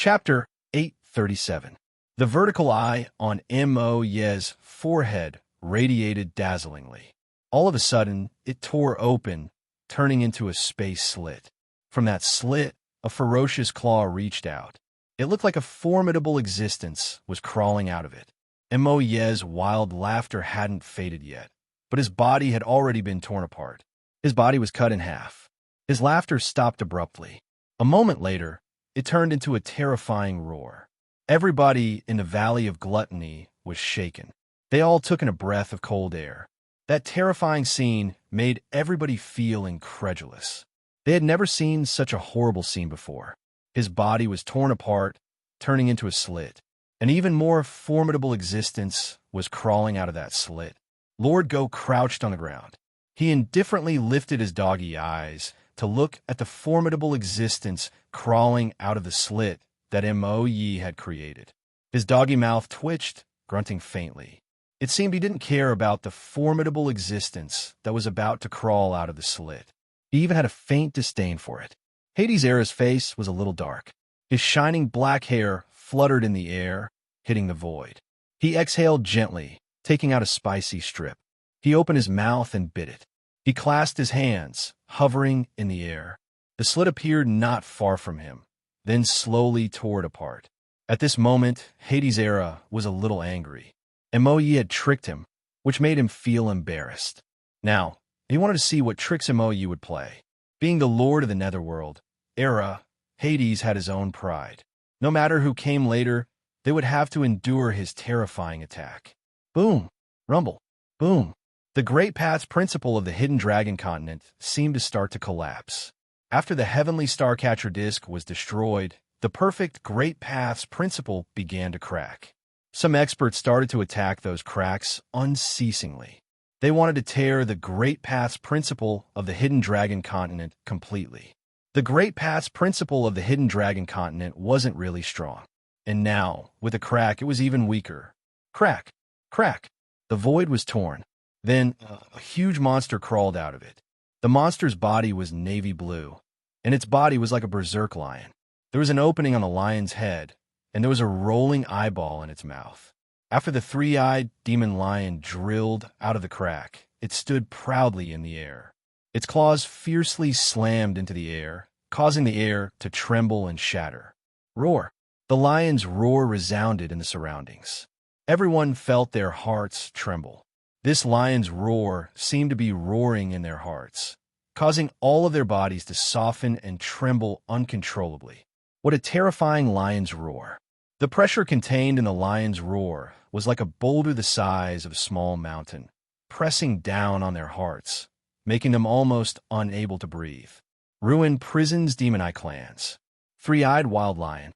Chapter 837. The vertical eye on Mo's forehead radiated dazzlingly. All of a sudden, it tore open, turning into a space slit. From that slit, a ferocious claw reached out. It looked like a formidable existence was crawling out of it. Mo's wild laughter hadn't faded yet, but his body had already been torn apart. His body was cut in half. His laughter stopped abruptly. A moment later, it turned into a terrifying roar. Everybody in the Valley of Gluttony was shaken. They all took in a breath of cold air. That terrifying scene made everybody feel incredulous. They had never seen such a horrible scene before. His body was torn apart, turning into a slit. An even more formidable existence was crawling out of that slit. Lord Go crouched on the ground. He indifferently lifted his doggy eyes to look at the formidable existence crawling out of the slit that Moe had created. His doggy mouth twitched, grunting faintly. It seemed he didn't care about the formidable existence that was about to crawl out of the slit. He even had a faint disdain for it. Hades' Era's face was a little dark. His shining black hair fluttered in the air, hitting the void. He exhaled gently, taking out a spicy strip. He opened his mouth and bit it. He clasped his hands, hovering in the air. The slit appeared not far from him, then slowly tore it apart. At this moment, Hades' Era was a little angry. Moe had tricked him, which made him feel embarrassed. Now, he wanted to see what tricks Moe would play. Being the lord of the netherworld, Era, Hades had his own pride. No matter who came later, they would have to endure his terrifying attack. Boom! Rumble! Boom! The Great Path's principle of the hidden dragon continent seemed to start to collapse. After the heavenly starcatcher disk was destroyed, the perfect Great Path's principle began to crack. Some experts started to attack those cracks unceasingly. They wanted to tear the Great Path's principle of the hidden dragon continent completely. The Great Path's principle of the hidden dragon continent wasn't really strong. And now, with a crack, it was even weaker. Crack! Crack! The void was torn. Then, a huge monster crawled out of it. The monster's body was navy blue, and its body was like a berserk lion. There was an opening on the lion's head, and there was a rolling eyeball in its mouth. After the three-eyed demon lion drilled out of the crack, it stood proudly in the air. Its claws fiercely slammed into the air, causing the air to tremble and shatter. Roar! The lion's roar resounded in the surroundings. Everyone felt their hearts tremble. This lion's roar seemed to be roaring in their hearts, causing all of their bodies to soften and tremble uncontrollably. What a terrifying lion's roar! The pressure contained in the lion's roar was like a boulder the size of a small mountain, pressing down on their hearts, making them almost unable to breathe. Ruined prisons, demon-eye clans. Three-eyed wild lion.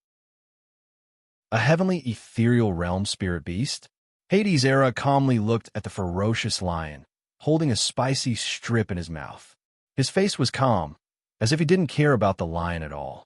A heavenly ethereal realm spirit beast? Hades' Era calmly looked at the ferocious lion, holding a spicy strip in his mouth. His face was calm, as if he didn't care about the lion at all.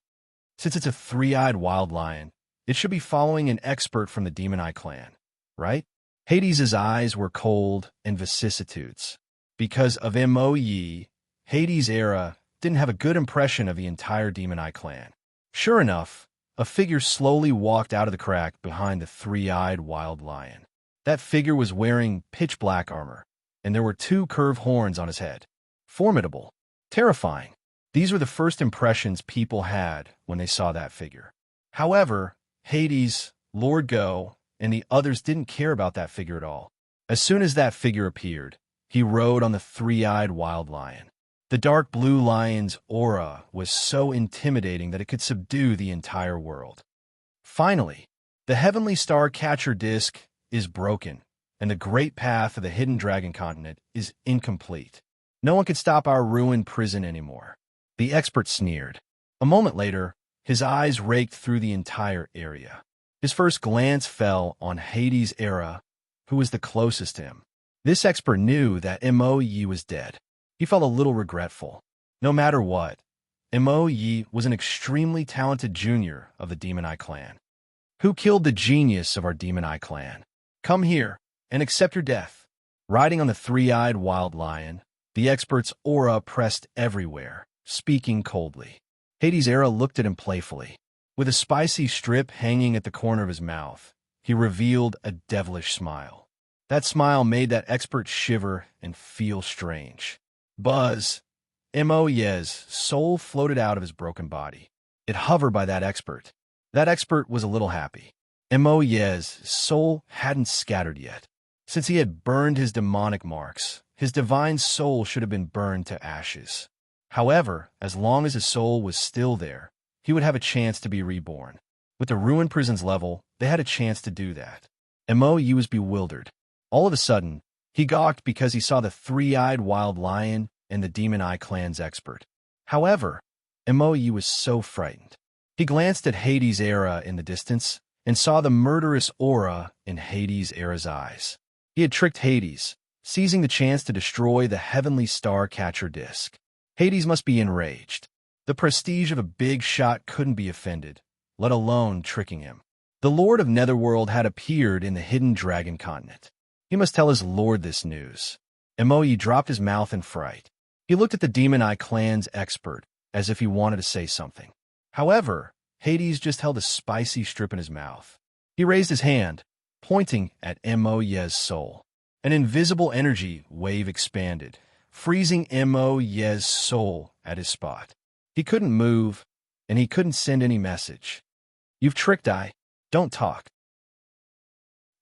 Since it's a three-eyed wild lion, it should be following an expert from the Demon-Eye clan, right? Hades' eyes were cold and vicissitudes. Because of Moe, Hades' Era didn't have a good impression of the entire Demon-Eye clan. Sure enough, a figure slowly walked out of the crack behind the three-eyed wild lion. That figure was wearing pitch-black armor, and there were two curved horns on his head. Formidable. Terrifying. These were the first impressions people had when they saw that figure. However, Hades, Lord Go, and the others didn't care about that figure at all. As soon as that figure appeared, he rode on the three-eyed wild lion. The dark blue lion's aura was so intimidating that it could subdue the entire world. Finally, the heavenly star-catcher disk is broken, and the great path of the hidden dragon continent is incomplete. No one can stop our ruined prison anymore. The expert sneered. A moment later, his eyes raked through the entire area. His first glance fell on Hades' Era, who was the closest to him. This expert knew that Moe was dead. He felt a little regretful. No matter what, Moe was an extremely talented junior of the Demon-Eye clan. Who killed the genius of our Demon-Eye clan? Come here and accept your death. Riding on the three-eyed wild lion, the expert's aura pressed everywhere, speaking coldly. Hades' Era looked at him playfully. With a spicy strip hanging at the corner of his mouth, he revealed a devilish smile. That smile made that expert shiver and feel strange. Buzz, Moyes' soul floated out of his broken body. It hovered by that expert. That expert was a little happy. Moyes' soul hadn't scattered yet. Since he had burned his demonic marks, his divine soul should have been burned to ashes. However, as long as his soul was still there, he would have a chance to be reborn. With the ruined prison's level, they had a chance to do that. Moe was bewildered. All of a sudden, he gawked because he saw the three-eyed wild lion and the Demon Eye clan's expert. However, Moe was so frightened. He glanced at Hades' Era in the distance and saw the murderous aura in Hades' Era's eyes. He had tricked Hades, seizing the chance to destroy the heavenly star catcher disc. Hades must be enraged. The prestige of a big shot couldn't be offended, let alone tricking him. The Lord of Netherworld had appeared in the hidden dragon continent. He must tell his lord this news. Moe dropped his mouth in fright. He looked at the Demon Eye clan's expert as if he wanted to say something. However, Hades just held a spicy strip in his mouth. He raised his hand, pointing at Moe's soul. An invisible energy wave expanded, freezing Moe's soul at his spot. He couldn't move, and he couldn't send any message. You've tricked I. Don't talk.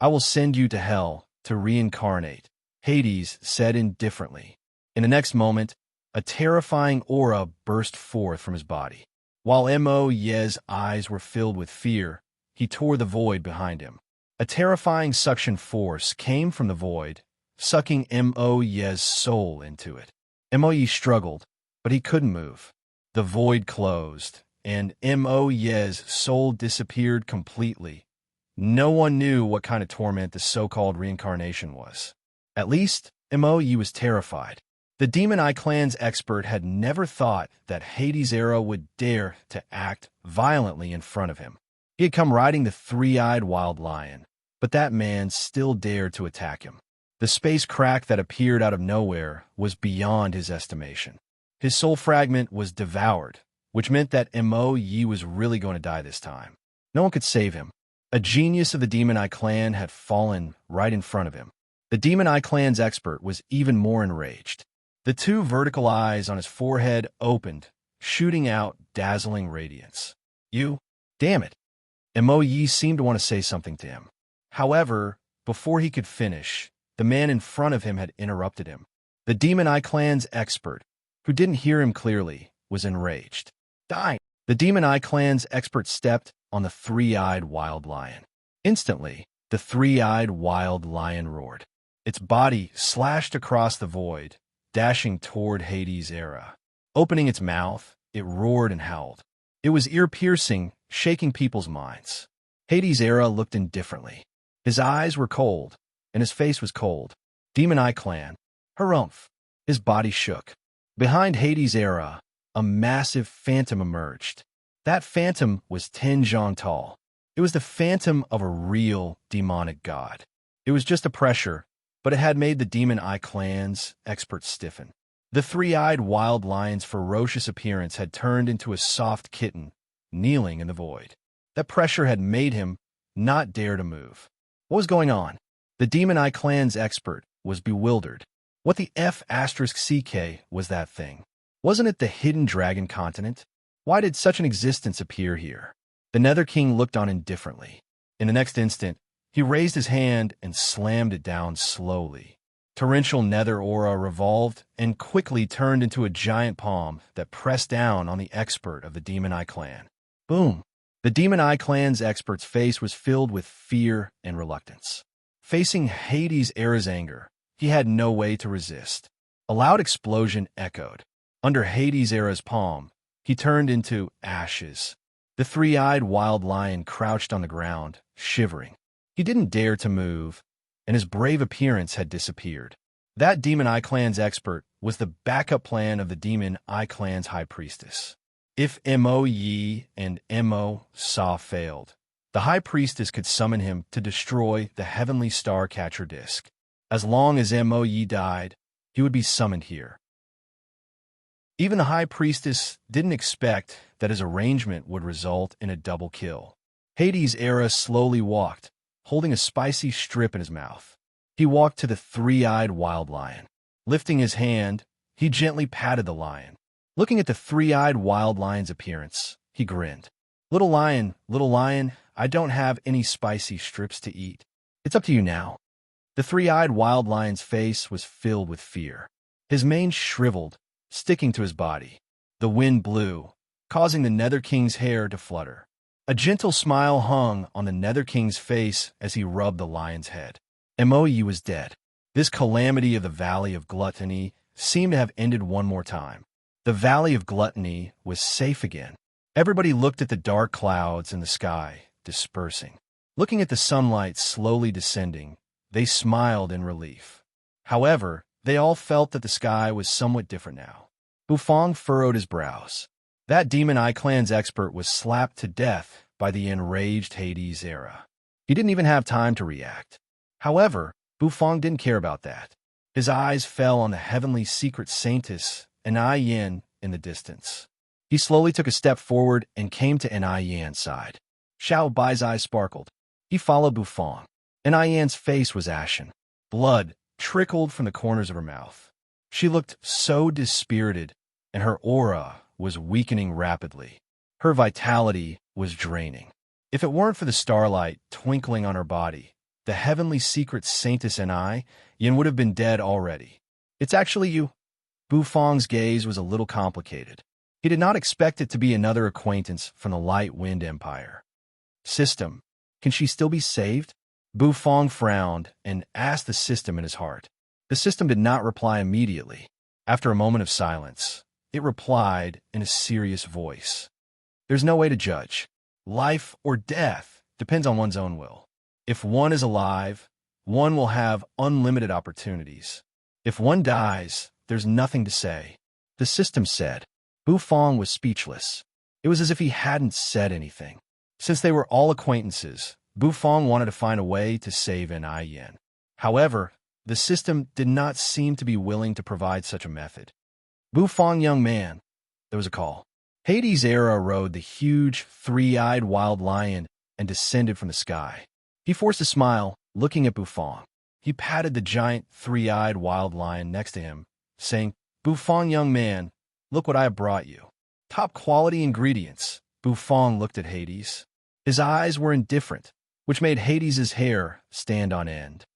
I will send you to hell to reincarnate, Hades said indifferently. In the next moment, a terrifying aura burst forth from his body. While Moe's eyes were filled with fear, he tore the void behind him. A terrifying suction force came from the void, sucking Moe's soul into it. Moe struggled, but he couldn't move. The void closed, and Moe's soul disappeared completely. No one knew what kind of torment the so-called reincarnation was. At least, Moe was terrified. The Demon Eye clan's expert had never thought that Hades' Era would dare to act violently in front of him. He had come riding the three-eyed wild lion, but that man still dared to attack him. The space crack that appeared out of nowhere was beyond his estimation. His soul fragment was devoured, which meant that Moe was really going to die this time. No one could save him. A genius of the Demon Eye clan had fallen right in front of him. The Demon Eye clan's expert was even more enraged. The two vertical eyes on his forehead opened, shooting out dazzling radiance. You? Damn it. Moe seemed to want to say something to him. However, before he could finish, the man in front of him had interrupted him. The Demon Eye clan's expert, who didn't hear him clearly, was enraged. Die! The Demon Eye clan's expert stepped on the three-eyed wild lion. Instantly, the three-eyed wild lion roared. Its body slashed across the void, dashing toward Hades' Era. Opening its mouth, it roared and howled. It was ear-piercing, shaking people's minds. Hades' Era looked indifferently. His eyes were cold, and his face was cold. Demon Eye clan. Harumph. His body shook. Behind Hades' Era, a massive phantom emerged. That phantom was 10 jong tall. It was the phantom of a real demonic god. It was just a pressure, but it had made the Demon Eye clan's expert stiffen. The three-eyed wild lion's ferocious appearance had turned into a soft kitten, kneeling in the void. That pressure had made him not dare to move. What was going on? The Demon Eye clan's expert was bewildered. What the F***CK was that thing? Wasn't it the hidden dragon continent? Why did such an existence appear here? The Nether King looked on indifferently. In the next instant, he raised his hand and slammed it down slowly. Torrential nether aura revolved and quickly turned into a giant palm that pressed down on the expert of the Demon Eye clan. Boom! The Demon Eye clan's expert's face was filled with fear and reluctance. Facing Hades' Era's anger, he had no way to resist. A loud explosion echoed. Under Hades' Era's palm, he turned into ashes. The three-eyed wild lion crouched on the ground, shivering. He didn't dare to move, and his brave appearance had disappeared. That Demon Eye clan's expert was the backup plan of the Demon Eye clan's high priestess. If Moe and Mo Sa failed, the high priestess could summon him to destroy the heavenly star catcher disc. As long as Moe died, he would be summoned here. Even the high priestess didn't expect that his arrangement would result in a double kill. Hades Era slowly walked, holding a spicy strip in his mouth. He walked to the three-eyed wild lion. Lifting his hand, he gently patted the lion. Looking at the three-eyed wild lion's appearance, he grinned. Little lion, I don't have any spicy strips to eat. It's up to you now." The three-eyed wild lion's face was filled with fear. His mane shriveled, sticking to his body. The wind blew, causing the Nether King's hair to flutter. A gentle smile hung on the Nether King's face as he rubbed the lion's head. Emoyi was dead. This calamity of the Valley of Gluttony seemed to have ended one more time. The Valley of Gluttony was safe again. Everybody looked at the dark clouds in the sky, dispersing. Looking at the sunlight slowly descending, they smiled in relief. However, they all felt that the sky was somewhat different now. Bufong furrowed his brows. That Demon Eye Clan's expert was slapped to death by the enraged Hades Era. He didn't even have time to react. However, Bufong didn't care about that. His eyes fell on the heavenly secret saintess, Enai Yin, in the distance. He slowly took a step forward and came to Enai Yan's side. Xiao Bai's eyes sparkled. He followed Bufong. Enai Yan's face was ashen. Blood trickled from the corners of her mouth. She looked so dispirited, and her aura was weakening rapidly. Her vitality was draining. If it weren't for the starlight twinkling on her body, the heavenly secret saintess Enai Yin would have been dead already. "It's actually you." Bufong's gaze was a little complicated. He did not expect it to be another acquaintance from the Light Wind Empire. "System, can she still be saved?" Bufong frowned and asked the system in his heart. The system did not reply immediately. After a moment of silence, it replied in a serious voice. "There's no way to judge. Life or death depends on one's own will. If one is alive, one will have unlimited opportunities. If one dies, there's nothing to say," the system said. Bufong was speechless. It was as if he hadn't said anything. Since they were all acquaintances, Bufong wanted to find a way to save Enai Yin. However, the system did not seem to be willing to provide such a method. "Bufong, young man," there was a call. Hades Era rode the huge, three-eyed wild lion and descended from the sky. He forced a smile, looking at Bufong. He patted the giant, three-eyed wild lion next to him, saying, "Bufong, young man, look what I have brought you." Top-quality ingredients. Bufong looked at Hades. His eyes were indifferent, which made Hades' hair stand on end.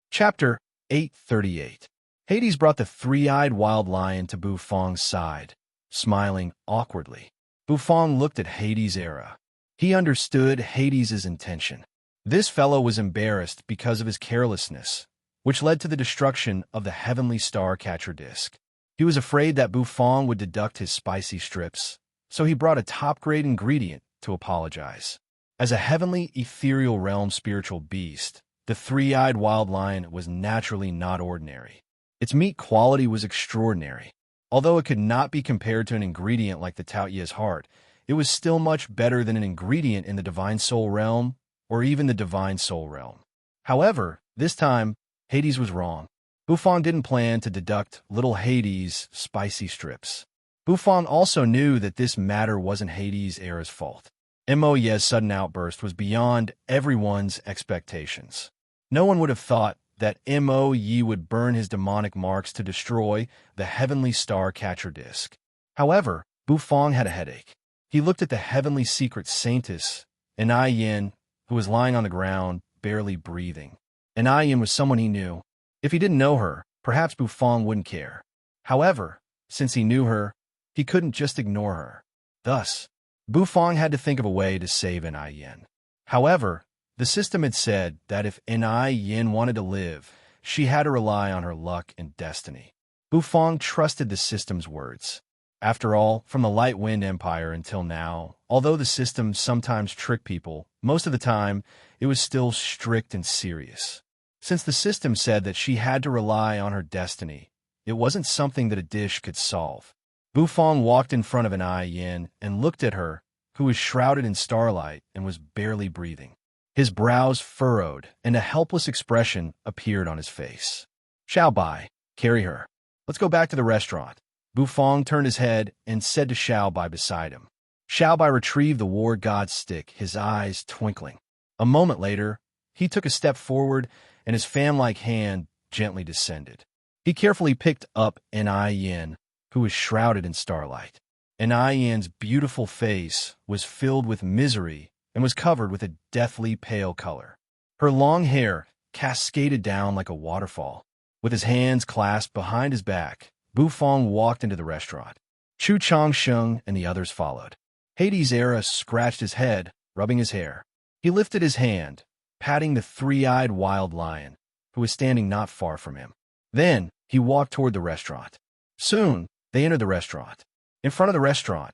Chapter 838. Hades brought the three-eyed wild lion to Bufong's side, smiling awkwardly. Bufong looked at Hades Era. He understood Hades' intention. This fellow was embarrassed because of his carelessness, which led to the destruction of the heavenly star catcher disc. He was afraid that Bufong would deduct his spicy strips, so he brought a top-grade ingredient to apologize. As a heavenly ethereal realm spiritual beast, the three-eyed wild lion was naturally not ordinary. Its meat quality was extraordinary. Although it could not be compared to an ingredient like the Taoye's heart, it was still much better than an ingredient in the Divine Soul realm or even the Divine Soul realm. However, this time, Hades was wrong. Bufong didn't plan to deduct little Hades' spicy strips. Bufong also knew that this matter wasn't Hades' Era's fault. Moye's sudden outburst was beyond everyone's expectations. No one would have thought that Moye would burn his demonic marks to destroy the heavenly star catcher disc. However, Bufong had a headache. He looked at the heavenly secret saintess, Enai Yin, who was lying on the ground, barely breathing. Enai Yin was someone he knew. If he didn't know her, perhaps Bufong wouldn't care. However, since he knew her, he couldn't just ignore her. Thus, Bufong had to think of a way to save Enai Yin. However, the system had said that if Enai Yin wanted to live, she had to rely on her luck and destiny. Bufong trusted the system's words. After all, from the Light Wind Empire until now, although the system sometimes tricked people, most of the time, it was still strict and serious. Since the system said that she had to rely on her destiny, it wasn't something that a dish could solve. Bufong walked in front of Enai Yin and looked at her, who was shrouded in starlight and was barely breathing. His brows furrowed, and a helpless expression appeared on his face. "Xiao Bai, carry her. Let's go back to the restaurant." Bufang turned his head and said to Xiaobai beside him. Xiaobai retrieved the war god's stick, his eyes twinkling. A moment later, he took a step forward, and his fan-like hand gently descended. He carefully picked up Enai Yin, who was shrouded in starlight. Enai Yin's beautiful face was filled with misery and was covered with a deathly pale color. Her long hair cascaded down like a waterfall. With his hands clasped behind his back, Bufang walked into the restaurant. Chu Changsheng and the others followed. Hades Era scratched his head, rubbing his hair. He lifted his hand, patting the three-eyed wild lion, who was standing not far from him. Then he walked toward the restaurant. Soon, they entered the restaurant. In front of the restaurant,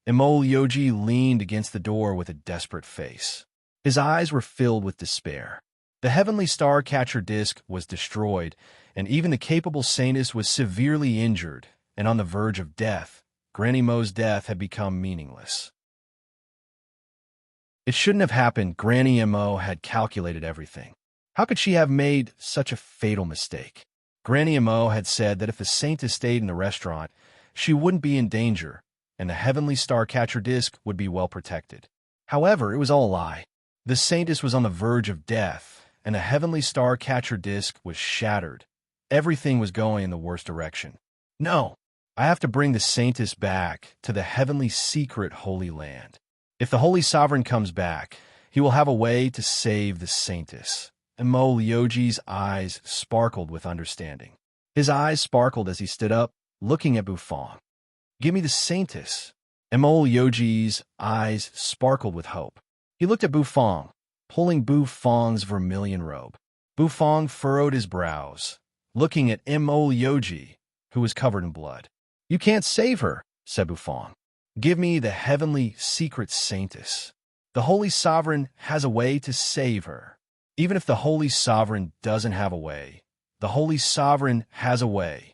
Imol Yoji leaned against the door with a desperate face. His eyes were filled with despair. The heavenly star catcher disc was destroyed, and even the capable Saintess was severely injured and on the verge of death. Granny Mo's death had become meaningless. It shouldn't have happened. Granny Mo had calculated everything. How could she have made such a fatal mistake? Granny Mo had said that if the Saintess stayed in the restaurant, she wouldn't be in danger, and the heavenly star catcher disc would be well protected. However, it was all a lie. The Saintess was on the verge of death, and the heavenly star catcher disc was shattered. Everything was going in the worst direction. No, I have to bring the Saintess back to the heavenly secret Holy Land. If the Holy Sovereign comes back, he will have a way to save the Saintess. Mo Lioji's eyes sparkled with understanding. His eyes sparkled as he stood up, looking at Bufang. Give me the Saintess. Mo Lioji's eyes sparkled with hope. He looked at Bufang, pulling Bufang's vermilion robe. Bufang furrowed his brows, looking at Mo Lioji, who was covered in blood. You can't save her, said Bufang. Give me the heavenly secret Saintess. The Holy Sovereign has a way to save her. Even if the Holy Sovereign doesn't have a way, the Holy Sovereign has a way.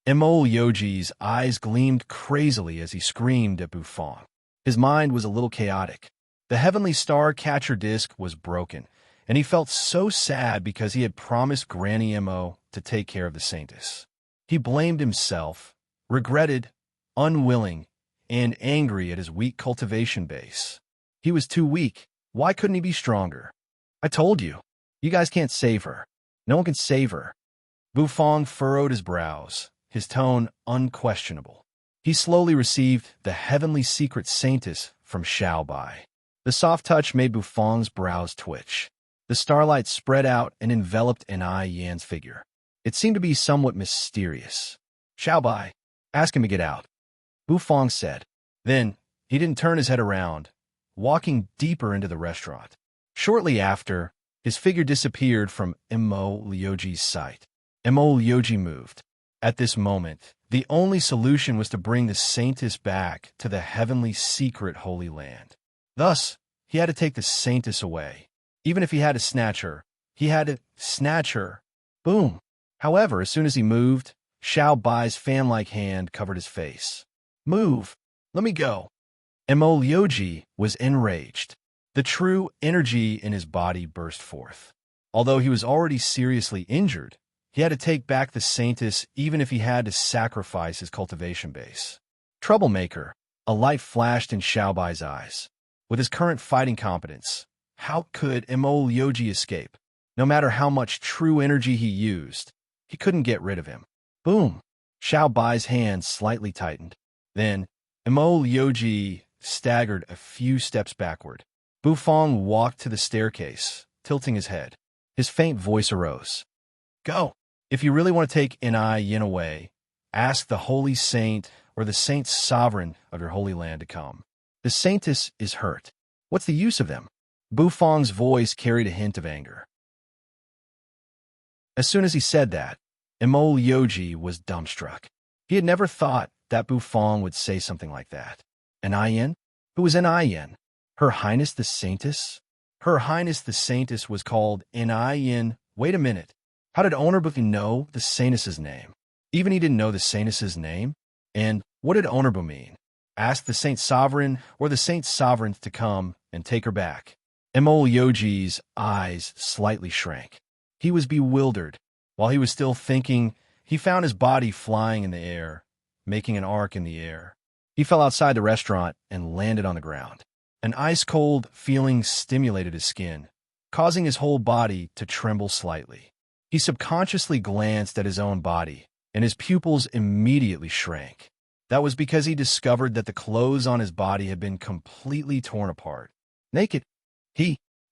Mo Lioji's eyes gleamed crazily as he screamed at Bufang. His mind was a little chaotic. The heavenly star catcher disc was broken, and he felt so sad because he had promised Granny Mo to take care of the Saintess. He blamed himself, regretted, unwilling, and angry at his weak cultivation base. He was too weak. Why couldn't he be stronger? I told you. You guys can't save her. No one can save her. Bufang furrowed his brows, his tone unquestionable. He slowly received the heavenly secret Saintess from Xiaobai. The soft touch made Bufang's brows twitch. The starlight spread out and enveloped Enai Yan's figure. It seemed to be somewhat mysterious. Xiaobai, ask him to get out, Bufang said. Then, he didn't turn his head around, walking deeper into the restaurant. Shortly after, his figure disappeared from Mo Lioji's sight. Mo Lioji moved. At this moment, the only solution was to bring the Saintess back to the heavenly secret Holy Land. Thus, he had to take the Saintess away. Even if he had to snatch her, he had to snatch her. Boom! However, as soon as he moved, Xiao Bai's fan-like hand covered his face. Move! Let me go! Mo Lioji was enraged. The true energy in his body burst forth. Although he was already seriously injured, he had to take back the Saintess even if he had to sacrifice his cultivation base. Troublemaker, a light flashed in Xiaobai's eyes. With his current fighting competence, how could Mo Lioji escape? No matter how much true energy he used, he couldn't get rid of him. Boom! Xiaobai's hand slightly tightened. Then, Mo Lioji staggered a few steps backward. Bufang walked to the staircase, tilting his head. His faint voice arose. Go! If you really want to take Enai Yin away, ask the Holy Saint or the Saint Sovereign of your Holy Land to come. The Saintess is hurt. What's the use of them? Bufang's voice carried a hint of anger. As soon as he said that, Mo Lioji was dumbstruck. He had never thought that Bufang would say something like that. Enai Yin? Who was Enai Yin? Her Highness the Saintess? Her Highness the Saintess was called Enai Yin. Wait a minute. How did Owner Bufang know the Saintess's name? Even he didn't know the Saintess's name? And what did Owner Bu mean? Ask the Saint Sovereign or the Saint Sovereign to come and take her back. Mo Lioji's eyes slightly shrank. He was bewildered. While he was still thinking, he found his body flying in the air. making an arc in the air. He fell outside the restaurant and landed on the ground. An ice-cold feeling stimulated his skin, causing his whole body to tremble slightly. He subconsciously glanced at his own body, and his pupils immediately shrank. That was because he discovered that the clothes on his body had been completely torn apart. Naked.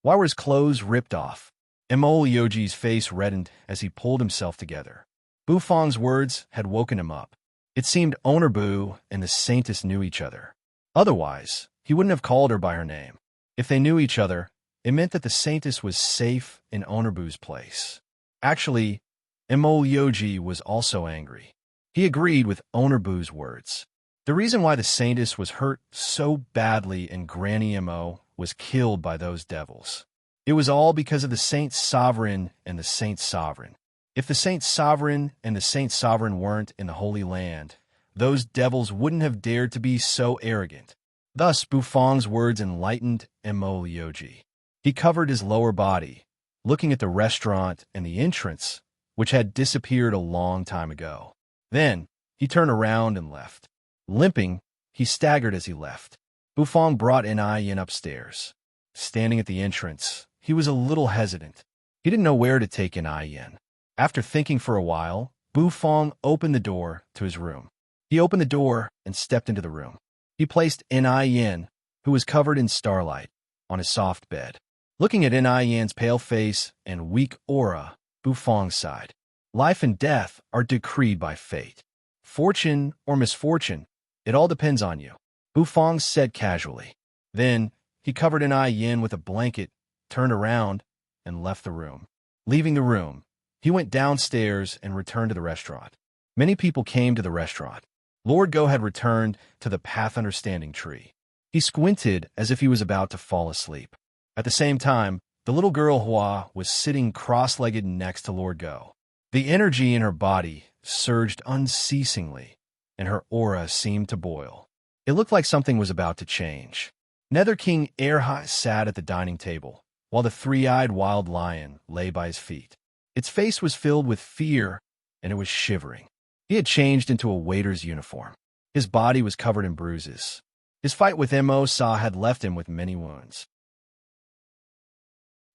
Why were his clothes ripped off? Yoji's face reddened as he pulled himself together. Bufang's words had woken him up. It seemed Onurbu and the Saintess knew each other. Otherwise, he wouldn't have called her by her name. If they knew each other, it meant that the Saintess was safe in Onurbu's place. Actually, Yoji was also angry. He agreed with Onurbu's words. The reason why the Saintess was hurt so badly and Granny Mo was killed by those devils. It was all because of the Saint Sovereign and the Saint Sovereign. If the Saint Sovereign and the Saint Sovereign weren't in the Holy Land, those devils wouldn't have dared to be so arrogant. Thus, Bufang's words enlightened Yoji. He covered his lower body, looking at the restaurant and the entrance, which had disappeared a long time ago. Then, he turned around and left. Limping, he staggered as he left. Bufang brought Yin upstairs. Standing at the entrance, he was a little hesitant. He didn't know where to take Yin. After thinking for a while, Bufang opened the door to his room. He opened the door and stepped into the room. He placed Yin, who was covered in starlight, on his soft bed. Looking at Yin's pale face and weak aura, Bufang sighed. Life and death are decreed by fate. Fortune or misfortune, it all depends on you, Bufang said casually. Then, he covered Yin with a blanket, turned around, and left the room. Leaving the room, he went downstairs and returned to the restaurant. Many people came to the restaurant. Lord Go had returned to the Path Understanding tree. He squinted as if he was about to fall asleep. At the same time, the little girl Hua was sitting cross-legged next to Lord Go. The energy in her body surged unceasingly, and her aura seemed to boil. It looked like something was about to change. Nether King Erha sat at the dining table, while the three-eyed wild lion lay by his feet. Its face was filled with fear, and it was shivering. He had changed into a waiter's uniform. His body was covered in bruises. His fight with Sa had left him with many wounds.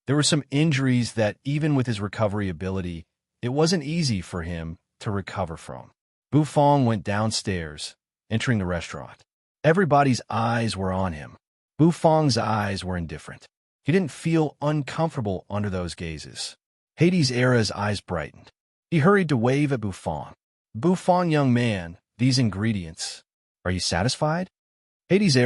There were some injuries that, even with his recovery ability, it wasn't easy for him to recover from. Bufang went downstairs, entering the restaurant. Everybody's eyes were on him. Bufang's eyes were indifferent. He didn't feel uncomfortable under those gazes. Hades' eyes brightened. He hurried to wave at Bufang. Bufang, young man, these ingredients. Are you satisfied? Hades'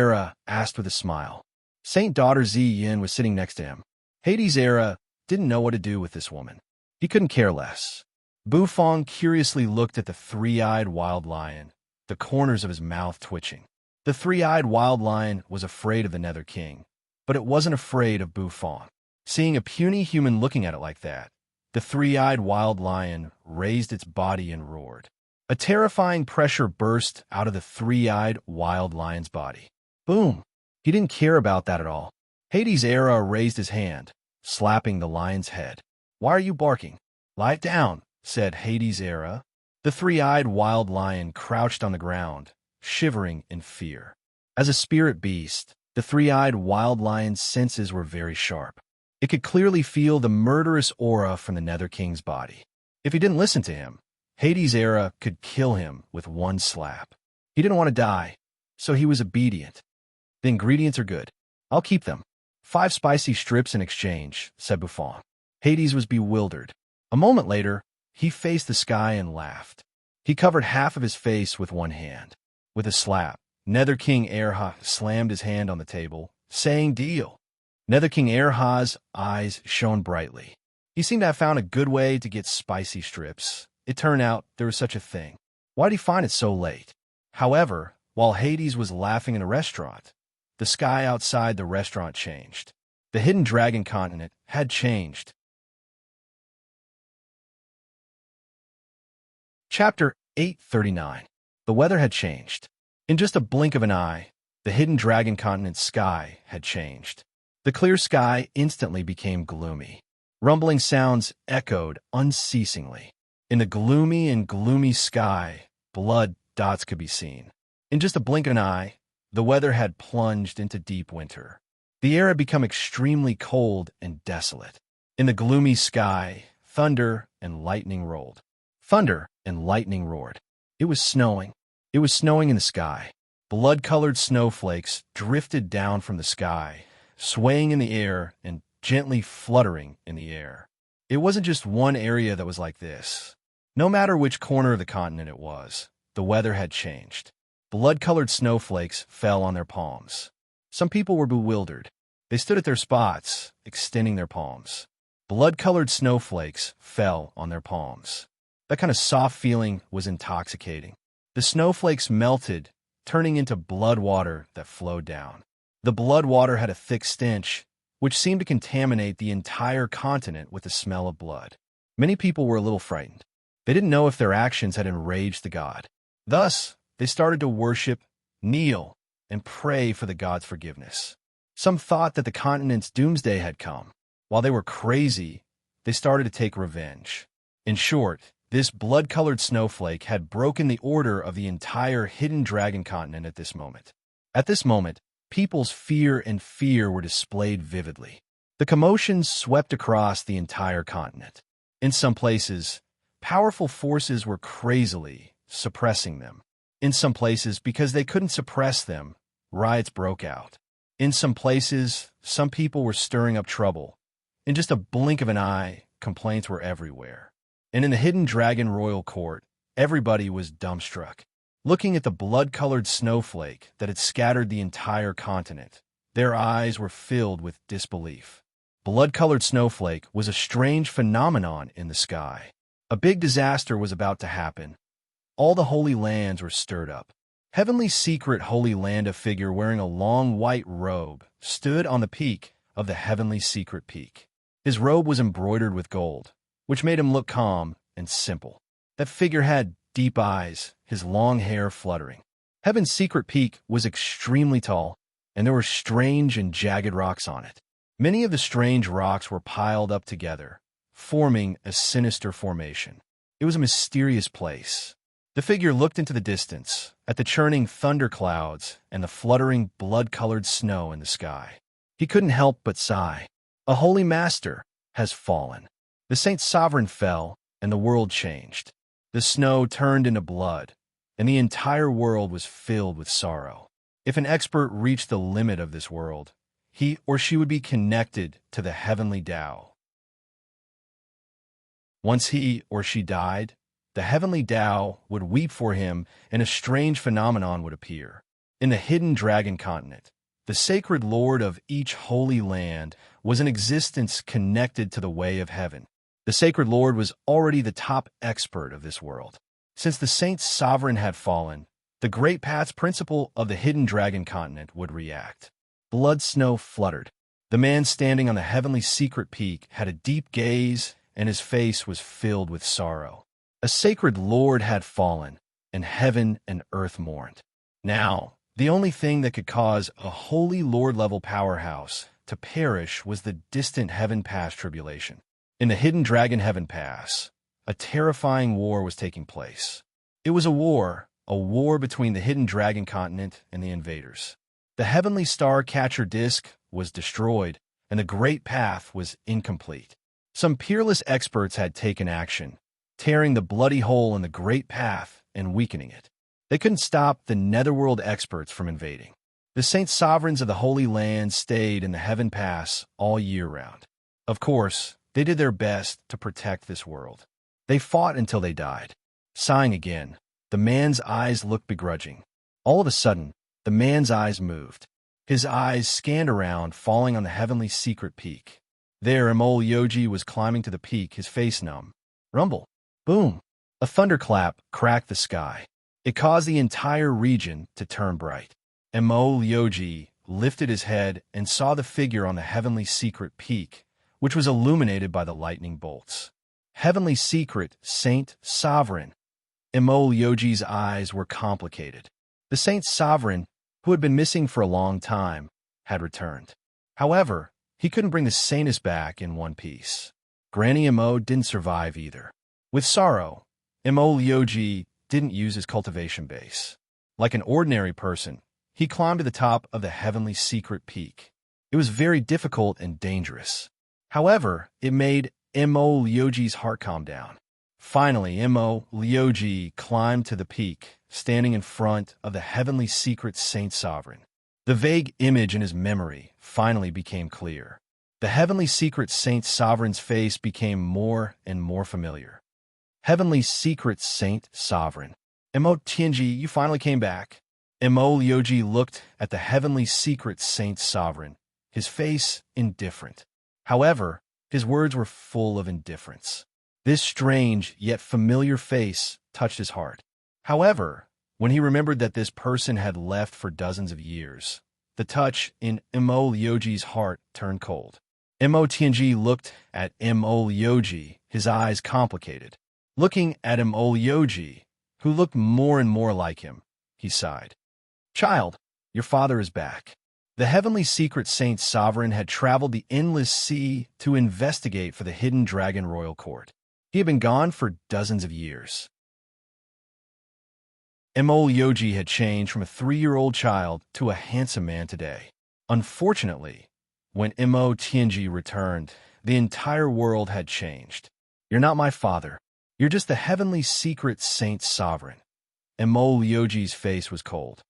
asked with a smile. Saint Daughter Yin was sitting next to him. Hades' didn't know what to do with this woman. He couldn't care less. Bufang curiously looked at the three-eyed wild lion, the corners of his mouth twitching. The three-eyed wild lion was afraid of the Nether King, but it wasn't afraid of Bufang. Seeing a puny human looking at it like that, the three-eyed wild lion raised its body and roared. A terrifying pressure burst out of the three-eyed wild lion's body. Boom! He didn't care about that at all. Hades' raised his hand, slapping the lion's head. Why are you barking? Lie down, said Hades' The three-eyed wild lion crouched on the ground, shivering in fear. As a spirit beast, the three-eyed wild lion's senses were very sharp. It could clearly feel the murderous aura from the Nether King's body. If he didn't listen to him, Hades' could kill him with one slap. He didn't want to die, so he was obedient. The ingredients are good. I'll keep them. 5 spicy strips in exchange, said Bufang. Hades was bewildered. A moment later, he faced the sky and laughed. He covered half of his face with one hand. With a slap, Nether King Erha slammed his hand on the table, saying deal. Nether King Erha's eyes shone brightly. He seemed to have found a good way to get spicy strips. It turned out there was such a thing. Why did he find it so late? However, while Hades was laughing in a restaurant, the sky outside the restaurant changed. The hidden dragon continent had changed. Chapter 839. The weather had changed. In just a blink of an eye, the hidden dragon continent's sky had changed. The clear sky instantly became gloomy. Rumbling sounds echoed unceasingly. In the gloomy sky, blood dots could be seen. In just a blink of an eye, the weather had plunged into deep winter. The air had become extremely cold and desolate. In the gloomy sky, thunder and lightning rolled. Thunder and lightning roared. It was snowing. It was snowing in the sky. Blood-colored snowflakes drifted down from the sky, swaying in the air and gently fluttering in the air. It wasn't just one area that was like this. No matter which corner of the continent it was, the weather had changed. Blood-colored snowflakes fell on their palms. Some people were bewildered. They stood at their spots, extending their palms. Blood-colored snowflakes fell on their palms. That kind of soft feeling was intoxicating. The snowflakes melted, turning into blood water that flowed down. The blood water had a thick stench, which seemed to contaminate the entire continent with the smell of blood. Many people were a little frightened. They didn't know if their actions had enraged the god. Thus, they started to worship, kneel, and pray for the god's forgiveness. Some thought that the continent's doomsday had come. While they were crazy, they started to take revenge. In short, this blood-colored snowflake had broken the order of the entire hidden dragon continent at this moment. At this moment, people's fear were displayed vividly. The commotion swept across the entire continent. In some places, powerful forces were crazily suppressing them. In some places, because they couldn't suppress them, riots broke out. In some places, some people were stirring up trouble. In just a blink of an eye, complaints were everywhere. And in the hidden dragon royal court, everybody was dumbstruck. Looking at the blood-colored snowflake that had scattered the entire continent, their eyes were filled with disbelief. Blood-colored snowflake was a strange phenomenon in the sky. A big disaster was about to happen. All the holy lands were stirred up. Heavenly secret holy land, a figure wearing a long white robe, stood on the peak of the heavenly secret peak. His robe was embroidered with gold, which made him look calm and simple. That figure had deep eyes, his long hair fluttering. Heaven's secret peak was extremely tall, and there were strange and jagged rocks on it. Many of the strange rocks were piled up together, forming a sinister formation. It was a mysterious place. The figure looked into the distance, at the churning thunder clouds and the fluttering blood-colored snow in the sky. He couldn't help but sigh. A holy master has fallen. The Saint Sovereign fell, and the world changed. The snow turned into blood, and the entire world was filled with sorrow. If an expert reached the limit of this world, he or she would be connected to the heavenly Tao. Once he or she died, the heavenly Tao would weep for him, and a strange phenomenon would appear. In the hidden dragon continent, the sacred lord of each holy land was an existence connected to the way of heaven. The sacred lord was already the top expert of this world. Since the Saint Sovereign had fallen, the great path's principle of the hidden dragon continent would react. Blood snow fluttered. The man standing on the heavenly secret peak had a deep gaze, and his face was filled with sorrow. A sacred lord had fallen, and heaven and earth mourned. Now, the only thing that could cause a holy lord-level powerhouse to perish was the distant Heaven Pass tribulation. In the hidden dragon Heaven Pass, a terrifying war was taking place. It was a war between the hidden dragon continent and the invaders. The heavenly star catcher disk was destroyed, and the great path was incomplete. Some peerless experts had taken action, tearing the bloody hole in the great path and weakening it. They couldn't stop the netherworld experts from invading. The Saint Sovereigns of the Holy Land stayed in the Heaven Pass all year round. Of course, they did their best to protect this world. They fought until they died. Sighing again, the man's eyes looked begrudging. All of a sudden, the man's eyes moved. His eyes scanned around, falling on the heavenly secret peak. There, Amol Yogi was climbing to the peak, his face numb. Rumble. Boom. A thunderclap cracked the sky. It caused the entire region to turn bright. Amol Yogi lifted his head and saw the figure on the heavenly secret peak, which was illuminated by the lightning bolts. Heavenly secret, Saint Sovereign. Amol Yogi's eyes were complicated. The Saint Sovereign, who had been missing for a long time, had returned. However, he couldn't bring the saintess back in one piece. Granny Imo didn't survive either. With sorrow, Amol Yogi didn't use his cultivation base. Like an ordinary person, he climbed to the top of the heavenly secret peak. It was very difficult and dangerous. However, it made Mo Lioji's heart calm down. Finally, Mo Lioji climbed to the peak, standing in front of the heavenly secret Saint Sovereign. The vague image in his memory finally became clear. The heavenly secret Saint Sovereign's face became more and more familiar. Heavenly secret Saint Sovereign. Mo Tianji, you finally came back. Mo Lioji looked at the heavenly secret Saint Sovereign, his face indifferent. However, his words were full of indifference. This strange yet familiar face touched his heart. However, when he remembered that this person had left for dozens of years, the touch in Mo Lioji's heart turned cold. Mo Tianji looked at Mo Lioji, his eyes complicated. Looking at Mo Lioji, who looked more and more like him, he sighed. Child, your father is back. The heavenly secret Saint Sovereign had traveled the endless sea to investigate for the hidden dragon royal court. He had been gone for dozens of years. Mo Lioji had changed from a 3-year-old child to a handsome man today. Unfortunately, when Mo Tianji returned, the entire world had changed. You're not my father. You're just the heavenly secret Saint Sovereign. Mo Lioji's face was cold.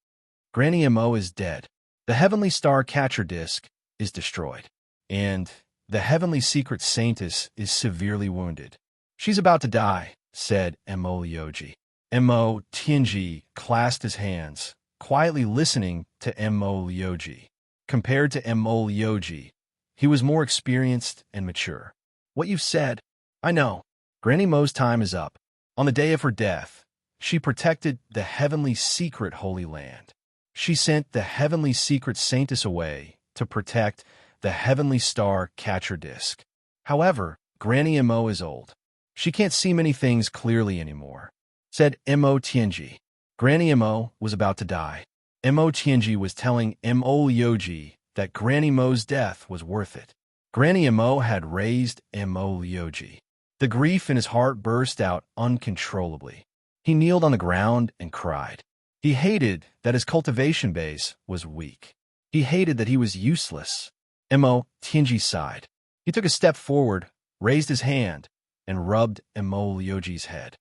Granny Mo is dead. The heavenly star catcher disc is destroyed. And the heavenly secret saintess is severely wounded. She's about to die, said Mo Lioji. Mo Tianji clasped his hands, quietly listening to Mo Lioji. Compared to Mo Lioji, he was more experienced and mature. What you've said, I know. Granny Mo's time is up. On the day of her death, she protected the heavenly secret Holy Land. She sent the heavenly secret saintess away to protect the heavenly star catcher disc. However, Granny Mo is old. She can't see many things clearly anymore, said Mo Tianji. Granny Mo was about to die. Mo Tianji was telling Mo Lioji that Granny Mo's death was worth it. Granny Mo had raised Mo Lioji. The grief in his heart burst out uncontrollably. He kneeled on the ground and cried. He hated that his cultivation base was weak. He hated that he was useless. Mo Tianji sighed. He took a step forward, raised his hand, and rubbed Mo Lioji's head.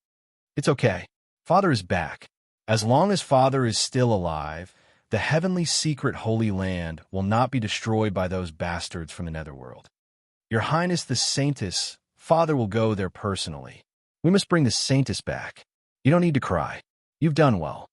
It's okay. Father is back. As long as Father is still alive, the heavenly secret Holy Land will not be destroyed by those bastards from the netherworld. Your Highness the Saintess, Father will go there personally. We must bring the Saintess back. You don't need to cry. You've done well.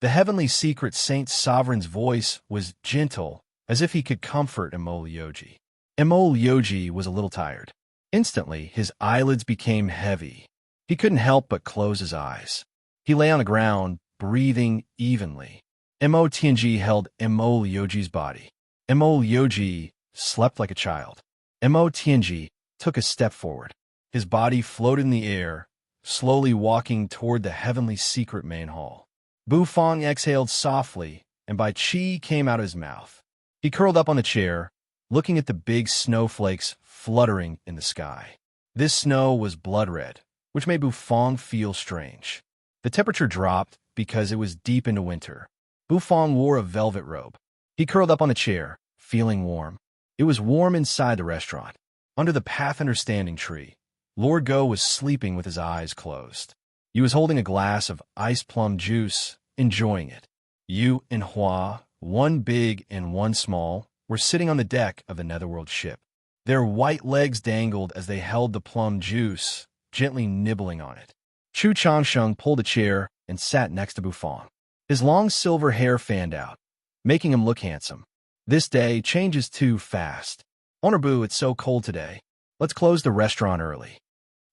The heavenly secret Saint Sovereign's voice was gentle, as if he could comfort Mo Lioji. Mo Lioji was a little tired. Instantly, his eyelids became heavy. He couldn't help but close his eyes. He lay on the ground, breathing evenly. Mo Tianji held Mo Lioji's body. Mo Lioji slept like a child. Mo Tianji took a step forward. His body floated in the air, slowly walking toward the heavenly secret main hall. Bu Fong exhaled softly, and Bai Qi came out of his mouth. He curled up on the chair, looking at the big snowflakes fluttering in the sky. This snow was blood red, which made Bu Fong feel strange. The temperature dropped because it was deep into winter. Bu Fong wore a velvet robe. He curled up on the chair, feeling warm. It was warm inside the restaurant. Under the Path Understanding tree, Lord Go was sleeping with his eyes closed. He was holding a glass of ice plum juice, enjoying it. Yu and Hua, one big and one small, were sitting on the deck of the Netherworld ship. Their white legs dangled as they held the plum juice, gently nibbling on it. Chu Changsheng pulled a chair and sat next to Bufong. His long silver hair fanned out, making him look handsome. This day changes too fast. Owner Bu, it's so cold today. Let's close the restaurant early.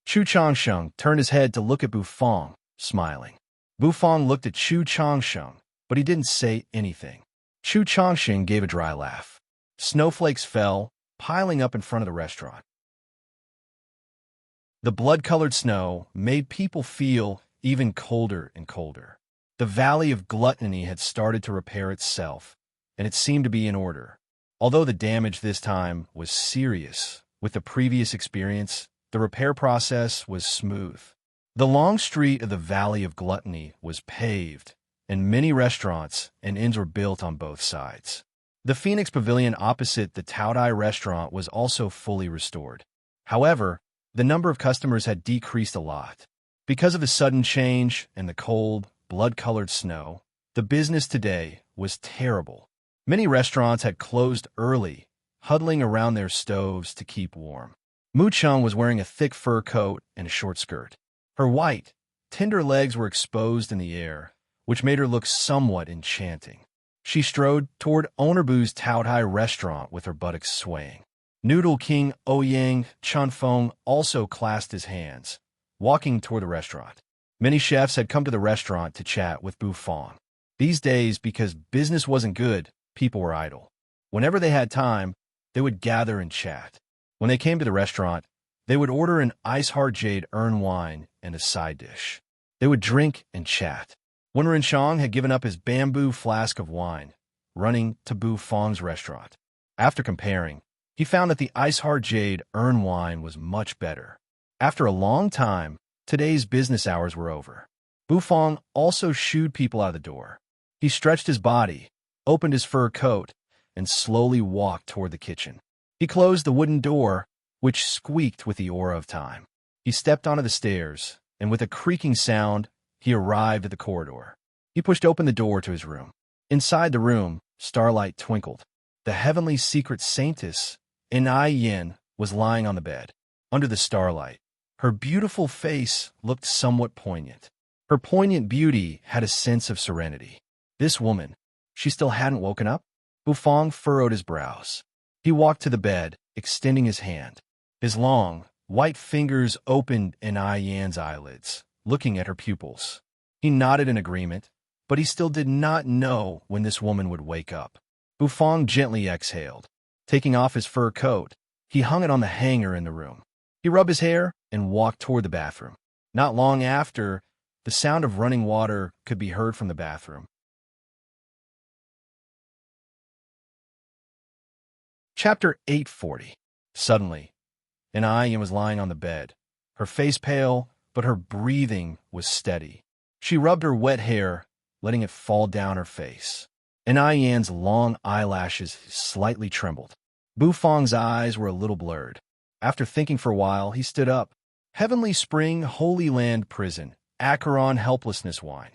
Chu Changsheng turned his head to look at Bufong, smiling. Bufong looked at Chu Changsheng, but he didn't say anything. Chu Changsheng gave a dry laugh. Snowflakes fell, piling up in front of the restaurant. The blood-colored snow made people feel even colder and colder. The Valley of Gluttony had started to repair itself, and it seemed to be in order. Although the damage this time was serious, with the previous experience, the repair process was smooth. The long street of the Valley of Gluttony was paved, and many restaurants and inns were built on both sides. The Phoenix Pavilion opposite the Taodai restaurant was also fully restored. However, the number of customers had decreased a lot. Because of the sudden change and the cold, blood-colored snow, the business today was terrible. Many restaurants had closed early, huddling around their stoves to keep warm. Mu Chung was wearing a thick fur coat and a short skirt. Her white, tender legs were exposed in the air, which made her look somewhat enchanting. She strode toward Ownerbu's Taodai restaurant with her buttocks swaying. Noodle King Ouyang Chunfeng also clasped his hands, walking toward the restaurant. Many chefs had come to the restaurant to chat with Bu Fong. These days, because business wasn't good, people were idle. Whenever they had time, they would gather and chat. When they came to the restaurant, they would order an ice-hard jade urn wine and a side dish. They would drink and chat. When Renshong had given up his bamboo flask of wine, running to Bu Fong's restaurant. After comparing, he found that the ice-hard jade urn wine was much better. After a long time, today's business hours were over. Bu Fong also shooed people out of the door. He stretched his body, opened his fur coat, and slowly walked toward the kitchen. He closed the wooden door, which squeaked with the aura of time. He stepped onto the stairs, and with a creaking sound, he arrived at the corridor. He pushed open the door to his room. Inside the room, starlight twinkled. The heavenly secret saintess, Inai Yin, was lying on the bed. Under the starlight, her beautiful face looked somewhat poignant. Her poignant beauty had a sense of serenity. This woman, she still hadn't woken up? Bu Fong furrowed his brows. He walked to the bed, extending his hand. His long, white fingers opened Inai Yan's eyelids, looking at her pupils. He nodded in agreement, but he still did not know when this woman would wake up. Bu Fong gently exhaled. Taking off his fur coat, he hung it on the hanger in the room. He rubbed his hair and walked toward the bathroom. Not long after, the sound of running water could be heard from the bathroom. Chapter 840. Suddenly, Inai Yin was lying on the bed, her face pale, but her breathing was steady. She rubbed her wet hair, letting it fall down her face. Inai Yan's long eyelashes slightly trembled. Bu Fong's eyes were a little blurred. After thinking for a while, he stood up. Heavenly Spring Holy Land Prison, Acheron Helplessness Wine.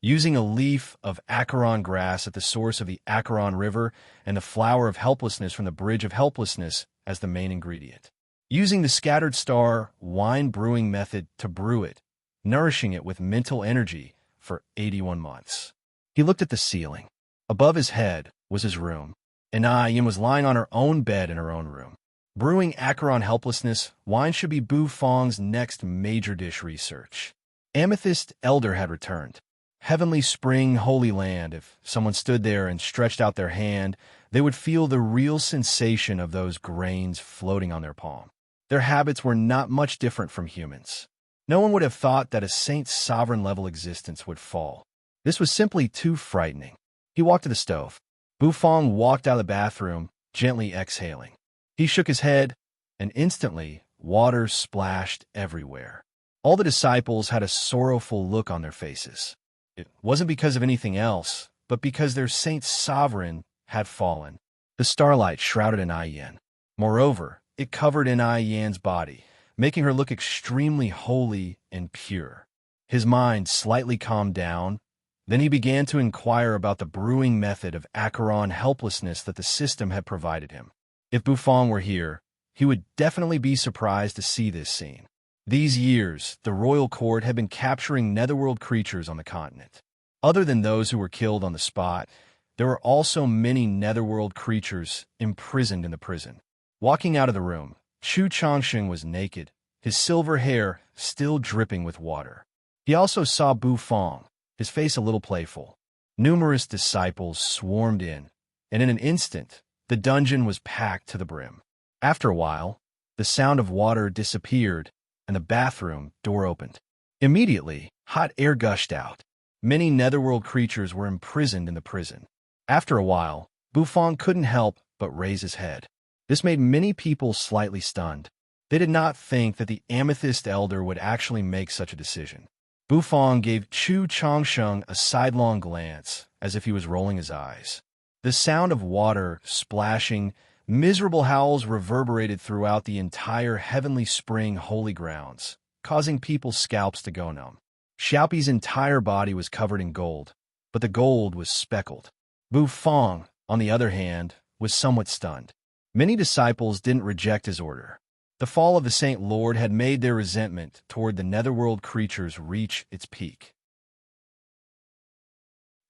Using a leaf of acheron grass at the source of the Acheron River and the flower of helplessness from the Bridge of Helplessness as the main ingredient. Using the scattered star wine brewing method to brew it, nourishing it with mental energy for 81 months. He looked at the ceiling. Above his head was his room. Inai Yin was lying on her own bed in her own room. Brewing Acheron Helplessness, wine should be Bu Fong's next major dish research. Amethyst Elder had returned. Heavenly Spring Holy Land, if someone stood there and stretched out their hand, they would feel the real sensation of those grains floating on their palm. Their habits were not much different from humans. No one would have thought that a saint's sovereign-level existence would fall. This was simply too frightening. He walked to the stove. Bu Fong walked out of the bathroom, gently exhaling. He shook his head, and instantly, water splashed everywhere. All the disciples had a sorrowful look on their faces. It wasn't because of anything else, but because their saint's sovereign had fallen. The starlight shrouded Inai Yin. Moreover, it covered Inai Yan's body, making her look extremely holy and pure. His mind slightly calmed down. Then he began to inquire about the brewing method of Acheron helplessness that the system had provided him. If Bu Fong were here, he would definitely be surprised to see this scene. These years, the royal court had been capturing netherworld creatures on the continent. Other than those who were killed on the spot, there were also many netherworld creatures imprisoned in the prison. Walking out of the room, Chu Changsheng was naked, his silver hair still dripping with water. He also saw Bu Fong, his face a little playful. Numerous disciples swarmed in, and in an instant, the dungeon was packed to the brim. After a while, the sound of water disappeared, and the bathroom door opened. Immediately, hot air gushed out. Many netherworld creatures were imprisoned in the prison. After a while, Bu Fong couldn't help but raise his head. This made many people slightly stunned. They did not think that the Amethyst Elder would actually make such a decision. Bufang gave Chu Changsheng a sidelong glance, as if he was rolling his eyes. The sound of water splashing, miserable howls reverberated throughout the entire Heavenly Spring holy grounds, causing people's scalps to go numb. Xiaopi's entire body was covered in gold, but the gold was speckled. Bufang, on the other hand, was somewhat stunned. Many disciples didn't reject his order. The fall of the Saint Lord had made their resentment toward the netherworld creatures reach its peak.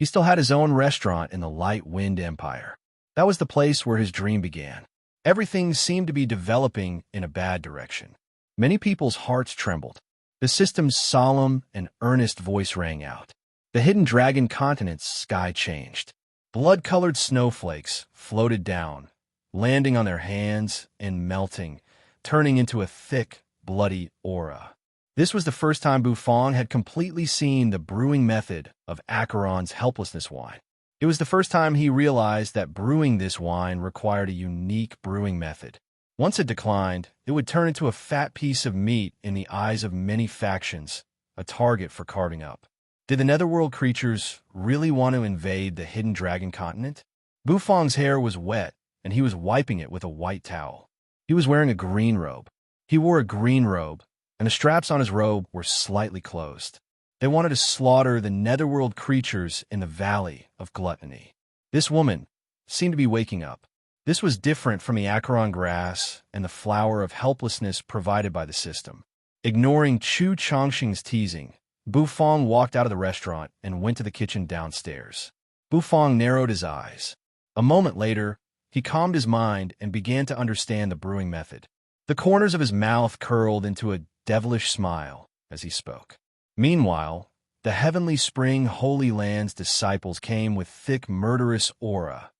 He still had his own restaurant in the Light Wind Empire. That was the place where his dream began. Everything seemed to be developing in a bad direction. Many people's hearts trembled. The system's solemn and earnest voice rang out. The hidden dragon continent's sky changed. Blood-colored snowflakes floated down, landing on their hands and melting, turning into a thick, bloody aura. This was the first time Bufang had completely seen the brewing method of Acheron's helplessness wine. It was the first time he realized that brewing this wine required a unique brewing method. Once it declined, it would turn into a fat piece of meat in the eyes of many factions, a target for carving up. Did the netherworld creatures really want to invade the hidden dragon continent? Bufang's hair was wet, and he was wiping it with a white towel. He was wearing a green robe. He wore a green robe, and the straps on his robe were slightly closed. They wanted to slaughter the netherworld creatures in the Valley of Gluttony. This woman seemed to be waking up. This was different from the Acheron grass and the flower of helplessness provided by the system. Ignoring Chu Changsheng's teasing, Bufang walked out of the restaurant and went to the kitchen downstairs. Bufang narrowed his eyes. A moment later, he calmed his mind and began to understand the brewing method. The corners of his mouth curled into a devilish smile as he spoke. Meanwhile, the Heavenly Spring Holy Land's disciples came with thick, murderous aura.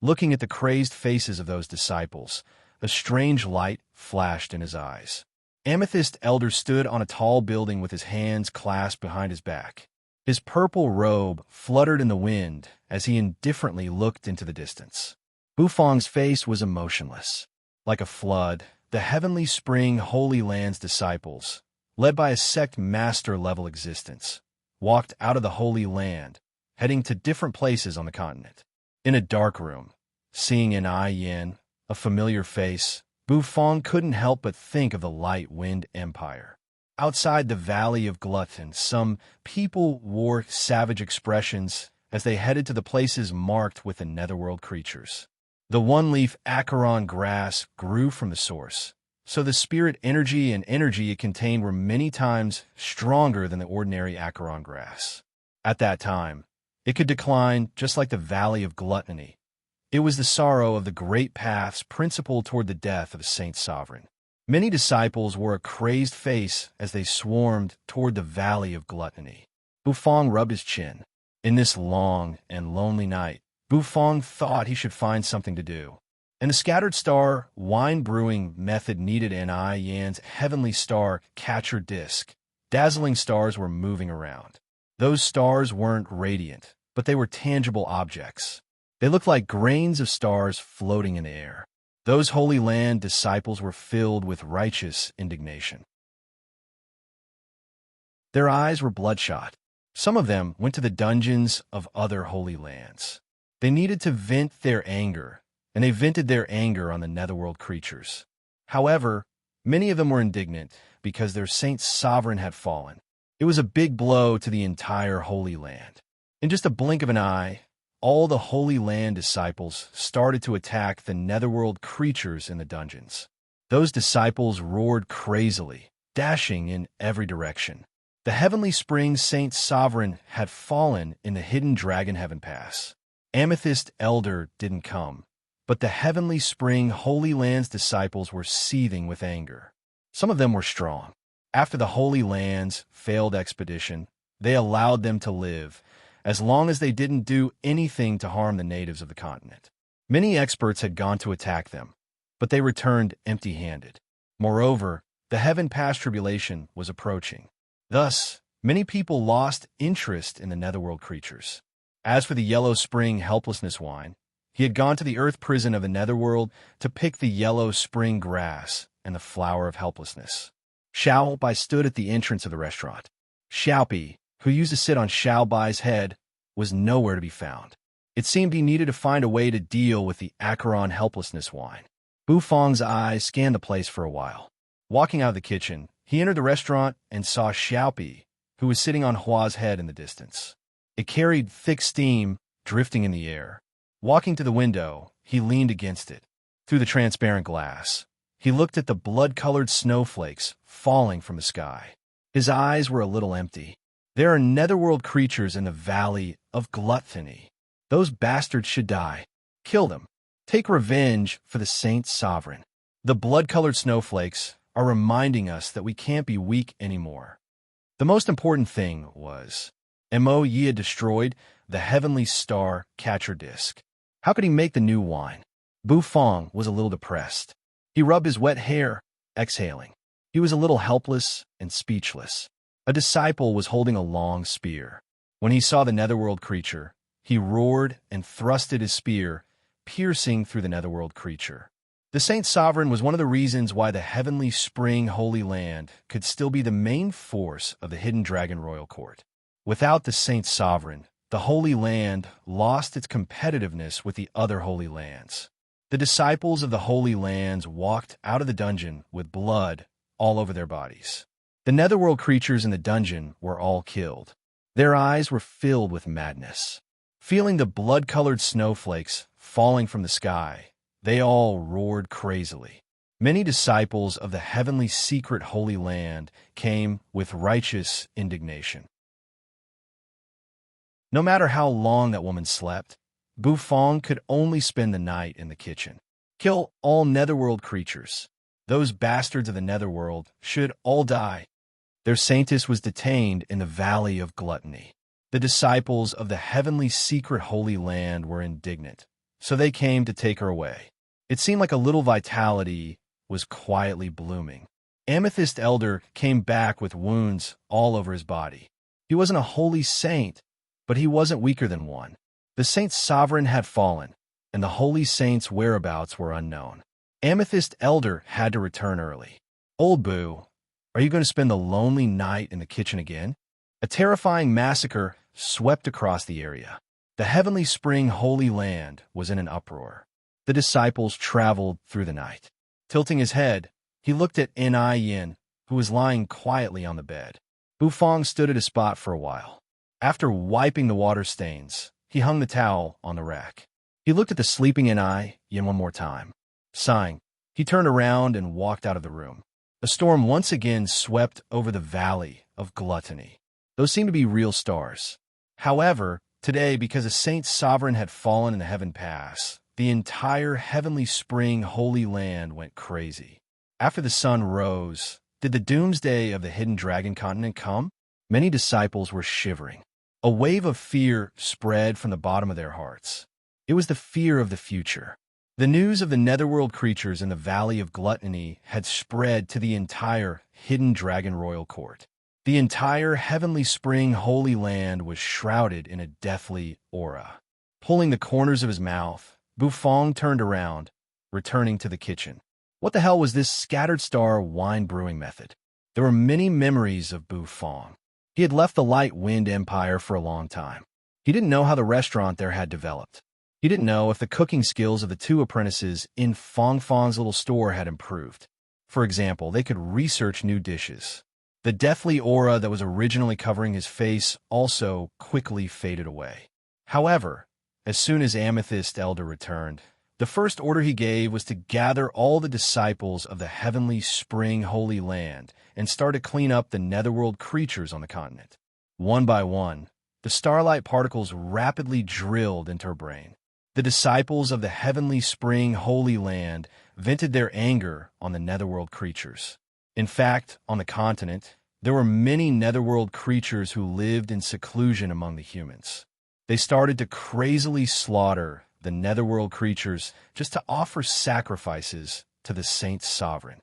Looking at the crazed faces of those disciples, a strange light flashed in his eyes. Amethyst Elder stood on a tall building with his hands clasped behind his back. His purple robe fluttered in the wind as he indifferently looked into the distance. Bufang's face was emotionless. Like a flood, the Heavenly Spring Holy Land's disciples, led by a sect master-level existence, walked out of the Holy Land, heading to different places on the continent. In a dark room, seeing an Ai Yin, a familiar face, Bufang couldn't help but think of the Light Wind Empire. Outside the Valley of Glutton, some people wore savage expressions as they headed to the places marked with the netherworld creatures. The one-leaf Acheron grass grew from the source, so the spirit energy and energy it contained were many times stronger than the ordinary Acheron grass. At that time, it could decline just like the Valley of Gluttony. It was the sorrow of the great path's principle toward the death of a saint sovereign. Many disciples wore a crazed face as they swarmed toward the Valley of Gluttony. Bufang rubbed his chin. In this long and lonely night, Bufang thought he should find something to do. And the scattered star wine brewing method needed an Ai Yan's heavenly star catcher disc. Dazzling stars were moving around. Those stars weren't radiant, but they were tangible objects. They looked like grains of stars floating in the air. Those Holy Land disciples were filled with righteous indignation. Their eyes were bloodshot. Some of them went to the dungeons of other Holy Lands. They needed to vent their anger, and they vented their anger on the netherworld creatures. However, many of them were indignant because their saint sovereign had fallen. It was a big blow to the entire Holy Land. In just a blink of an eye, all the Holy Land disciples started to attack the netherworld creatures in the dungeons. Those disciples roared crazily, dashing in every direction. The Heavenly Spring Saint Sovereign had fallen in the hidden Dragon Heaven Pass. Amethyst Elder didn't come, but the Heavenly Spring Holy Land's disciples were seething with anger. Some of them were strong. After the Holy Land's failed expedition, they allowed them to live, as long as they didn't do anything to harm the natives of the continent. Many experts had gone to attack them, but they returned empty-handed. Moreover, the Heaven Pass tribulation was approaching. Thus, many people lost interest in the netherworld creatures. As for the Yellow Spring Helplessness Wine, he had gone to the earth prison of the netherworld to pick the yellow spring grass and the flower of helplessness. Xiaobai stood at the entrance of the restaurant. Xiaopi, who used to sit on Xiaobai's head, was nowhere to be found. It seemed he needed to find a way to deal with the Acheron helplessness wine. Bu Feng's eyes scanned the place for a while. Walking out of the kitchen, he entered the restaurant and saw Xiaopi, who was sitting on Hua's head in the distance. It carried thick steam, drifting in the air. Walking to the window, he leaned against it. Through the transparent glass, he looked at the blood-colored snowflakes falling from the sky. His eyes were a little empty. There are netherworld creatures in the Valley of Gluttony. Those bastards should die. Kill them. Take revenge for the Saint Sovereign. The blood-colored snowflakes are reminding us that we can't be weak anymore. The most important thing was, Mo Yi had destroyed the heavenly star catcher disc. How could he make the new wine? Bu Feng was a little depressed. He rubbed his wet hair, exhaling. He was a little helpless and speechless. A disciple was holding a long spear. When he saw the netherworld creature, he roared and thrusted his spear, piercing through the netherworld creature. The Saint Sovereign was one of the reasons why the Heavenly Spring Holy Land could still be the main force of the Hidden Dragon Royal Court. Without the Saint Sovereign, the Holy Land lost its competitiveness with the other Holy Lands. The disciples of the Holy Lands walked out of the dungeon with blood all over their bodies. The netherworld creatures in the dungeon were all killed. Their eyes were filled with madness. Feeling the blood-colored snowflakes falling from the sky, they all roared crazily. Many disciples of the heavenly secret Holy Land came with righteous indignation. No matter how long that woman slept, Bu Feng could only spend the night in the kitchen. Kill all netherworld creatures. Those bastards of the netherworld should all die. Their saintess was detained in the Valley of Gluttony. The disciples of the heavenly secret Holy Land were indignant, so they came to take her away. It seemed like a little vitality was quietly blooming. Amethyst Elder came back with wounds all over his body. He wasn't a holy saint, but he wasn't weaker than one. The Saint Sovereign had fallen, and the holy saint's whereabouts were unknown. Amethyst Elder had to return early. Old Boo, are you going to spend the lonely night in the kitchen again? A terrifying massacre swept across the area. The Heavenly Spring Holy Land was in an uproar. The disciples traveled through the night. Tilting his head, he looked at Ni Yin, who was lying quietly on the bed. Bu Feng stood at a spot for a while. After wiping the water stains, he hung the towel on the rack. He looked at the sleeping Ni Yin one more time. Sighing, he turned around and walked out of the room. A storm once again swept over the Valley of Gluttony. Those seemed to be real stars. However, today, because a Saint Sovereign had fallen in the Heaven Pass, the entire Heavenly Spring Holy Land went crazy. After the sun rose, did the doomsday of the Hidden Dragon Continent come? Many disciples were shivering. A wave of fear spread from the bottom of their hearts. It was the fear of the future. The news of the netherworld creatures in the Valley of Gluttony had spread to the entire Hidden Dragon Royal Court. The entire Heavenly Spring Holy Land was shrouded in a deathly aura. Pulling the corners of his mouth, Bu Feng turned around, returning to the kitchen. What the hell was this scattered star wine brewing method? There were many memories of Bu Feng. He had left the Light Wind Empire for a long time. He didn't know how the restaurant there had developed. He didn't know if the cooking skills of the two apprentices in Feng Feng's little store had improved. For example, they could research new dishes. The deathly aura that was originally covering his face also quickly faded away. However, as soon as Amethyst Elder returned, the first order he gave was to gather all the disciples of the Heavenly Spring Holy Land and start to clean up the netherworld creatures on the continent. One by one, the starlight particles rapidly drilled into her brain. The disciples of the Heavenly Spring Holy Land vented their anger on the netherworld creatures. In fact, on the continent, there were many netherworld creatures who lived in seclusion among the humans. They started to crazily slaughter the netherworld creatures just to offer sacrifices to the Saint Sovereign.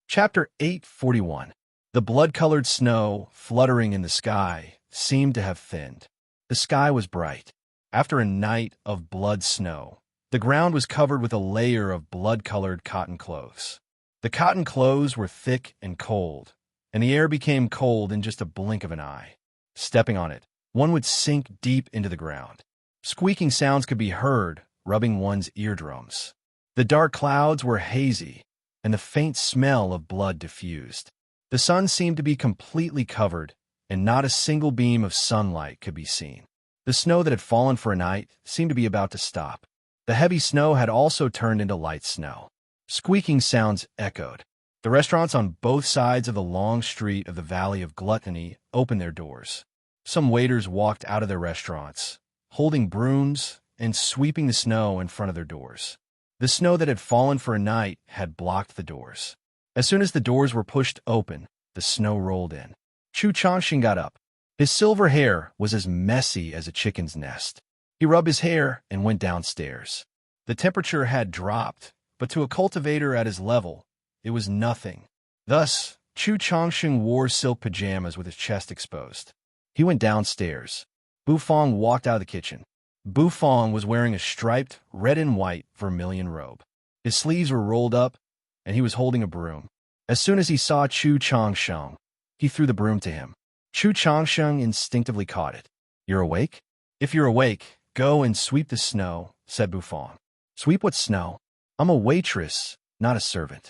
Chapter 841. The blood-colored snow fluttering in the sky seemed to have thinned. The sky was bright. After a night of blood snow, The ground was covered with a layer of blood-colored cotton clothes. The cotton clothes were thick and cold, and the air became cold in just a blink of an eye. Stepping on it, one would sink deep into the ground. Squeaking sounds could be heard, rubbing one's eardrums. The dark clouds were hazy, and the faint smell of blood diffused. The sun seemed to be completely covered, and not a single beam of sunlight could be seen. The snow that had fallen for a night seemed to be about to stop. The heavy snow had also turned into light snow. Squeaking sounds echoed. The restaurants on both sides of the long street of the Valley of Gluttony opened their doors. Some waiters walked out of their restaurants, holding brooms and sweeping the snow in front of their doors. The snow that had fallen for a night had blocked the doors. As soon as the doors were pushed open, the snow rolled in. Chu Changxing got up. His silver hair was as messy as a chicken's nest. He rubbed his hair and went downstairs. The temperature had dropped, but to a cultivator at his level, it was nothing. Thus, Chu Changxing wore silk pajamas with his chest exposed. He went downstairs. Bu Fong walked out of the kitchen. Bu Fong was wearing a striped red and white vermilion robe. His sleeves were rolled up, and he was holding a broom. As soon as he saw Chu Changxing, he threw the broom to him. Chu Changxing instinctively caught it. "You're awake? If you're awake, go and sweep the snow," said Bu Fong. "Sweep what snow? I'm a waitress, not a servant."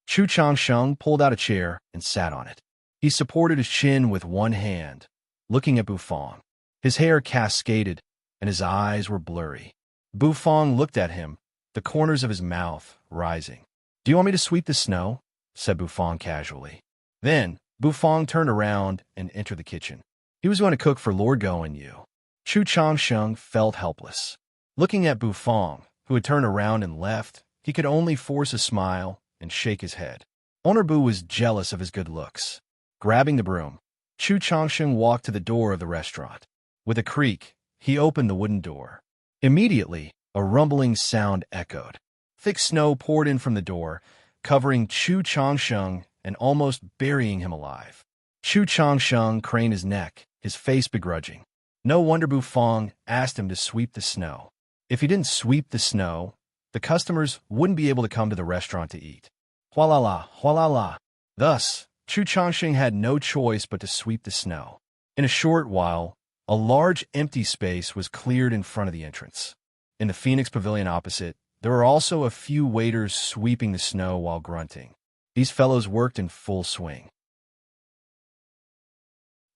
Chu Changxing pulled out a chair and sat on it. He supported his chin with one hand, looking at Bu Fong. His hair cascaded, and his eyes were blurry. Bu Fong looked at him, the corners of his mouth rising. "Do you want me to sweep the snow?" said Bu Fong casually. Then, Bu Fong turned around and entered the kitchen. He was going to cook for Lord Go and you. Chu Changxing felt helpless. Looking at Bu Fong, who had turned around and left, he could only force a smile and shake his head. Owner Bu was jealous of his good looks. Grabbing the broom, Chu Changxing walked to the door of the restaurant. With a creak, he opened the wooden door. Immediately, a rumbling sound echoed. Thick snow poured in from the door, covering Chu Changxing and almost burying him alive. Chu Changxing craned his neck, his face begrudging. No wonder Bu Fong asked him to sweep the snow. If he didn't sweep the snow, the customers wouldn't be able to come to the restaurant to eat. Hualala, hualala. Thus, Chu Changxing had no choice but to sweep the snow. In a short while, a large empty space was cleared in front of the entrance. In the Phoenix Pavilion opposite, there were also a few waiters sweeping the snow while grunting. These fellows worked in full swing.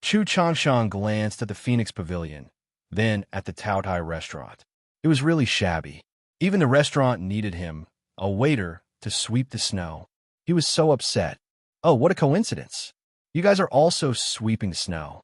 Chu Changxing glanced at the Phoenix Pavilion, then at the Taotai restaurant. It was really shabby. Even the restaurant needed him, a waiter, to sweep the snow. He was so upset. Oh, what a coincidence. You guys are also sweeping the snow.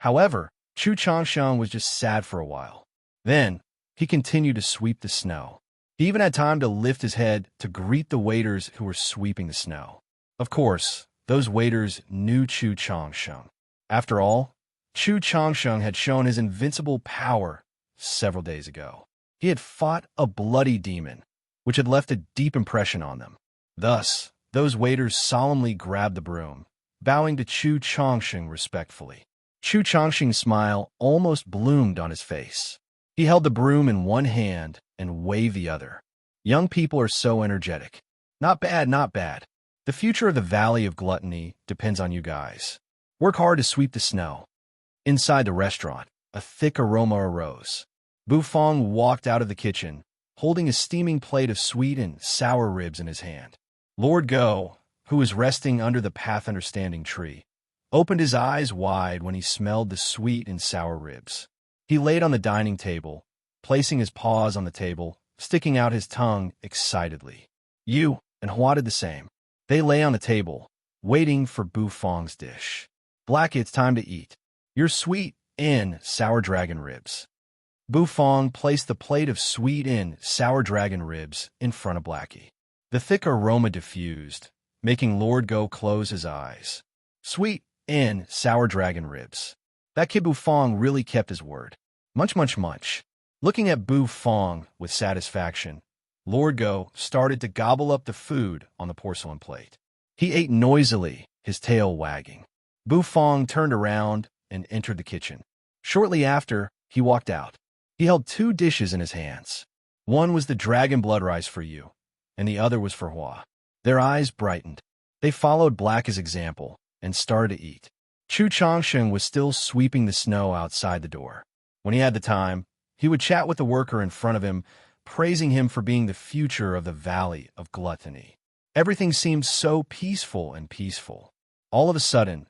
However, Chu Changxing was just sad for a while. Then, he continued to sweep the snow. He even had time to lift his head to greet the waiters who were sweeping the snow. Of course, those waiters knew Chu Changxing. After all, Chu Changxing had shown his invincible power several days ago. He had fought a bloody demon, which had left a deep impression on them. Thus, those waiters solemnly grabbed the broom, bowing to Chu Changxing respectfully. Chu Changxing's smile almost bloomed on his face. He held the broom in one hand and waved the other. Young people are so energetic. Not bad, not bad. The future of the Valley of Gluttony depends on you guys. Work hard to sweep the snow. Inside the restaurant, a thick aroma arose. Bu Fong walked out of the kitchen, holding a steaming plate of sweet and sour ribs in his hand. Lord Go, who was resting under the Path Understanding tree, opened his eyes wide when he smelled the sweet and sour ribs. He laid on the dining table, placing his paws on the table, sticking out his tongue excitedly. Yu and Hua did the same. They lay on the table, waiting for Bu Fong's dish. Blackie, it's time to eat. Your sweet and sour dragon ribs. Bu Fong placed the plate of sweet and sour dragon ribs in front of Blackie. The thick aroma diffused, making Lord Go close his eyes. Sweet and sour dragon ribs. That kid Bu Fong really kept his word. Munch, munch, munch. Looking at Bu Fong with satisfaction, Lord Go started to gobble up the food on the porcelain plate. He ate noisily, his tail wagging. Bu Fong turned around and entered the kitchen. Shortly after, he walked out. He held 2 dishes in his hands. One was the dragon blood rice for you, and the other was for Hua. Their eyes brightened. They followed Black's example and started to eat. Chu Changsheng was still sweeping the snow outside the door. When he had the time, he would chat with the worker in front of him, praising him for being the future of the Valley of Gluttony. Everything seemed so peaceful and peaceful. All of a sudden,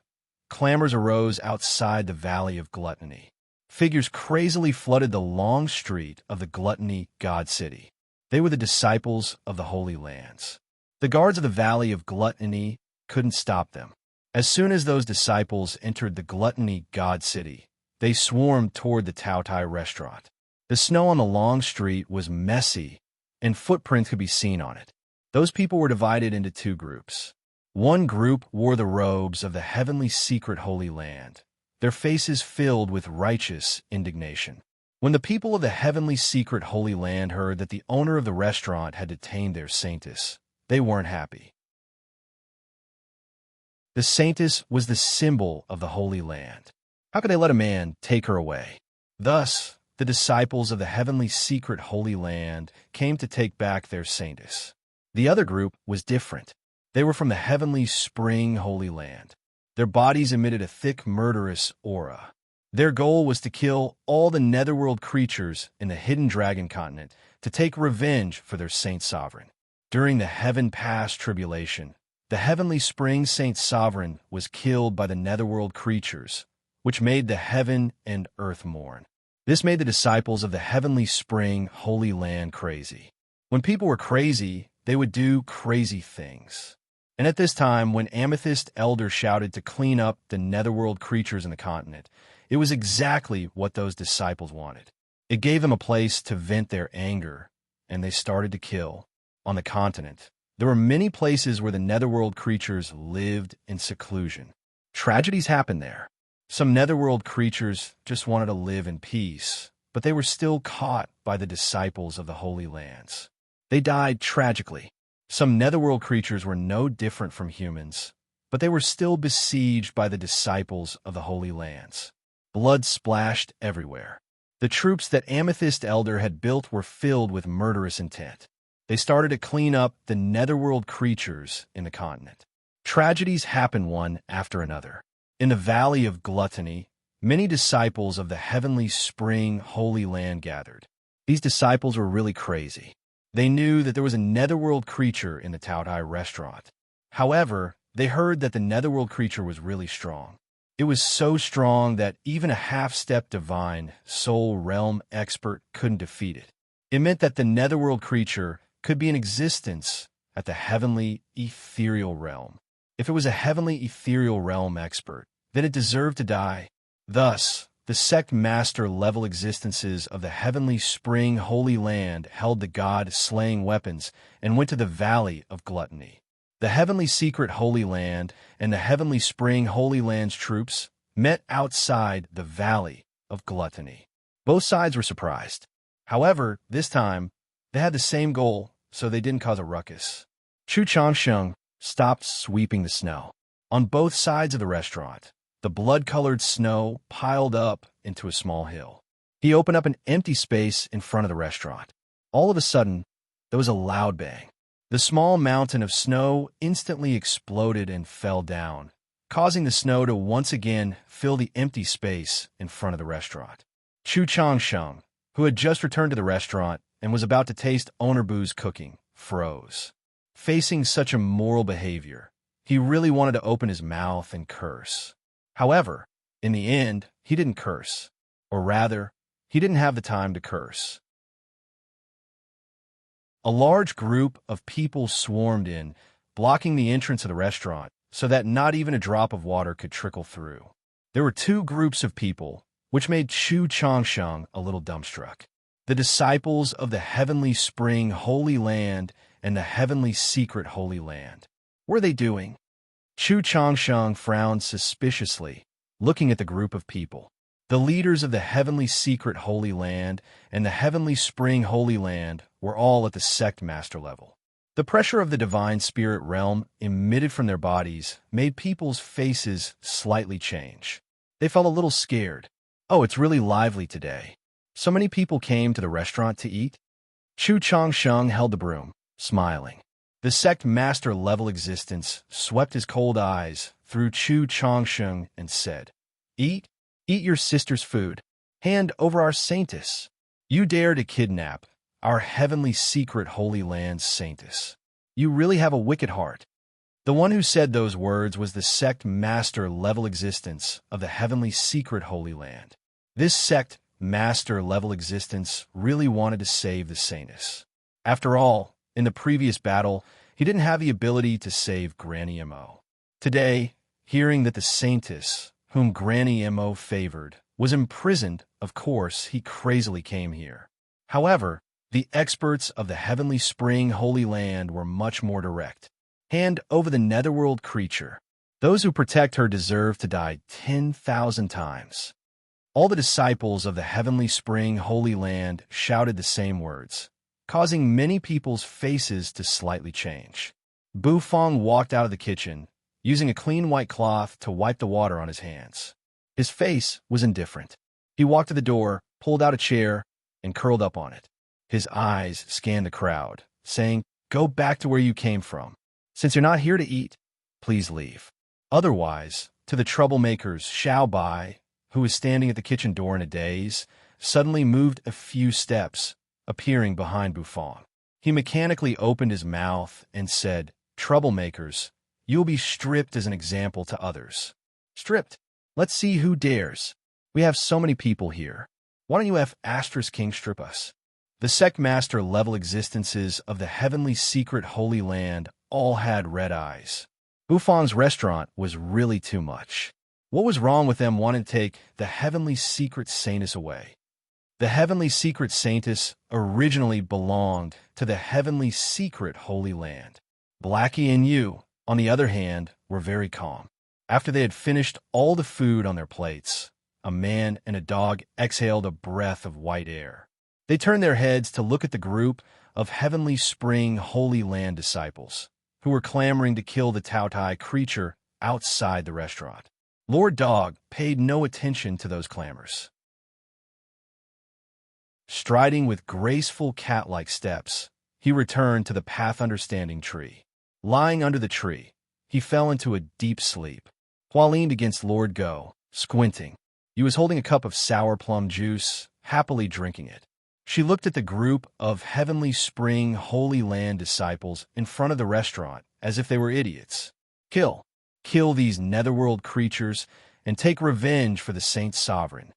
clamors arose outside the Valley of Gluttony. Figures crazily flooded the long street of the Gluttony God City. They were the disciples of the Holy Lands. The guards of the Valley of Gluttony couldn't stop them. As soon as those disciples entered the Gluttony God City, they swarmed toward the Tao Tai restaurant. The snow on the long street was messy, and footprints could be seen on it. Those people were divided into two groups. One group wore the robes of the heavenly secret Holy Land, their faces filled with righteous indignation. When the people of the heavenly secret Holy Land heard that the owner of the restaurant had detained their saintess, they weren't happy. The saintess was the symbol of the Holy Land. How could they let a man take her away? Thus, the disciples of the heavenly secret Holy Land came to take back their saintess. The other group was different. They were from the heavenly spring Holy Land. Their bodies emitted a thick, murderous aura. Their goal was to kill all the netherworld creatures in the hidden dragon continent to take revenge for their saint sovereign. During the Heaven Pass tribulation, the heavenly spring saint sovereign was killed by the netherworld creatures, which made the heaven and earth mourn. This made the disciples of the heavenly spring Holy Land crazy. When people were crazy, they would do crazy things. And at this time, when Amethyst Elder shouted to clean up the netherworld creatures in the continent, it was exactly what those disciples wanted. It gave them a place to vent their anger, and they started to kill. On the continent, there were many places where the netherworld creatures lived in seclusion. Tragedies happened there. Some netherworld creatures just wanted to live in peace, but they were still caught by the disciples of the Holy Lands. They died tragically. Some netherworld creatures were no different from humans, but they were still besieged by the disciples of the Holy Lands. Blood splashed everywhere. The troops that Amethyst Elder had built were filled with murderous intent. They started to clean up the netherworld creatures in the continent. Tragedies happened one after another. In the Valley of Gluttony, many disciples of the heavenly spring Holy Land gathered. These disciples were really crazy. They knew that there was a netherworld creature in the Tao Tai restaurant. However, they heard that the netherworld creature was really strong. It was so strong that even a half-step divine soul realm expert couldn't defeat it. It meant that the netherworld creature could be in existence at the heavenly ethereal realm. If it was a heavenly ethereal realm expert, then it deserved to die. Thus, the sect master level existences of the heavenly spring Holy Land held the god-slaying weapons and went to the Valley of Gluttony. The heavenly secret Holy Land and the heavenly spring Holy Land's troops met outside the Valley of Gluttony. Both sides were surprised. However, this time, they had the same goal, so they didn't cause a ruckus. Chu Changsheng stopped sweeping the snow. On both sides of the restaurant, the blood-colored snow piled up into a small hill. He opened up an empty space in front of the restaurant. All of a sudden, there was a loud bang. The small mountain of snow instantly exploded and fell down, causing the snow to once again fill the empty space in front of the restaurant. Chu Changsheng, who had just returned to the restaurant and was about to taste Owner Boo's cooking, froze. Facing such immoral behavior, he really wanted to open his mouth and curse. However, in the end, he didn't curse. Or rather, he didn't have the time to curse. A large group of people swarmed in, blocking the entrance of the restaurant so that not even a drop of water could trickle through. There were two groups of people, which made Chu Changsheng a little dumbstruck. The disciples of the heavenly spring Holy Land and the heavenly secret Holy Land. What were they doing? Chu Changsheng frowned suspiciously, looking at the group of people. The leaders of the heavenly secret Holy Land and the heavenly spring Holy Land were all at the sect master level. The pressure of the divine spirit realm emitted from their bodies made people's faces slightly change. They felt a little scared. Oh, it's really lively today. So many people came to the restaurant to eat? Chu Changsheng held the broom, smiling. The sect master level existence swept his cold eyes through Chu Changsheng and said, Eat your sister's food. Hand over our saintess. You dare to kidnap our heavenly secret holy land's saintess. You really have a wicked heart. The one who said those words was the sect master level existence of the heavenly secret holy land. This sect master level existence really wanted to save the saintess. After all, in the previous battle, he didn't have the ability to save Granny Mo. Today, hearing that the saintess, whom Granny Mo favored, was imprisoned, of course, he crazily came here. However, the experts of the Heavenly Spring Holy Land were much more direct. Hand over the netherworld creature. Those who protect her deserve to die 10,000 times. All the disciples of the Heavenly Spring Holy Land shouted the same words, causing many people's faces to slightly change. Bu Fong walked out of the kitchen, using a clean white cloth to wipe the water on his hands. His face was indifferent. He walked to the door, pulled out a chair, and curled up on it. His eyes scanned the crowd, saying, Go back to where you came from. Since you're not here to eat, please leave. Otherwise, to the troublemakers, Xiao Bai, who was standing at the kitchen door in a daze, suddenly moved a few steps, appearing behind Bufong. He mechanically opened his mouth and said, Troublemakers, you will be stripped as an example to others. Stripped? Let's see who dares. We have so many people here. Why don't you have Asterisk King strip us? The sect master level existences of the heavenly secret holy land all had red eyes. Bufong's restaurant was really too much. What was wrong with them wanting to take the heavenly secret saintess away? The heavenly secret saintess originally belonged to the heavenly secret holy land. Blackie and you, on the other hand, were very calm. After they had finished all the food on their plates, a man and a dog exhaled a breath of white air. They turned their heads to look at the group of Heavenly Spring Holy Land disciples, who were clamoring to kill the Tao-Tai creature outside the restaurant. Lord Dog paid no attention to those clamors. Striding with graceful cat-like steps, he returned to the Path Understanding tree. Lying under the tree, he fell into a deep sleep. Hua leaned against Lord Go, squinting. He was holding a cup of sour plum juice, happily drinking it. She looked at the group of Heavenly Spring Holy Land disciples in front of the restaurant as if they were idiots. Kill these netherworld creatures and take revenge for the Saint Sovereign.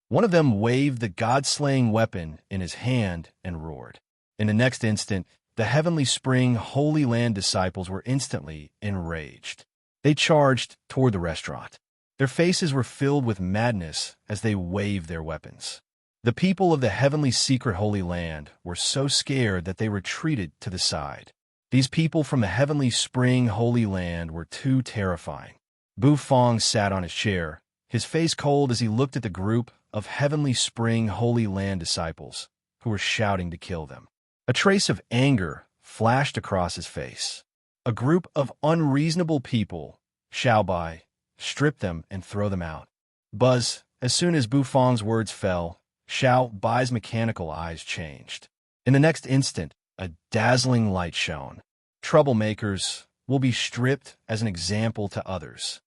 One of them waved the god-slaying weapon in his hand and roared. In the next instant, the Heavenly Spring Holy Land disciples were instantly enraged. They charged toward the restaurant. Their faces were filled with madness as they waved their weapons. The people of the Heavenly Secret Holy Land were so scared that they retreated to the side. These people from the Heavenly Spring Holy Land were too terrifying. Bu Fong sat on his chair, his face cold as he looked at the group of Heavenly Spring Holy Land disciples who were shouting to kill them. A trace of anger flashed across his face. A group of unreasonable people, Xiao Bai, strip them and throw them out. Buzz, as soon as Bu Fong's words fell, Xiao Bai's mechanical eyes changed. In the next instant, a dazzling light shone. Troublemakers will be stripped as an example to others.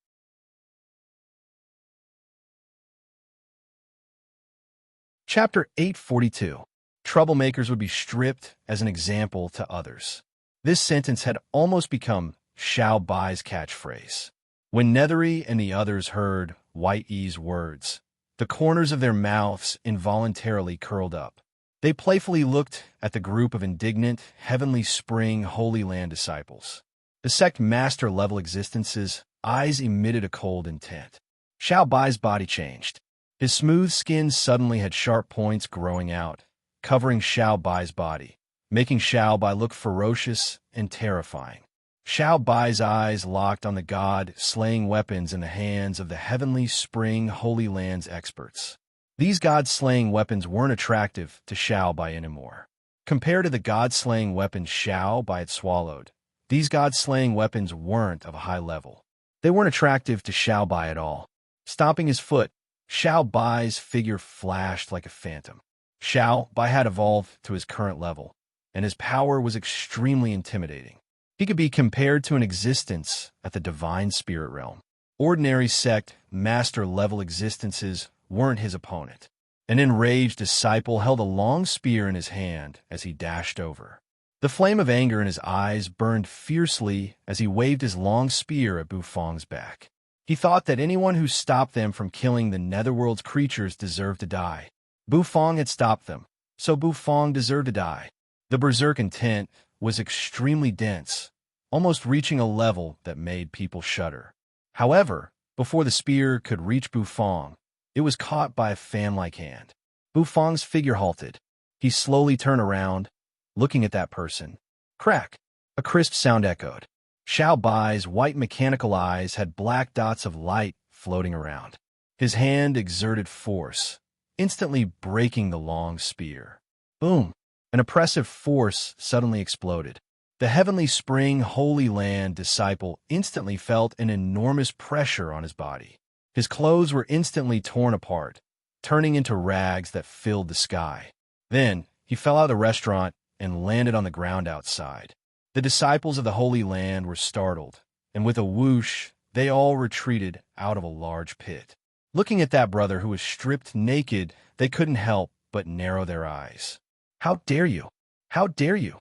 Chapter 842. Troublemakers would be stripped as an example to others. This sentence had almost become Xiao Bai's catchphrase. When Nethery and the others heard White E's words, the corners of their mouths involuntarily curled up. They playfully looked at the group of indignant Heavenly Spring Holy Land disciples. The sect master-level existence's eyes emitted a cold intent. Xiao Bai's body changed. His smooth skin suddenly had sharp points growing out, covering Xiao Bai's body, making Xiao Bai look ferocious and terrifying. Xiao Bai's eyes locked on the god-slaying weapons in the hands of the Heavenly Spring Holy Land's experts. These god-slaying weapons weren't attractive to Xiao Bai anymore. Compared to the god-slaying weapons Xiao Bai had swallowed, these god-slaying weapons weren't of a high level. They weren't attractive to Xiao Bai at all. Stomping his foot, Xiao Bai's figure flashed like a phantom. Xiao Bai had evolved to his current level. and his power was extremely intimidating. He could be compared to an existence at the divine spirit realm. Ordinary sect, master-level existences weren't his opponent. An enraged disciple held a long spear in his hand as he dashed over. The flame of anger in his eyes burned fiercely as he waved his long spear at Bufong's back. He thought that anyone who stopped them from killing the netherworld's creatures deserved to die. Bufong had stopped them, so Bufong deserved to die. The berserk intent was extremely dense, almost reaching a level that made people shudder. However, before the spear could reach Bufong, it was caught by a fan-like hand. Bufong's figure halted. He slowly turned around, looking at that person. Crack! A crisp sound echoed. Xiao Bai's white mechanical eyes had black dots of light floating around. His hand exerted force, instantly breaking the long spear. Boom! An oppressive force suddenly exploded. The Heavenly Spring Holy Land disciple instantly felt an enormous pressure on his body. His clothes were instantly torn apart, turning into rags that filled the sky. Then, he fell out of the restaurant and landed on the ground outside. The disciples of the Holy Land were startled, and with a whoosh, they all retreated out of a large pit. Looking at that brother who was stripped naked, they couldn't help but narrow their eyes. How dare you? How dare you?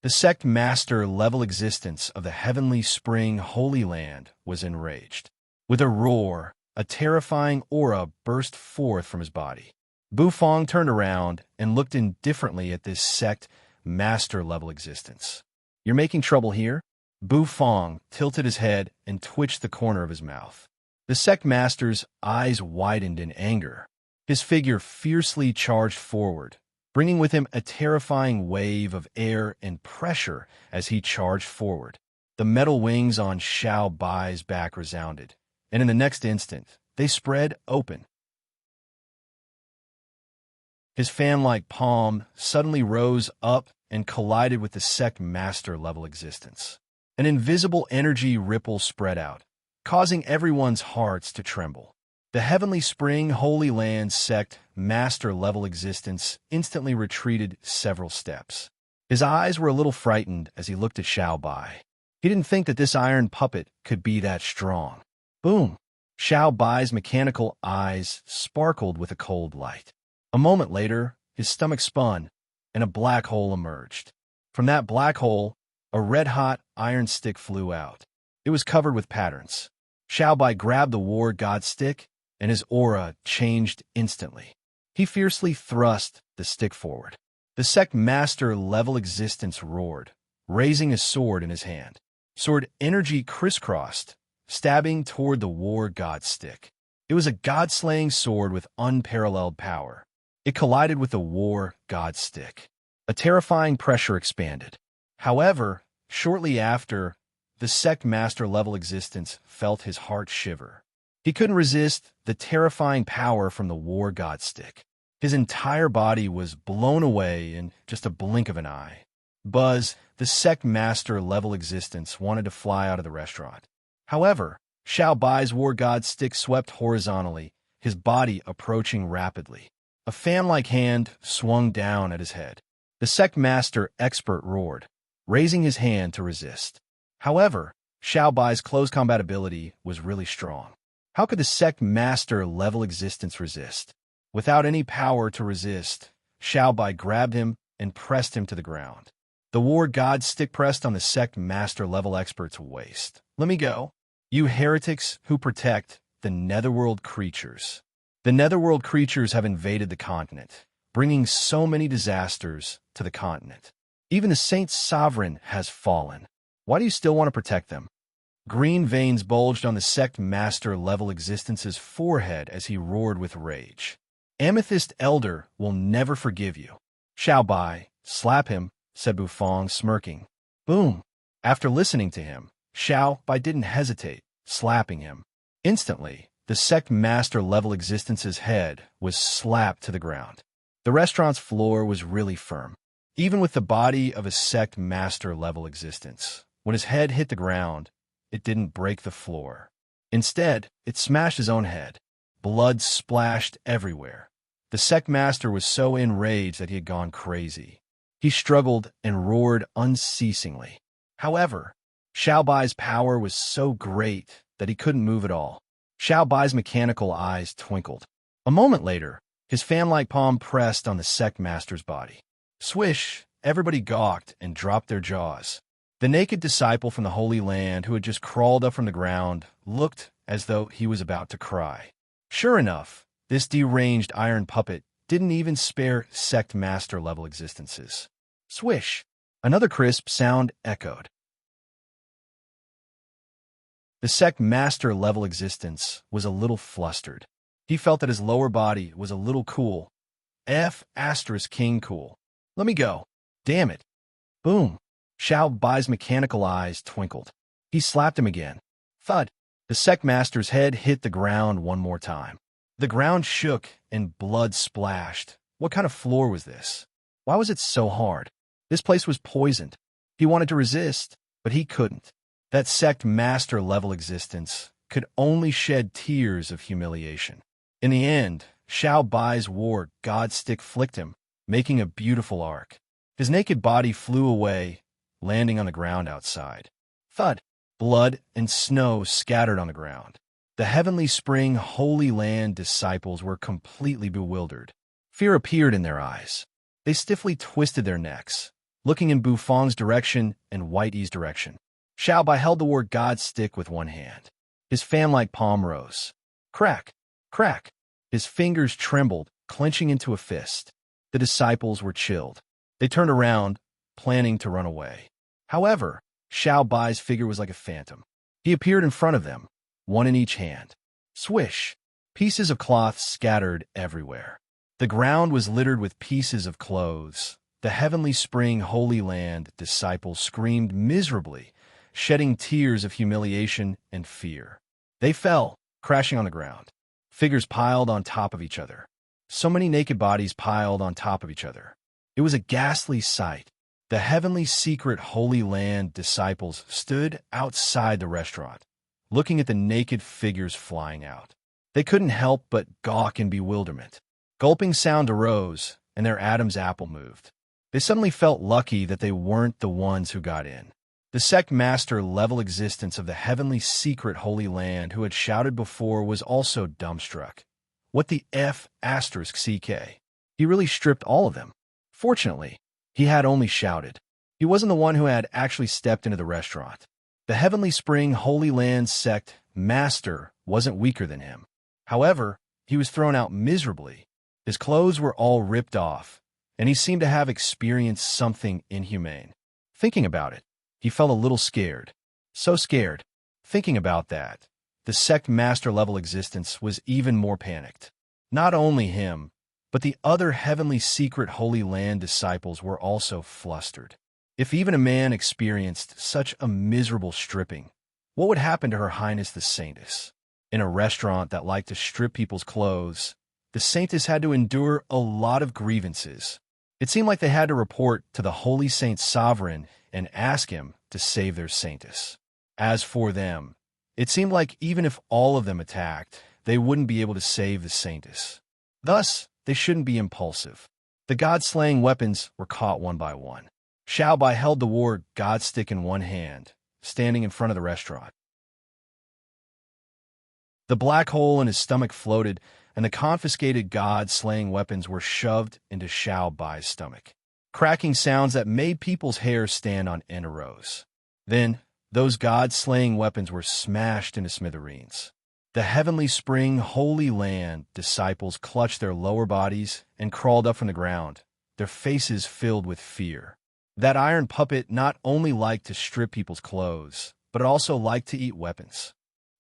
The sect master level existence of the Heavenly Spring Holy Land was enraged. With a roar, a terrifying aura burst forth from his body. Bufong turned around and looked indifferently at this sect master level existence. You're making trouble here? Bufong tilted his head and twitched the corner of his mouth. The sect master's eyes widened in anger. His figure fiercely charged forward, bringing with him a terrifying wave of air and pressure as he charged forward. The metal wings on Xiao Bai's back resounded, and in the next instant, they spread open. His fan-like palm suddenly rose up and collided with the sect master-level existence. An invisible energy ripple spread out, causing everyone's hearts to tremble. The Heavenly Spring Holy Land sect master-level existence instantly retreated several steps. His eyes were a little frightened as he looked at Xiao Bai. He didn't think that this iron puppet could be that strong. Boom! Xiao Bai's mechanical eyes sparkled with a cold light. A moment later, his stomach spun, and a black hole emerged. From that black hole, a red-hot iron stick flew out. It was covered with patterns. Xiao Bai grabbed the war god stick, and his aura changed instantly. He fiercely thrust the stick forward. The sect master level existence roared, raising his sword in his hand. Sword energy crisscrossed, stabbing toward the war god stick. It was a god-slaying sword with unparalleled power. It collided with the war god stick. A terrifying pressure expanded. However, shortly after, the sect master level existence felt his heart shiver. He couldn't resist the terrifying power from the war god stick. His entire body was blown away in just a blink of an eye. Buzz, the sect master level existence, wanted to fly out of the restaurant. However, Xiao Bai's war god stick swept horizontally, his body approaching rapidly. A fan-like hand swung down at his head. The sect master expert roared, raising his hand to resist. However, Xiao Bai's close combat ability was really strong. How could the sect master level existence resist? Without any power to resist, Xiao Bai grabbed him and pressed him to the ground. The war god stick pressed on the sect master level expert's waist. Let me go. You heretics who protect the netherworld creatures. The netherworld creatures have invaded the continent, bringing so many disasters to the continent. Even the Saint Sovereign has fallen. Why do you still want to protect them? Green veins bulged on the sect master level existence's forehead as he roared with rage. Amethyst Elder will never forgive you. Xiao Bai, slap him, said Bufong, smirking. Boom! After listening to him, Xiao Bai didn't hesitate, slapping him. Instantly, the sect master level existence's head was slapped to the ground. The restaurant's floor was really firm. Even with the body of a sect master level existence, when his head hit the ground, it didn't break the floor. Instead, it smashed his own head. Blood splashed everywhere. The sect master was so enraged that he had gone crazy. He struggled and roared unceasingly. However, Xiao Bai's power was so great that he couldn't move at all. Xiao Bai's mechanical eyes twinkled. A moment later, his fan-like palm pressed on the sect master's body. Swish! Everybody gawked and dropped their jaws. The naked disciple from the Holy Land, who had just crawled up from the ground, looked as though he was about to cry. Sure enough, this deranged iron puppet didn't even spare sect master-level existences. Swish! Another crisp sound echoed. The sect master-level existence was a little flustered. He felt that his lower body was a little cool. King cool. Let me go. Damn it. Boom. Xiao Bai's mechanical eyes twinkled. He slapped him again. Thud. The sect master's head hit the ground one more time. The ground shook and blood splashed. What kind of floor was this? Why was it so hard? This place was poisoned. He wanted to resist, but he couldn't. That sect master-level existence could only shed tears of humiliation. In the end, Xiao Bai's war god stick flicked him, making a beautiful arc. His naked body flew away, landing on the ground outside. Thud! Blood and snow scattered on the ground. The Heavenly Spring Holy Land disciples were completely bewildered. Fear appeared in their eyes. They stiffly twisted their necks, looking in Bufang's direction and White E's direction. Xiao Bai held the war god stick with one hand. His fan-like palm rose. Crack! Crack! His fingers trembled, clenching into a fist. The disciples were chilled. They turned around, planning to run away. However, Xiao Bai's figure was like a phantom. He appeared in front of them, one in each hand. Swish! Pieces of cloth scattered everywhere. The ground was littered with pieces of clothes. The Heavenly Spring Holy Land disciples screamed miserably, shedding tears of humiliation and fear. They fell, crashing on the ground. Figures piled on top of each other. So many naked bodies piled on top of each other. It was a ghastly sight. The Heavenly Secret Holy Land disciples stood outside the restaurant, looking at the naked figures flying out. They couldn't help but gawk in bewilderment. Gulping sound arose, and their Adam's apple moved. They suddenly felt lucky that they weren't the ones who got in. The sect master-level existence of the Heavenly Secret Holy Land who had shouted before was also dumbstruck. What the F***CK? He really stripped all of them. Fortunately, he had only shouted. He wasn't the one who had actually stepped into the restaurant. The Heavenly Spring Holy Land sect master wasn't weaker than him. However, he was thrown out miserably. His clothes were all ripped off, and he seemed to have experienced something inhumane. Thinking about it, he felt a little scared. So scared. Thinking about that, the sect master-level existence was even more panicked. Not only him, but the other Heavenly Secret Holy Land disciples were also flustered. If even a man experienced such a miserable stripping, what would happen to Her Highness the Saintess? In a restaurant that liked to strip people's clothes, the Saintess had to endure a lot of grievances. It seemed like they had to report to the Holy Saint Sovereign and ask him to save their Saintess. As for them, it seemed like even if all of them attacked, they wouldn't be able to save the Saintess. Thus, they shouldn't be impulsive. The god-slaying weapons were caught one by one. Xiao Bai held the war god stick in one hand, standing in front of the restaurant. The black hole in his stomach floated, and the confiscated god-slaying weapons were shoved into Xiao Bai's stomach. Cracking sounds that made people's hair stand on end arose. Then, those god-slaying weapons were smashed into smithereens. The Heavenly Spring Holy Land disciples clutched their lower bodies and crawled up from the ground, their faces filled with fear. That iron puppet not only liked to strip people's clothes, but it also liked to eat weapons.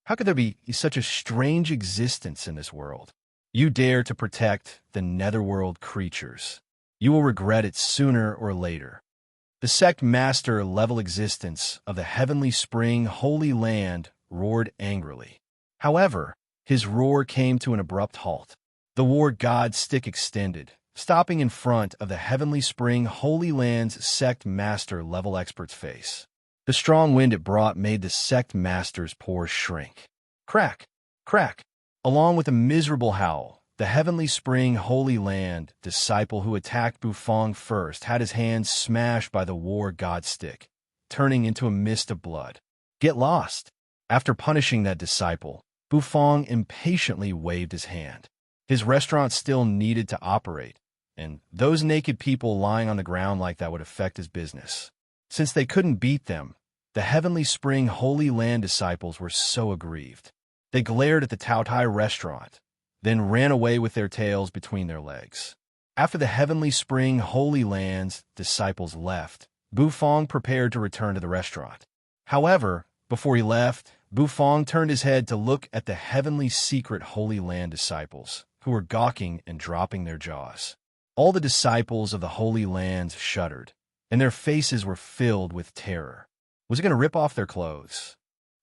How could there be such a strange existence in this world? You dare to protect the netherworld creatures. You will regret it sooner or later. The sect master-level existence of the Heavenly Spring Holy Land roared angrily. However, his roar came to an abrupt halt. The war god stick extended, stopping in front of the Heavenly Spring Holy Land's sect master-level expert's face. The strong wind it brought made the sect master's pores shrink. Crack! Crack! Along with a miserable howl, The Heavenly Spring Holy Land disciple who attacked Bufong first had his hand smashed by the war god stick, turning into a mist of blood. Get lost! After punishing that disciple, Bufong impatiently waved his hand. His restaurant still needed to operate, and those naked people lying on the ground like that would affect his business. Since they couldn't beat them, the Heavenly Spring Holy Land disciples were so aggrieved. They glared at the Taotai restaurant, then ran away with their tails between their legs. After the Heavenly Spring Holy Land's disciples left, Bufong prepared to return to the restaurant. However, before he left, Bufong turned his head to look at the Heavenly Secret Holy Land disciples, who were gawking and dropping their jaws. All the disciples of the Holy Lands shuddered, and their faces were filled with terror. Was it going to rip off their clothes?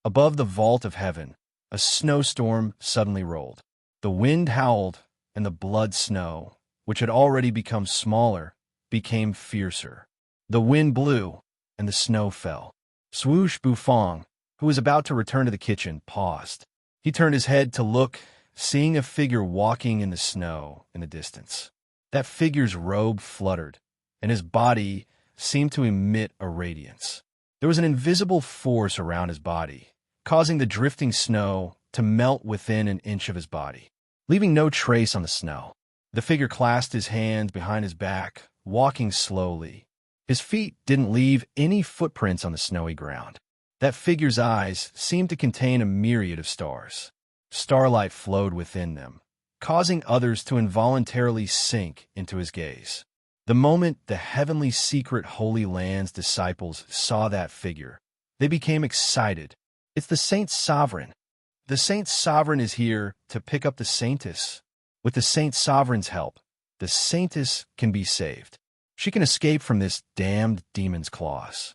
Above the vault of heaven, a snowstorm suddenly rolled. The wind howled, and the blood snow, which had already become smaller, became fiercer. The wind blew, and the snow fell. Swoosh! Bufong, who was about to return to the kitchen, paused. He turned his head to look, seeing a figure walking in the snow in the distance. That figure's robe fluttered, and his body seemed to emit a radiance. There was an invisible force around his body, causing the drifting snow to melt within an inch of his body, leaving no trace on the snow. The figure clasped his hands behind his back, walking slowly. His feet didn't leave any footprints on the snowy ground. That figure's eyes seemed to contain a myriad of stars. Starlight flowed within them, causing others to involuntarily sink into his gaze. The moment the Heavenly Secret Holy Land's disciples saw that figure, they became excited. It's the Saint Sovereign. The Saint Sovereign is here to pick up the Saintess. With the Saint Sovereign's help, the Saintess can be saved. She can escape from this damned demon's claws.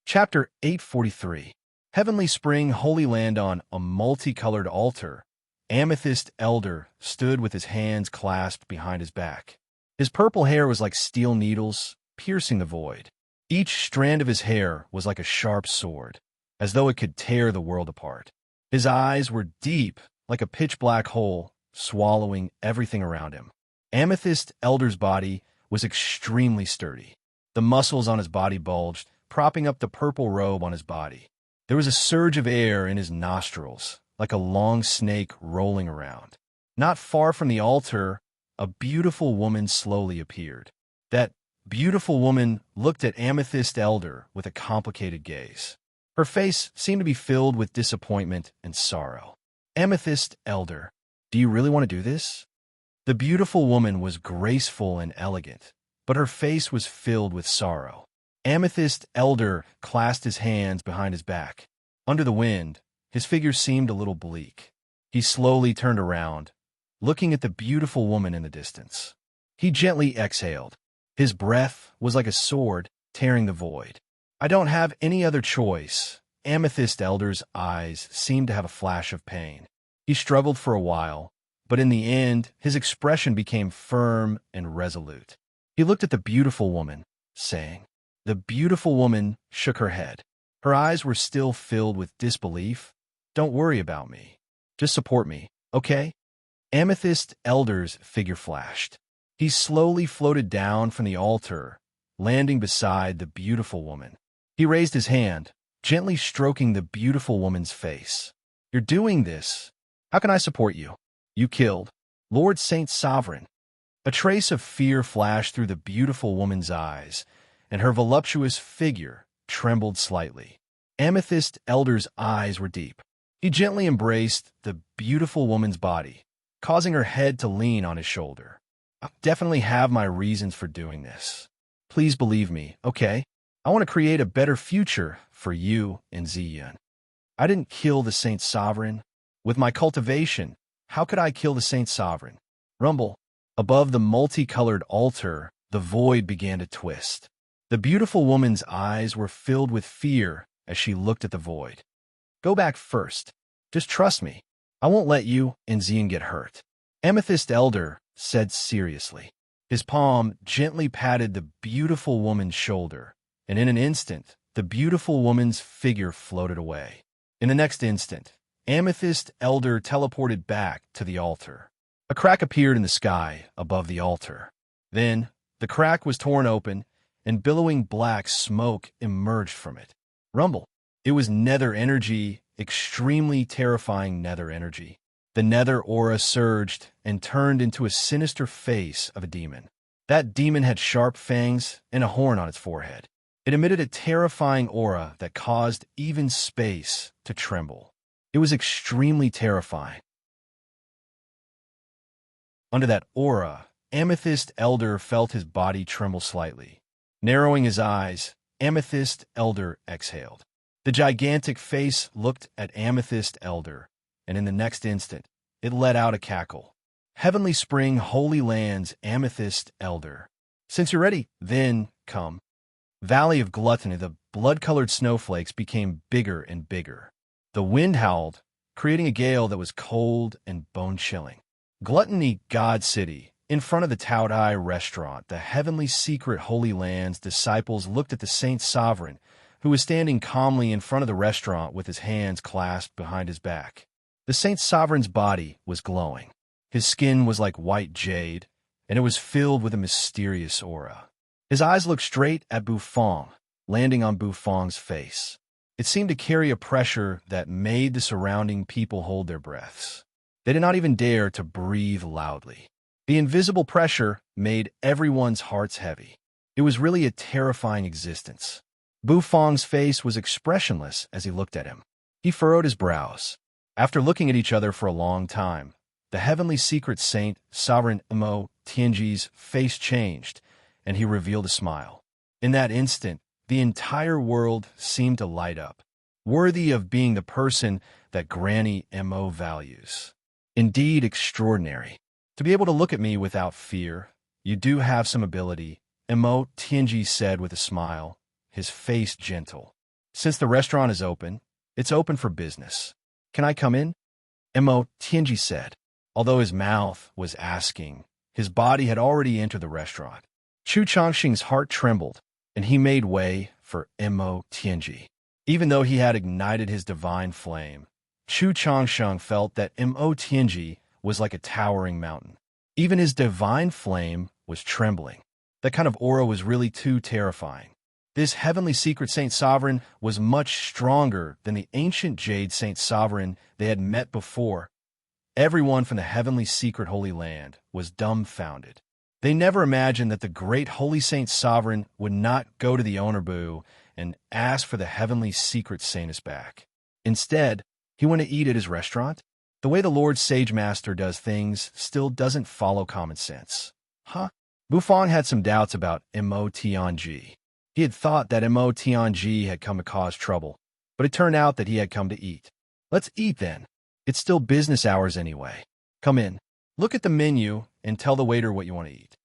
Chapter 843. Heavenly Spring Holy Land. On a multicolored altar, Amethyst Elder stood with his hands clasped behind his back. His purple hair was like steel needles, piercing the void. Each strand of his hair was like a sharp sword, as though it could tear the world apart. His eyes were deep, like a pitch-black hole, swallowing everything around him. Amethyst Elder's body was extremely sturdy. The muscles on his body bulged, propping up the purple robe on his body. There was a surge of air in his nostrils, like a long snake rolling around. Not far from the altar, a beautiful woman slowly appeared. That beautiful woman looked at Amethyst Elder with a complicated gaze. Her face seemed to be filled with disappointment and sorrow. Amethyst Elder, do you really want to do this? The beautiful woman was graceful and elegant, but her face was filled with sorrow. Amethyst Elder clasped his hands behind his back. Under the wind, his figure seemed a little bleak. He slowly turned around, looking at the beautiful woman in the distance. He gently exhaled. His breath was like a sword tearing the void. I don't have any other choice. Amethyst Elder's eyes seemed to have a flash of pain. He struggled for a while, but in the end, his expression became firm and resolute. He looked at the beautiful woman, saying, The beautiful woman shook her head. Her eyes were still filled with disbelief. Don't worry about me. Just support me, okay? Amethyst Elder's figure flashed. He slowly floated down from the altar, landing beside the beautiful woman. He raised his hand, gently stroking the beautiful woman's face. You're doing this. How can I support you? You killed Lord Saint Sovereign. A trace of fear flashed through the beautiful woman's eyes, and her voluptuous figure trembled slightly. Amethyst Elder's eyes were deep. He gently embraced the beautiful woman's body, causing her head to lean on his shoulder. I definitely have my reasons for doing this. Please believe me, okay? I want to create a better future for you and Ziyan. I didn't kill the Saint Sovereign. With my cultivation, how could I kill the Saint Sovereign? Rumble. Above the multicolored altar, the void began to twist. The beautiful woman's eyes were filled with fear as she looked at the void. Go back first. Just trust me. I won't let you and Ziyan get hurt. Amethyst Elder said seriously. His palm gently patted the beautiful woman's shoulder, and in an instant, the beautiful woman's figure floated away. In the next instant, Amethyst Elder teleported back to the altar. A crack appeared in the sky above the altar. Then, the crack was torn open, and billowing black smoke emerged from it. Rumble. It was nether energy, extremely terrifying nether energy. The nether aura surged and turned into a sinister face of a demon. That demon had sharp fangs and a horn on its forehead. It emitted a terrifying aura that caused even space to tremble. It was extremely terrifying. Under that aura, Amethyst Elder felt his body tremble slightly. Narrowing his eyes, Amethyst Elder exhaled. The gigantic face looked at Amethyst Elder, and in the next instant, it let out a cackle. Heavenly Spring, Holy Lands, Amethyst Elder. Since you're ready, then come. Valley of Gluttony, the blood-colored snowflakes became bigger and bigger. The wind howled, creating a gale that was cold and bone-chilling. Gluttony, God City. In front of the Taudai restaurant, the Heavenly Secret Holy Lands disciples looked at the Saint Sovereign, who was standing calmly in front of the restaurant with his hands clasped behind his back. The Saint Sovereign's body was glowing. His skin was like white jade, and it was filled with a mysterious aura. His eyes looked straight at Bufong, landing on Bufong's face. It seemed to carry a pressure that made the surrounding people hold their breaths. They did not even dare to breathe loudly. The invisible pressure made everyone's hearts heavy. It was really a terrifying existence. Bufong's face was expressionless as he looked at him. He furrowed his brows. After looking at each other for a long time, the Heavenly Secret Saint, Sovereign Mo Tianji's face changed, and he revealed a smile. In that instant, the entire world seemed to light up, worthy of being the person that Granny Mo values. Indeed extraordinary. To be able to look at me without fear, you do have some ability, Mo Tianji said with a smile, his face gentle. Since the restaurant is open, it's open for business. Can I come in? Mo Tianji said. Although his mouth was asking, his body had already entered the restaurant. Chu Changxing's heart trembled, and he made way for Mo Tianji. Even though he had ignited his divine flame, Chu Changxing felt that Mo Tianji was like a towering mountain. Even his divine flame was trembling. That kind of aura was really too terrifying. This Heavenly Secret Saint Sovereign was much stronger than the ancient Jade Saint Sovereign they had met before. Everyone from the Heavenly Secret Holy Land was dumbfounded. They never imagined that the great Holy Saint Sovereign would not go to the Ownerbu and ask for the Heavenly Secret Saintess back. Instead, he went to eat at his restaurant. The way the Lord Sage Master does things still doesn't follow common sense. Huh? Bufong had some doubts about Mo Tianji. He had thought that Mo Tianji had come to cause trouble, but it turned out that he had come to eat. Let's eat then. It's still business hours anyway. Come in. Look at the menu and tell the waiter what you want to eat.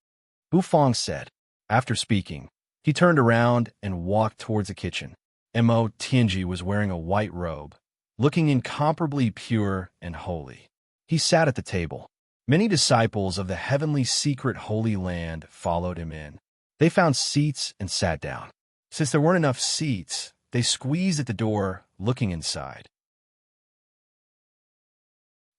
Bufong said. After speaking, he turned around and walked towards the kitchen. Mo Tianji was wearing a white robe, looking incomparably pure and holy. He sat at the table. Many disciples of the Heavenly Secret Holy Land followed him in. They found seats and sat down. Since there weren't enough seats, they squeezed at the door, looking inside.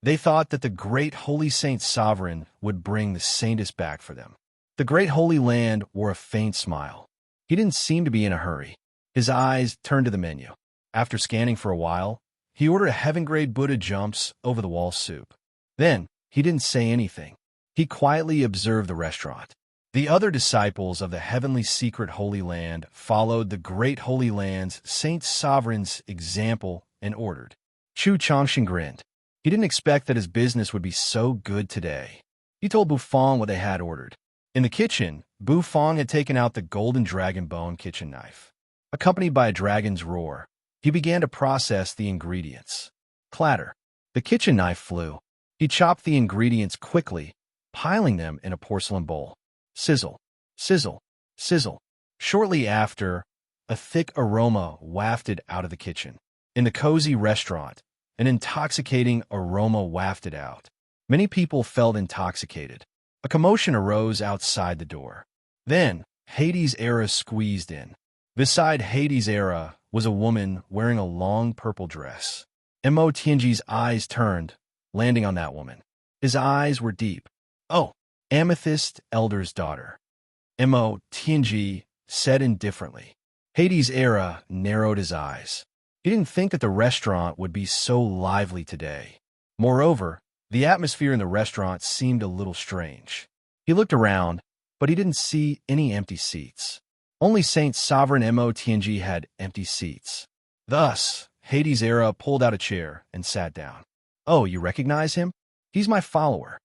They thought that the great Holy Saint Sovereign would bring the Saintess back for them. The great Holy Land wore a faint smile. He didn't seem to be in a hurry. His eyes turned to the menu. After scanning for a while, he ordered a heaven-grade Buddha jumps over-the-wall soup. Then, he didn't say anything. He quietly observed the restaurant. The other disciples of the Heavenly Secret Holy Land followed the Great Holy Land's Saint Sovereign's example and ordered. Chu Changxing grinned. He didn't expect that his business would be so good today. He told Bufong what they had ordered. In the kitchen, Bufong had taken out the golden dragon bone kitchen knife. Accompanied by a dragon's roar, he began to process the ingredients. Clatter. The kitchen knife flew. He chopped the ingredients quickly, piling them in a porcelain bowl. Sizzle, sizzle, sizzle. Shortly after, a thick aroma wafted out of the kitchen. In the cozy restaurant, an intoxicating aroma wafted out. Many people felt intoxicated. A commotion arose outside the door. Then, Hades' era squeezed in. Beside Hades' era was a woman wearing a long purple dress. Mo Tianji's eyes turned, landing on that woman. His eyes were deep. "Oh, Amethyst Elder's daughter," Mo Tianji said indifferently. Hades' era narrowed his eyes. He didn't think that the restaurant would be so lively today. Moreover, the atmosphere in the restaurant seemed a little strange. He looked around, but he didn't see any empty seats. Only Saint Sovereign Mo Tianji had empty seats. Thus, Hades' era pulled out a chair and sat down. "Oh, you recognize him? He's my follower."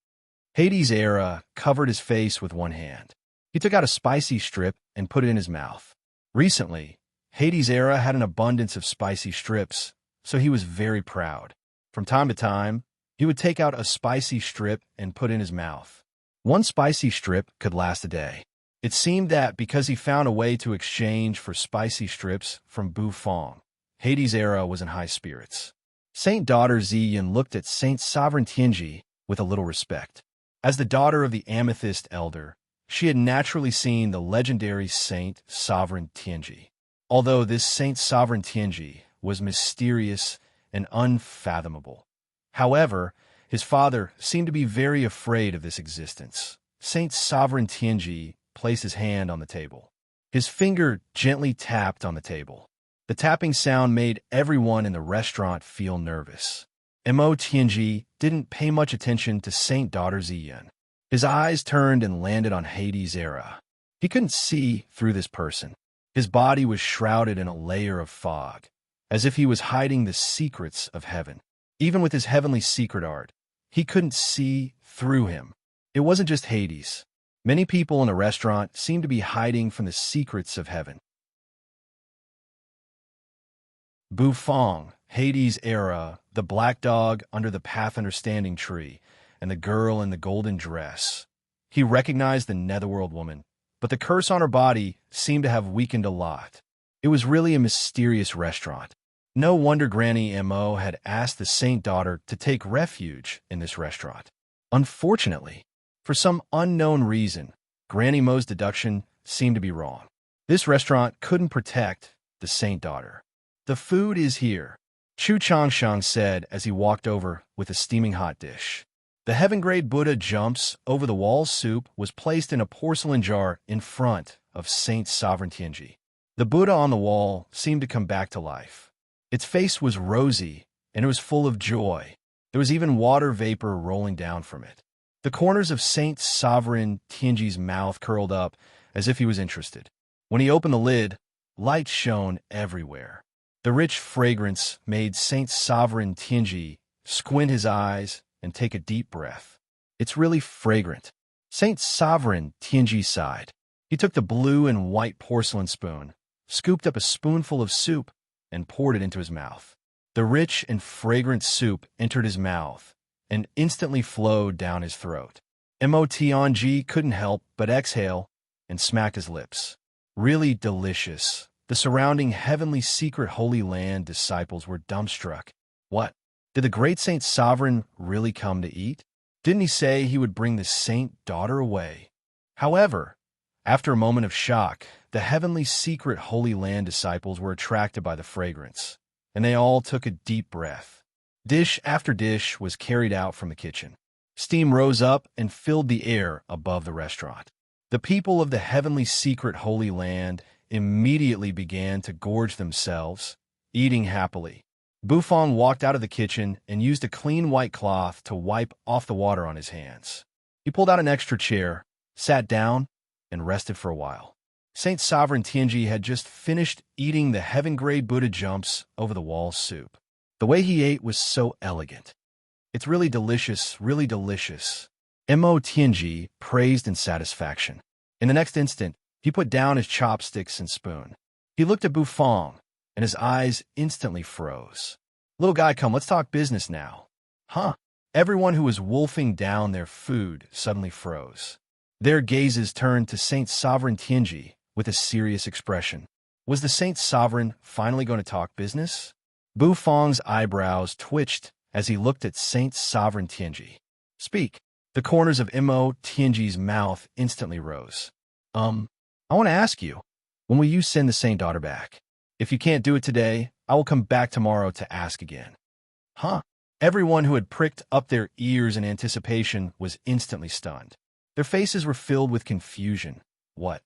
Hades' era covered his face with one hand. He took out a spicy strip and put it in his mouth. Recently, Hades' era had an abundance of spicy strips, so he was very proud. From time to time, he would take out a spicy strip and put in his mouth. One spicy strip could last a day. It seemed that because he found a way to exchange for spicy strips from Bu Fong, Hades' era was in high spirits. Saint Daughter Ziyin looked at Saint Sovereign Tianji with a little respect. As the daughter of the Amethyst Elder, she had naturally seen the legendary Saint Sovereign Tianji. Although this Saint Sovereign Tianji was mysterious and unfathomable. However, his father seemed to be very afraid of this existence. Saint Sovereign Tianji placed his hand on the table. His finger gently tapped on the table. The tapping sound made everyone in the restaurant feel nervous. Mo Tianji didn't pay much attention to Saint Daughter Ziyin. His eyes turned and landed on Hades' era. He couldn't see through this person. His body was shrouded in a layer of fog, as if he was hiding the secrets of heaven. Even with his heavenly secret art, he couldn't see through him. It wasn't just Hades. Many people in the restaurant seemed to be hiding from the secrets of heaven. Bu Fong, Hades' era, the black dog under the path understanding tree, and the girl in the golden dress. He recognized the netherworld woman, but the curse on her body seemed to have weakened a lot. It was really a mysterious restaurant. No wonder Granny Mo had asked the Saint Daughter to take refuge in this restaurant. Unfortunately, for some unknown reason, Granny Mo's deduction seemed to be wrong. This restaurant couldn't protect the Saint Daughter. "The food is here," Chu Changshang said as he walked over with a steaming hot dish. The heaven-grade Buddha jumps over the wall soup was placed in a porcelain jar in front of Saint Sovereign Tianji. The Buddha on the wall seemed to come back to life. Its face was rosy, and it was full of joy. There was even water vapor rolling down from it. The corners of Saint Sovereign Tianji's mouth curled up as if he was interested. When he opened the lid, light shone everywhere. The rich fragrance made Saint Sovereign Tianji squint his eyes and take a deep breath. "It's really fragrant." Saint Sovereign Tianji sighed. He took the blue and white porcelain spoon, scooped up a spoonful of soup, and poured it into his mouth. The rich and fragrant soup entered his mouth and instantly flowed down his throat. Mo Tianji couldn't help but exhale and smacked his lips. Really delicious. The surrounding heavenly secret Holy Land disciples were dumbstruck. What? Did the great Saint Sovereign really come to eat? Didn't he say he would bring the Saint Daughter away? However, after a moment of shock, the heavenly secret Holy Land disciples were attracted by the fragrance, and they all took a deep breath. Dish after dish was carried out from the kitchen. Steam rose up and filled the air above the restaurant. The people of the heavenly secret Holy Land immediately began to gorge themselves, eating happily. Bu Fong walked out of the kitchen and used a clean white cloth to wipe off the water on his hands. He pulled out an extra chair, sat down, and rested for a while. Saint Sovereign Tianji had just finished eating the heaven-grade Buddha jumps over the wall soup. The way he ate was so elegant. "It's really delicious, really delicious," Mo Tianji praised in satisfaction. In the next instant, he put down his chopsticks and spoon. He looked at Bu Fong, and his eyes instantly froze. "Little guy, come, let's talk business now." "Huh?" Everyone who was wolfing down their food suddenly froze. Their gazes turned to Saint Sovereign Tianji with a serious expression. Was the Saint Sovereign finally going to talk business? Bu Fong's eyebrows twitched as he looked at Saint Sovereign Tianji. "Speak." The corners of Mo Tianji's mouth instantly rose. I want to ask you, When will you send the saint daughter back? If you can't do it today, I will come back tomorrow to ask again. Huh? Everyone who had pricked up their ears in anticipation was instantly stunned. Their faces were filled with confusion. What?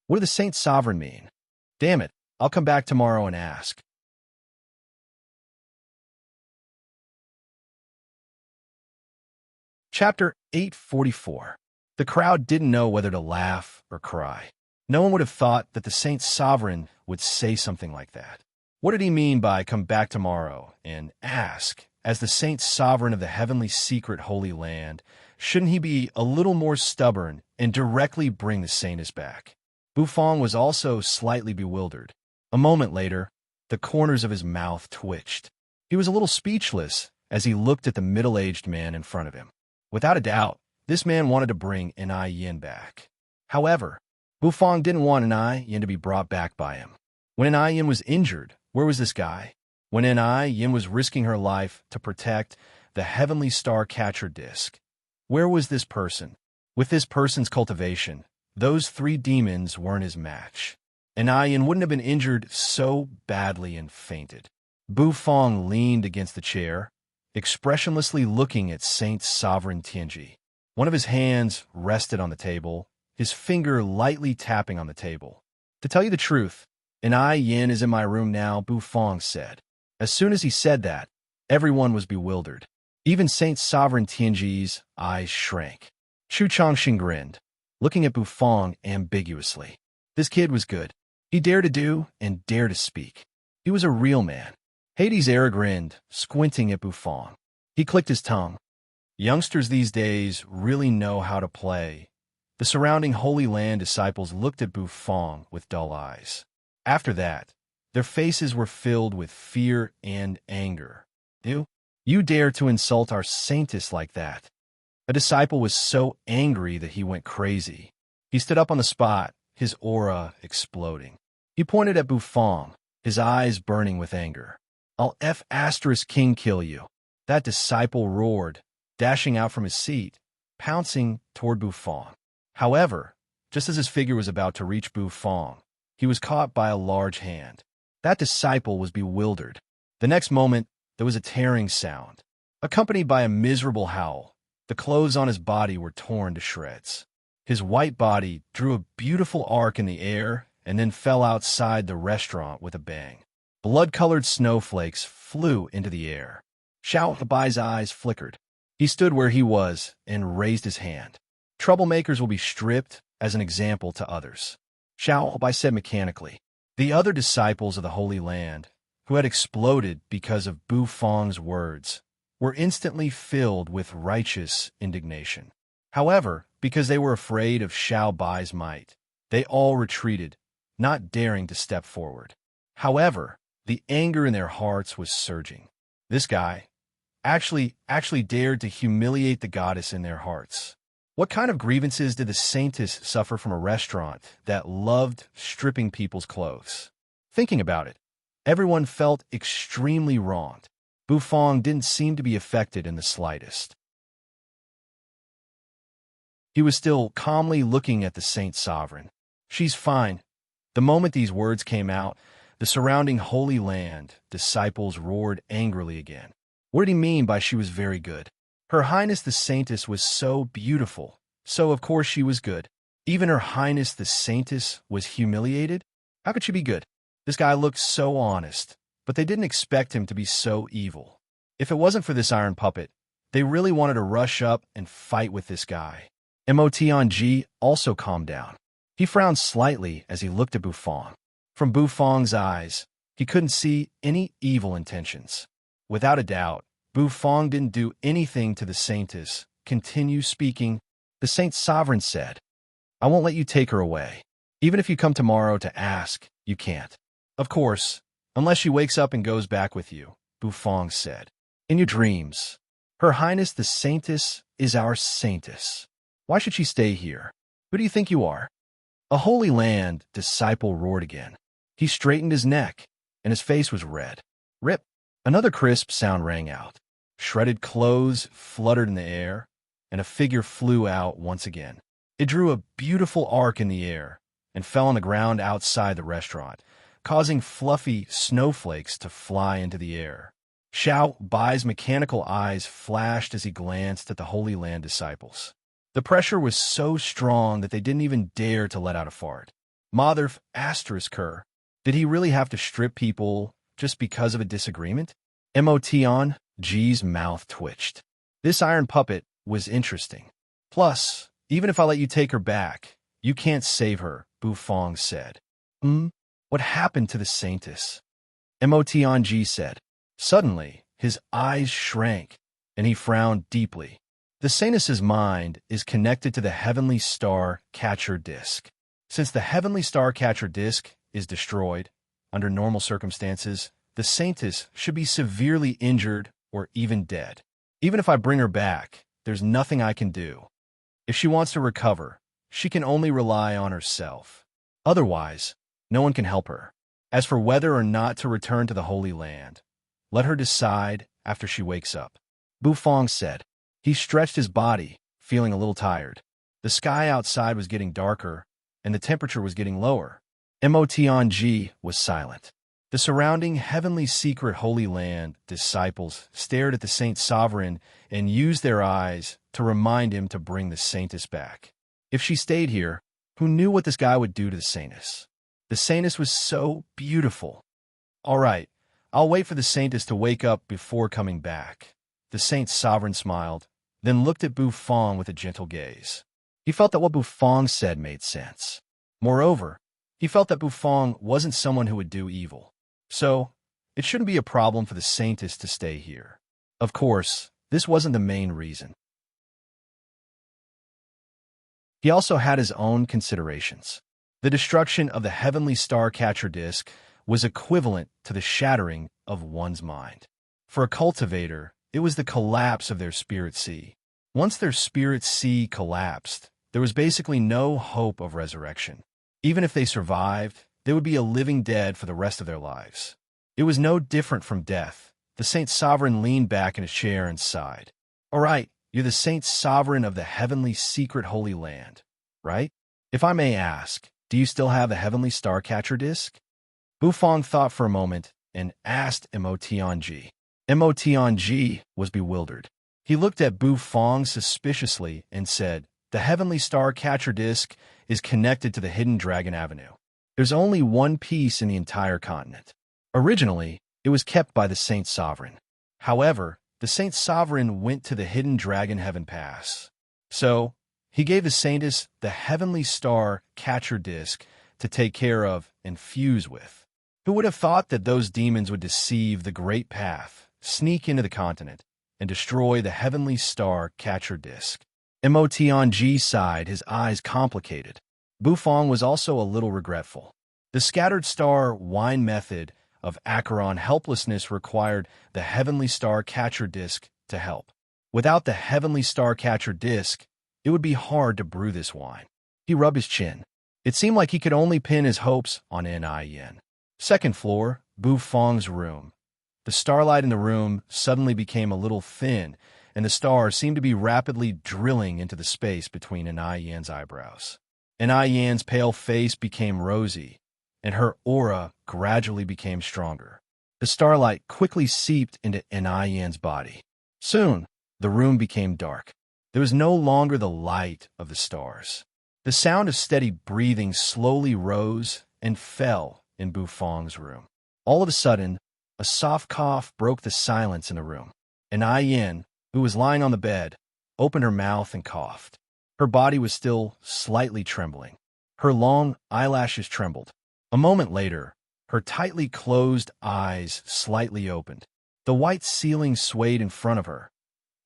What did the Saint Sovereign mean? Damn it, I'll come back tomorrow and ask. Chapter 844. The crowd didn't know whether to laugh or cry. No one would have thought that the Saint Sovereign would say something like that. What did he mean by come back tomorrow and ask? As the Saint Sovereign of the heavenly secret Holy Land, shouldn't he be a little more stubborn and directly bring the Saintess back? Bufong was also slightly bewildered. A moment later, the corners of his mouth twitched. He was a little speechless as he looked at the middle-aged man in front of him. Without a doubt, this man wanted to bring Enai Yin back. However, Bufong didn't want Enai Yin to be brought back by him. When Enai Yin was injured, where was this guy? When Enai Yin was risking her life to protect the heavenly star catcher disc, where was this person? With this person's cultivation, those three demons weren't his match. Enai Yin wouldn't have been injured so badly and fainted. Bufong leaned against the chair, expressionlessly looking at Saint Sovereign Tianji. One of his hands rested on the table, his finger lightly tapping on the table. To tell you the truth, Enai Yin is in my room now, Bufong said. As soon as he said that, everyone was bewildered. Even Saint Sovereign Tianji's eyes shrank. Chu Chongxing grinned, looking at Bufong ambiguously. This kid was good. He dared to do and dared to speak. He was a real man. Hades Era grinned, squinting at Bufong. He clicked his tongue. Youngsters these days really know how to play. The surrounding Holy Land disciples looked at Bufong with dull eyes. After that, their faces were filled with fear and anger. You dare to insult our saintess like that? A disciple was so angry that he went crazy. He stood up on the spot, his aura exploding. He pointed at Bufong, his eyes burning with anger. I'll F***king kill you. That disciple roared, dashing out from his seat, pouncing toward Bufong. However, just as his figure was about to reach Bufong, he was caught by a large hand. That disciple was bewildered. The next moment, there was a tearing sound, accompanied by a miserable howl. The clothes on his body were torn to shreds. His white body drew a beautiful arc in the air and then fell outside the restaurant with a bang. Blood-colored snowflakes flew into the air. Xiao Hebai's eyes flickered. He stood where he was and raised his hand. Troublemakers will be stripped as an example to others. Xiao Hebai said mechanically. The other disciples of the Holy Land, who had exploded because of Bufong's words, were instantly filled with righteous indignation. However, because they were afraid of Xiao Bai's might, they all retreated, not daring to step forward. However, the anger in their hearts was surging. This guy actually dared to humiliate the goddess in their hearts. What kind of grievances did the saintess suffer from a restaurant that loved stripping people's clothes? Thinking about it, everyone felt extremely wronged. Bufong didn't seem to be affected in the slightest. He was still calmly looking at the Saint Sovereign. She's fine. The moment these words came out, the surrounding Holy Land disciples roared angrily again. What did he mean by she was very good? Her Highness the Saintess was so beautiful, so of course she was good. Even Her Highness the Saintess was humiliated? How could she be good? This guy looked so honest, but they didn't expect him to be so evil. If it wasn't for this iron puppet, they really wanted to rush up and fight with this guy. Motionji also calmed down. He frowned slightly as he looked at Bufong. From Bufong's eyes, he couldn't see any evil intentions. Without a doubt, Bufong didn't do anything to the saintess. Continue speaking, the Saint Sovereign said. I won't let you take her away. Even if you come tomorrow to ask, you can't. Of course, unless she wakes up and goes back with you, Bufong said. In your dreams. Her Highness the Saintess is our saintess. Why should she stay here? Who do you think you are? A Holy Land disciple roared again. He straightened his neck, and his face was red. Rip! Another crisp sound rang out. Shredded clothes fluttered in the air, and a figure flew out once again. It drew a beautiful arc in the air and fell on the ground outside the restaurant, causing fluffy snowflakes to fly into the air. Xiao Bai's mechanical eyes flashed as he glanced at the Holy Land disciples. The pressure was so strong that they didn't even dare to let out a fart. Mother asterisk her. Did he really have to strip people just because of a disagreement? Emotion G's mouth twitched. This iron puppet was interesting. Plus, even if I let you take her back, you can't save her, Bu Fong said. What happened to the saintess? Emotion G said. Suddenly, his eyes shrank, and he frowned deeply. The saintess's mind is connected to the heavenly star catcher disc. Since the heavenly star catcher disc is destroyed, under normal circumstances, the saintess should be severely injured or even dead. Even if I bring her back, there's nothing I can do. If she wants to recover, she can only rely on herself. Otherwise, no one can help her. As for whether or not to return to the Holy Land, let her decide after she wakes up. Bu Fong said. He stretched his body, feeling a little tired. The sky outside was getting darker, and the temperature was getting lower. Emotion G was silent. The surrounding heavenly secret Holy Land disciples stared at the Saint Sovereign and used their eyes to remind him to bring the saintess back. If she stayed here, who knew what this guy would do to the saintess? The saintess was so beautiful. All right, I'll wait for the saintess to wake up before coming back. The Saint Sovereign smiled, then looked at Bu Fong with a gentle gaze. He felt that what Bu Fong said made sense. Moreover, he felt that Bu Fong wasn't someone who would do evil. So, it shouldn't be a problem for the saintess to stay here. Of course, this wasn't the main reason. He also had his own considerations. The destruction of the heavenly star catcher disc was equivalent to the shattering of one's mind. For a cultivator, it was the collapse of their spirit sea. Once their spirit sea collapsed, there was basically no hope of resurrection. Even if they survived, they would be a living dead for the rest of their lives. It was no different from death. The Saint Sovereign leaned back in his chair and sighed. All right, you're the Saint Sovereign of the heavenly secret Holy Land, right? If I may ask, do you still have the heavenly star catcher disc? Bu Fong thought for a moment and asked Emotion G. Emotion G was bewildered. He looked at Bu Fong suspiciously and said, the heavenly star catcher disc is connected to the hidden Dragon Avenue. There's only one piece in the entire continent. Originally, it was kept by the Saint Sovereign. However, the Saint Sovereign went to the hidden Dragon Heaven Pass. So, he gave the saintess the heavenly star catcher disc to take care of and fuse with. Who would have thought that those demons would deceive the Great Path, sneak into the continent, and destroy the heavenly star catcher disc? Emotion G sighed, his eyes complicated. Bu Fong was also a little regretful. The scattered star wine method of Acheron helplessness required the heavenly star catcher disc to help. Without the heavenly star catcher disc, it would be hard to brew this wine. He rubbed his chin. It seemed like he could only pin his hopes on Nin. Second floor, Bu Fong's room. The starlight in the room suddenly became a little thin, and the stars seemed to be rapidly drilling into the space between Nin eyebrows. Nin pale face became rosy, and her aura gradually became stronger. The starlight quickly seeped into Nin's body. Soon, the room became dark. There was no longer the light of the stars. The sound of steady breathing slowly rose and fell in Bu Fong's room. All of a sudden, a soft cough broke the silence in the room. Nin, who was lying on the bed, opened her mouth and coughed. Her body was still slightly trembling. Her long eyelashes trembled. A moment later, her tightly closed eyes slightly opened. The white ceiling swayed in front of her.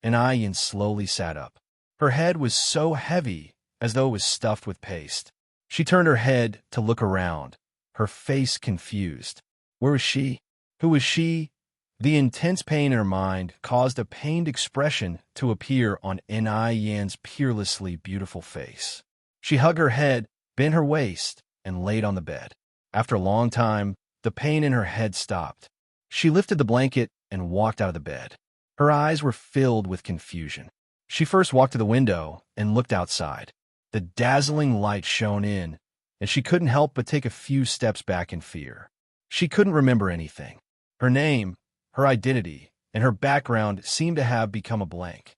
Nin slowly sat up. Her head was so heavy as though it was stuffed with paste. She turned her head to look around, her face confused. Where was she? Who was she? The intense pain in her mind caused a pained expression to appear on Nin's peerlessly beautiful face. She hugged her head, bent her waist, and laid on the bed. After a long time, the pain in her head stopped. She lifted the blanket and walked out of the bed. Her eyes were filled with confusion. She first walked to the window and looked outside. The dazzling light shone in, and she couldn't help but take a few steps back in fear. She couldn't remember anything. Her name, her identity, and her background seemed to have become a blank.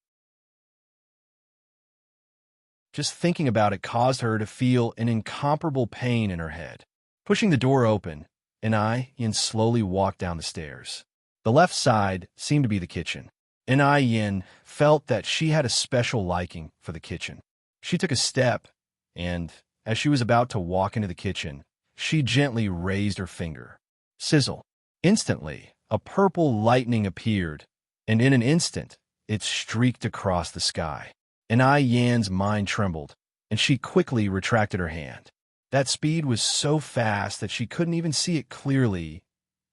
Just thinking about it caused her to feel an incomparable pain in her head. Pushing the door open, Yin slowly walked down the stairs. The left side seemed to be the kitchen. Yin felt that she had a special liking for the kitchen. She took a step, and as she was about to walk into the kitchen, she gently raised her finger. Sizzle. Instantly, a purple lightning appeared, and in an instant, it streaked across the sky. Yin's mind trembled, and she quickly retracted her hand. That speed was so fast that she couldn't even see it clearly.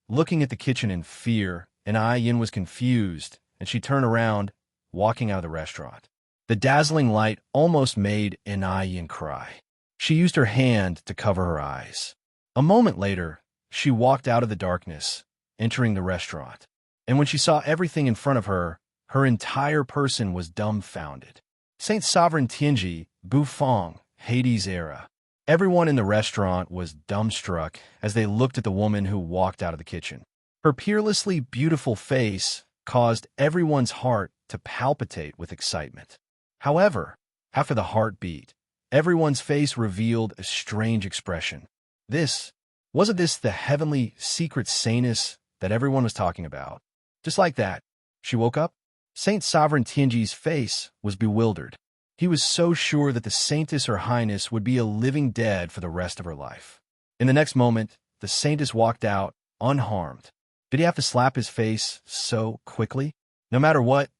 Looking at the kitchen in fear, Yin was confused, and she turned around, walking out of the restaurant. The dazzling light almost made Yin cry. She used her hand to cover her eyes. A moment later, she walked out of the darkness, entering the restaurant. And when she saw everything in front of her, her entire person was dumbfounded. Saint Sovereign Tianji, Bufang, Hades era. Everyone in the restaurant was dumbstruck as they looked at the woman who walked out of the kitchen. Her peerlessly beautiful face caused everyone's heart to palpitate with excitement. However, after the heartbeat, everyone's face revealed a strange expression. Wasn't this the heavenly secret saintess that everyone was talking about? Just like that, she woke up. Saint Sovereign Tianji's face was bewildered. He was so sure that the saintess or highness would be a living dead for the rest of her life. In the next moment, the saintess walked out, unharmed. Did he have to slap his face so quickly? No matter what,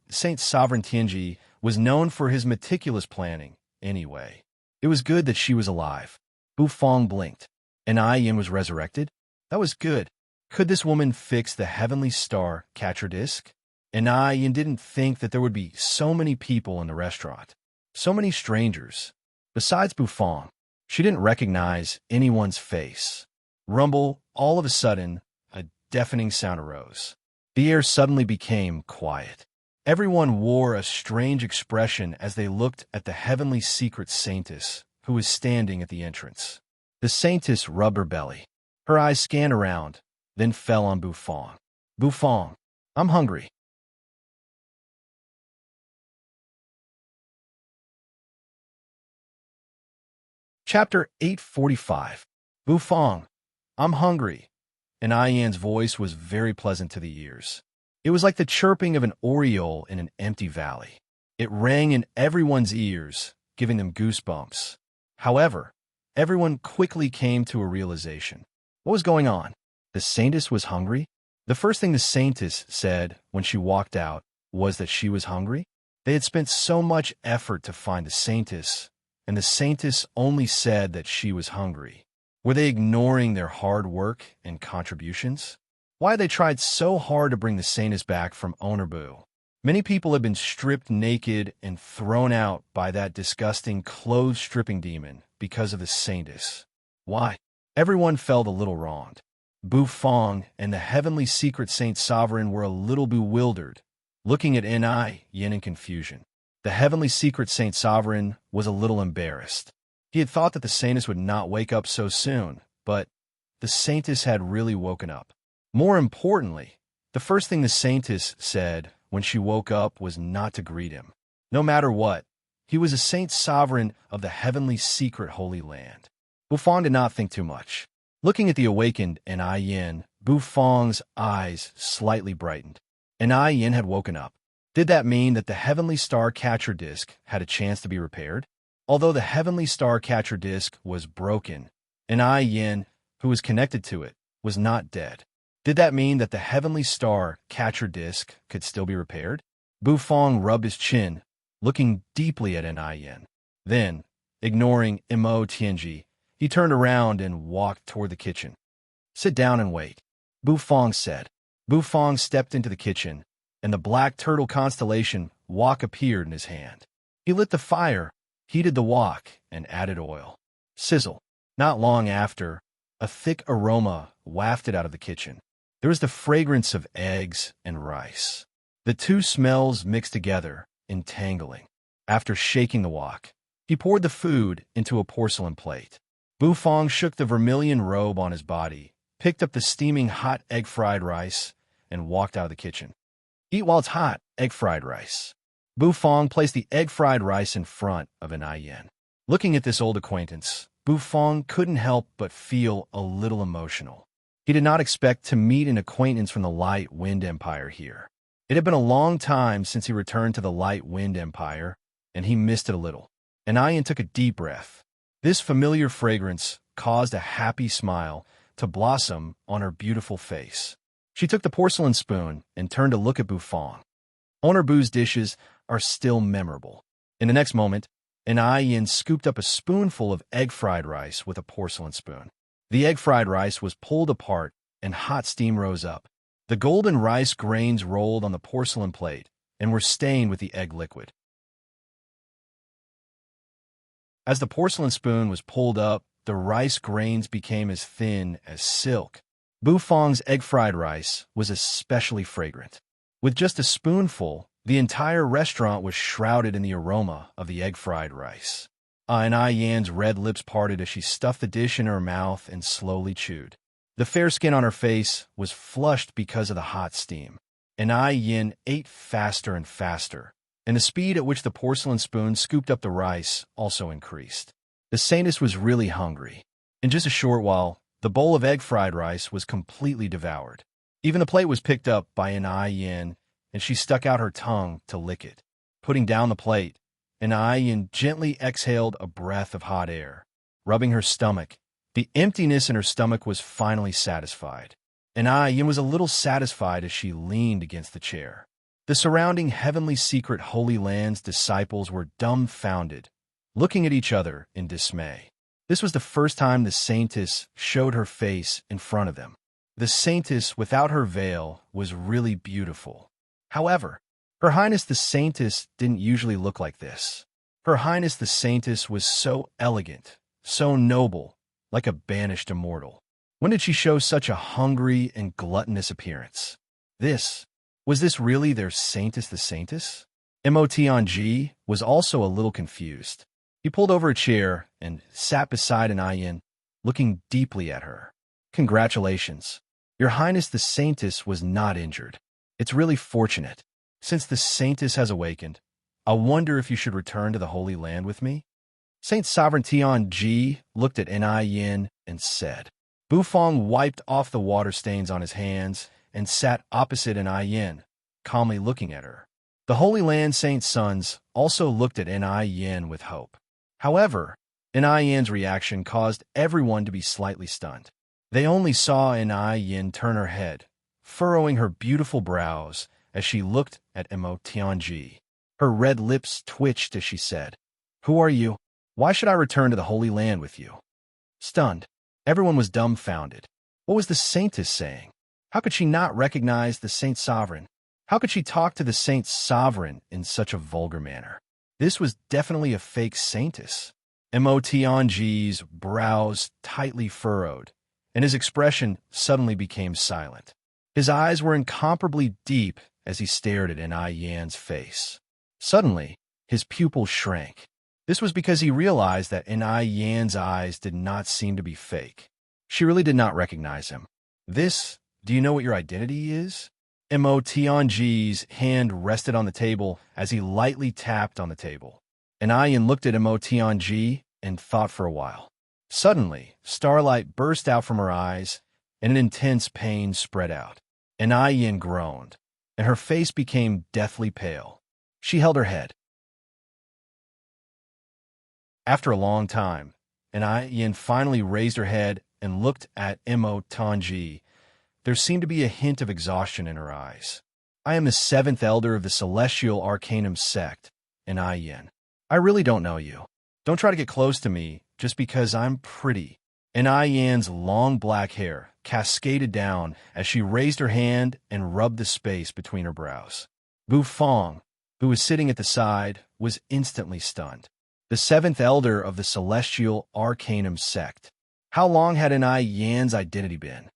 Saint Sovereign Tianji, was known for his meticulous planning anyway. It was good that she was alive. Bufang blinked. Yin was resurrected? That was good. Could this woman fix the heavenly star catcher disc? Yin didn't think that there would be so many people in the restaurant. So many strangers. Besides Bufang, she didn't recognize anyone's face. Rumble, all of a sudden, a deafening sound arose. The air suddenly became quiet. Everyone wore a strange expression as they looked at the heavenly secret saintess who was standing at the entrance. The saintess rubbed her belly. Her eyes scanned around, then fell on Bufang. Bufang, I'm hungry. Chapter 845. Bufang, I'm hungry. Yin's voice was very pleasant to the ears. It was like the chirping of an oriole in an empty valley. It rang in everyone's ears, giving them goosebumps. However, everyone quickly came to a realization. What was going on? The saintess was hungry? The first thing the saintess said when she walked out was that she was hungry? They had spent so much effort to find the saintess, and the saintess only said that she was hungry. Were they ignoring their hard work and contributions? Why had they tried so hard to bring the saintess back from Onarbu? Many people had been stripped naked and thrown out by that disgusting clothes-stripping demon because of the saintess. Why? Everyone felt a little wronged. Bufang and the heavenly secret Saint Sovereign were a little bewildered, looking at Yin in confusion. The heavenly secret Saint Sovereign was a little embarrassed. He had thought that the saintess would not wake up so soon, but the saintess had really woken up. More importantly, the first thing the saintess said when she woke up was not to greet him. No matter what, he was a Saint Sovereign of the heavenly secret Holy Land. Bufang did not think too much. Looking at the awakened Yin, Bufang's eyes slightly brightened. Yin had woken up. Did that mean that the heavenly star catcher disc had a chance to be repaired? Although the heavenly star catcher disc was broken, Yin, who was connected to it, was not dead. Did that mean that the heavenly star catcher disc could still be repaired? Bufang rubbed his chin, looking deeply at Yin. Then, ignoring Mo Tianji, he turned around and walked toward the kitchen. Sit down and wait, Bufang said. Bufang stepped into the kitchen, and the black turtle constellation wok appeared in his hand. He lit the fire, heated the wok, and added oil. Sizzle. Not long after, a thick aroma wafted out of the kitchen. There was the fragrance of eggs and rice. The two smells mixed together, entangling. After shaking the wok, He poured the food into a porcelain plate. Bufong shook the vermilion robe on his body, picked up the steaming hot egg-fried rice, and walked out of the kitchen. Eat while it's hot, egg-fried rice. Bufong placed the egg-fried rice in front of an Yen. Looking at this old acquaintance, Bufong couldn't help but feel a little emotional. He did not expect to meet an acquaintance from the Light Wind Empire here. It had been a long time since he returned to the Light Wind Empire, and he missed it a little. And Yen took a deep breath. This familiar fragrance caused a happy smile to blossom on her beautiful face. She took the porcelain spoon and turned to look at Bufong. Owner Bu's dishes are still memorable. In the next moment, an Yen scooped up a spoonful of egg-fried rice with a porcelain spoon. The egg-fried rice was pulled apart and hot steam rose up. The golden rice grains rolled on the porcelain plate and were stained with the egg liquid. As the porcelain spoon was pulled up, the rice grains became as thin as silk. Bufong's egg-fried rice was especially fragrant. With just a spoonful, the entire restaurant was shrouded in the aroma of the egg-fried rice. And Yen's red lips parted as she stuffed the dish in her mouth and slowly chewed. The fair skin on her face was flushed because of the hot steam. And Yen ate faster and faster, and the speed at which the porcelain spoon scooped up the rice also increased. The saintess was really hungry. In just a short while, the bowl of egg-fried rice was completely devoured. Even the plate was picked up by an Yen, and she stuck out her tongue to lick it. Putting down the plate, an Yen gently exhaled a breath of hot air, rubbing her stomach. The emptiness in her stomach was finally satisfied. An Yen was a little satisfied as she leaned against the chair. The surrounding heavenly secret Holy Land's disciples were dumbfounded, looking at each other in dismay. This was the first time the saintess showed her face in front of them. The saintess without her veil was really beautiful. However, Her Highness the Saintess didn't usually look like this. Her Highness the Saintess was so elegant, so noble, like a banished immortal. When did she show such a hungry and gluttonous appearance? Was this really their Saintess the Saintess? Motianji was also a little confused. He pulled over a chair and sat beside an Yen, looking deeply at her. Congratulations. Your Highness the Saintess was not injured. It's really fortunate. Since the Saintess has awakened, I wonder if you should return to the Holy Land with me? Saint Sovereign Tianji looked at Yen and said. Bufong wiped off the water stains on his hands and sat opposite Yen, calmly looking at her. The Holy Land Saint's sons also looked at Yen with hope. However, Yen's reaction caused everyone to be slightly stunned. They only saw Yen turn her head, furrowing her beautiful brows as she looked at Tianji. Her red lips twitched as she said, "Who are you? Why should I return to the Holy Land with you?" Stunned, everyone was dumbfounded. What was the Saintess saying? How could she not recognize the Saint Sovereign? How could she talk to the Saint Sovereign in such a vulgar manner? This was definitely a fake Saintess. Tianji's brows tightly furrowed, and his expression suddenly became silent. His eyes were incomparably deep as he stared at Yen's face. Suddenly, his pupils shrank. This was because he realized that Yen's eyes did not seem to be fake. She really did not recognize him. Do you know what your identity is? Tianji's hand rested on the table as he lightly tapped on the table. Yen looked at Tianji and thought for a while. Suddenly, starlight burst out from her eyes, and an intense pain spread out. Yen groaned, and her face became deathly pale. She held her head. After a long time, Yen finally raised her head and looked at Tianji. There seemed to be a hint of exhaustion in her eyes. I am the seventh elder of the Celestial Arcanum sect, Yen. I really don't know you. Don't try to get close to me just because I'm pretty. Yen's long black hair cascaded down as she raised her hand and rubbed the space between her brows. Bufong, who was sitting at the side, was instantly stunned. The seventh elder of the Celestial Arcanum sect. How long had Yen's identity been?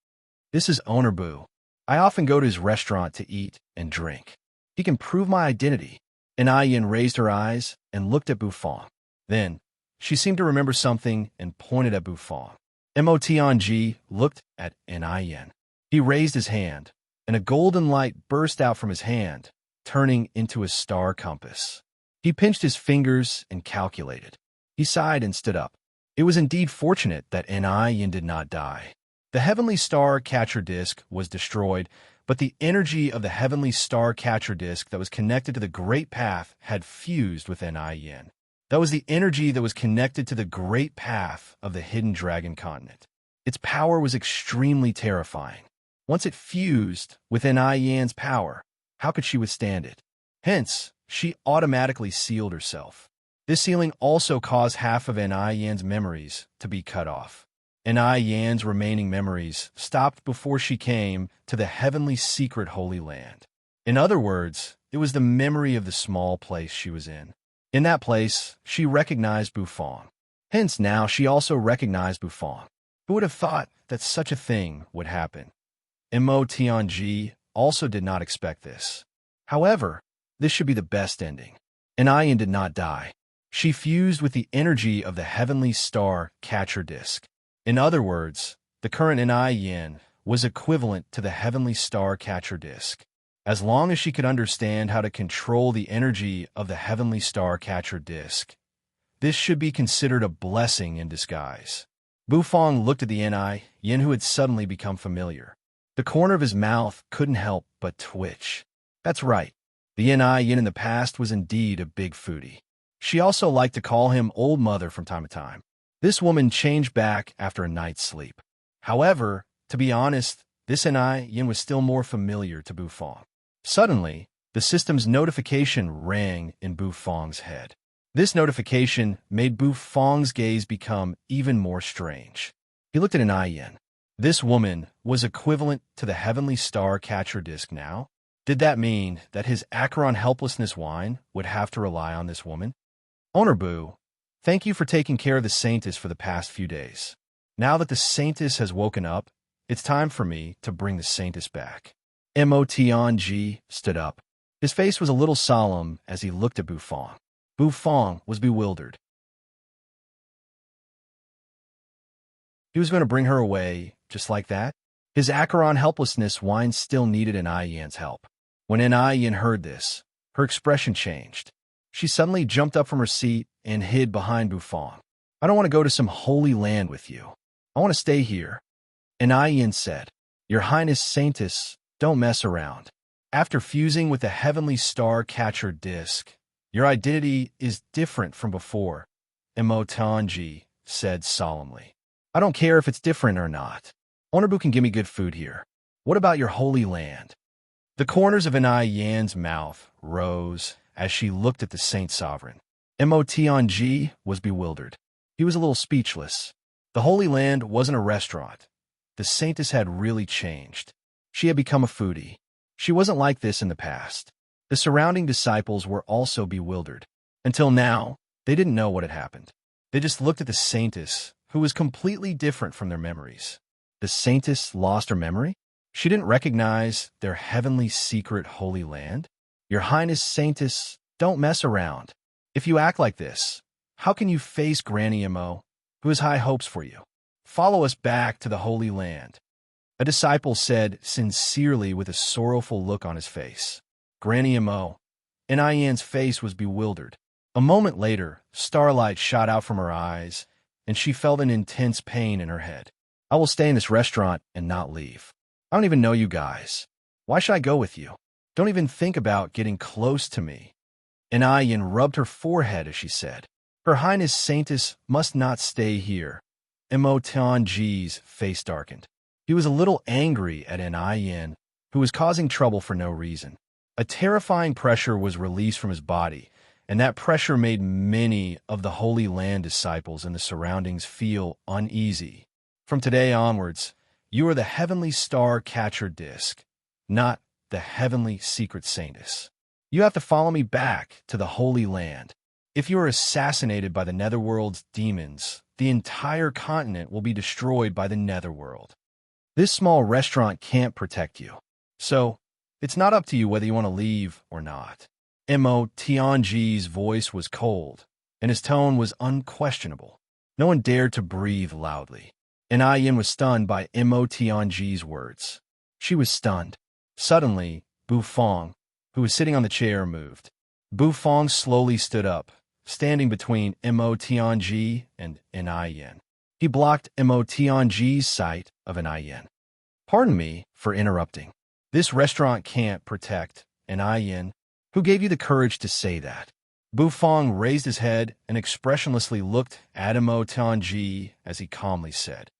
This is Owner Bu. I often go to his restaurant to eat and drink. He can prove my identity. Yen raised her eyes and looked at Bufong. Then, She seemed to remember something and pointed at Buffon. Motianji looked at Nin. He raised his hand, and a golden light burst out from his hand, turning into a star compass. He pinched his fingers and calculated. He sighed and stood up. It was indeed fortunate that Nin did not die. The heavenly star catcher disk was destroyed, but the energy of the heavenly star catcher disk that was connected to the Great Path had fused with Nin. That was the energy that was connected to the Great Path of the Hidden Dragon Continent. Its power was extremely terrifying. Once it fused with Nin's power, how could she withstand it? Hence, she automatically sealed herself. This sealing also caused half of Nin's memories to be cut off. Nin's remaining memories stopped before she came to the heavenly secret Holy Land. In other words, it was the memory of the small place she was in. In that place, she recognized Buffon. Hence now she also recognized Buffon. Who would have thought that such a thing would happen? Mo Tianji also did not expect this. However, this should be the best ending. Nin did not die. She fused with the energy of the heavenly star catcher disk. In other words, the current Nin was equivalent to the heavenly star catcher disk. As long as she could understand how to control the energy of the heavenly star catcher disk, this should be considered a blessing in disguise. Buffon looked at the Nin who had suddenly become familiar. The corner of his mouth couldn't help but twitch. That's right. The Nin in the past was indeed a big foodie. She also liked to call him Old Mother from time to time. This woman changed back after a night's sleep. However, to be honest, this Nin was still more familiar to Buffon. Suddenly, the system's notification rang in Buffon's head. This notification made Buffon's gaze become even more strange. He looked at Nin. This woman was equivalent to the heavenly star catcher disk now? Did that mean that his Acheron helplessness wine would have to rely on this woman? Owner Boo, thank you for taking care of the Saintess for the past few days. Now that the Saintess has woken up, it's time for me to bring the Saintess back. Mo Tianji stood up. His face was a little solemn as he looked at Buffon. Buffon was bewildered. He was going to bring her away just like that? His Acheron helplessness wine still needed Nin's help. When Nin heard this, her expression changed. She suddenly jumped up from her seat and hid behind Buffon. I don't want to go to some holy land with you. I want to stay here. Nin said, Your Highness Saintess, don't mess around. After fusing with the heavenly star catcher disk, your identity is different from before, Emotanji said solemnly. I don't care if it's different or not. Onorbu can give me good food here. What about your holy land? The corners of Nin's mouth rose as she looked at the Saint Sovereign. Emotanji was bewildered. He was a little speechless. The Holy Land wasn't a restaurant. The Saintess had really changed. She had become a foodie. She wasn't like this in the past. The surrounding disciples were also bewildered. Until now, they didn't know what had happened. They just looked at the Saintess, who was completely different from their memories. The Saintess lost her memory? She didn't recognize their heavenly secret Holy Land? Your Highness Saintess, don't mess around. If you act like this, how can you face Granny Mo, who has high hopes for you? Follow us back to the Holy Land. A disciple said sincerely with a sorrowful look on his face. Granny Mo. Nin's face was bewildered. A moment later, starlight shot out from her eyes, and she felt an intense pain in her head. I will stay in this restaurant and not leave. I don't even know you guys. Why should I go with you? Don't even think about getting close to me. Nin rubbed her forehead as she said, Her Highness Saintess must not stay here. Emotanji's face darkened. He was a little angry at Nin, who was causing trouble for no reason. A terrifying pressure was released from his body, and that pressure made many of the Holy Land disciples in the surroundings feel uneasy. From today onwards, you are the heavenly star catcher disk, not the heavenly secret saintess. You have to follow me back to the Holy Land. If you are assassinated by the Netherworld's demons, the entire continent will be destroyed by the Netherworld. This small restaurant can't protect you. So, it's not up to you whether you want to leave or not. Mo Tianji's voice was cold, and his tone was unquestionable. No one dared to breathe loudly. And Yin was stunned by Mo Tianji's words. She was stunned. Suddenly, Bu Fong, who was sitting on the chair, moved. Bu Fong slowly stood up, standing between Mo Tianji and Yin. He blocked Mo Tianji's sight of Yin. Pardon me for interrupting. This restaurant can't protect Yin. Who gave you the courage to say that? Bu Fong raised his head and expressionlessly looked at Mo Tianji as he calmly said,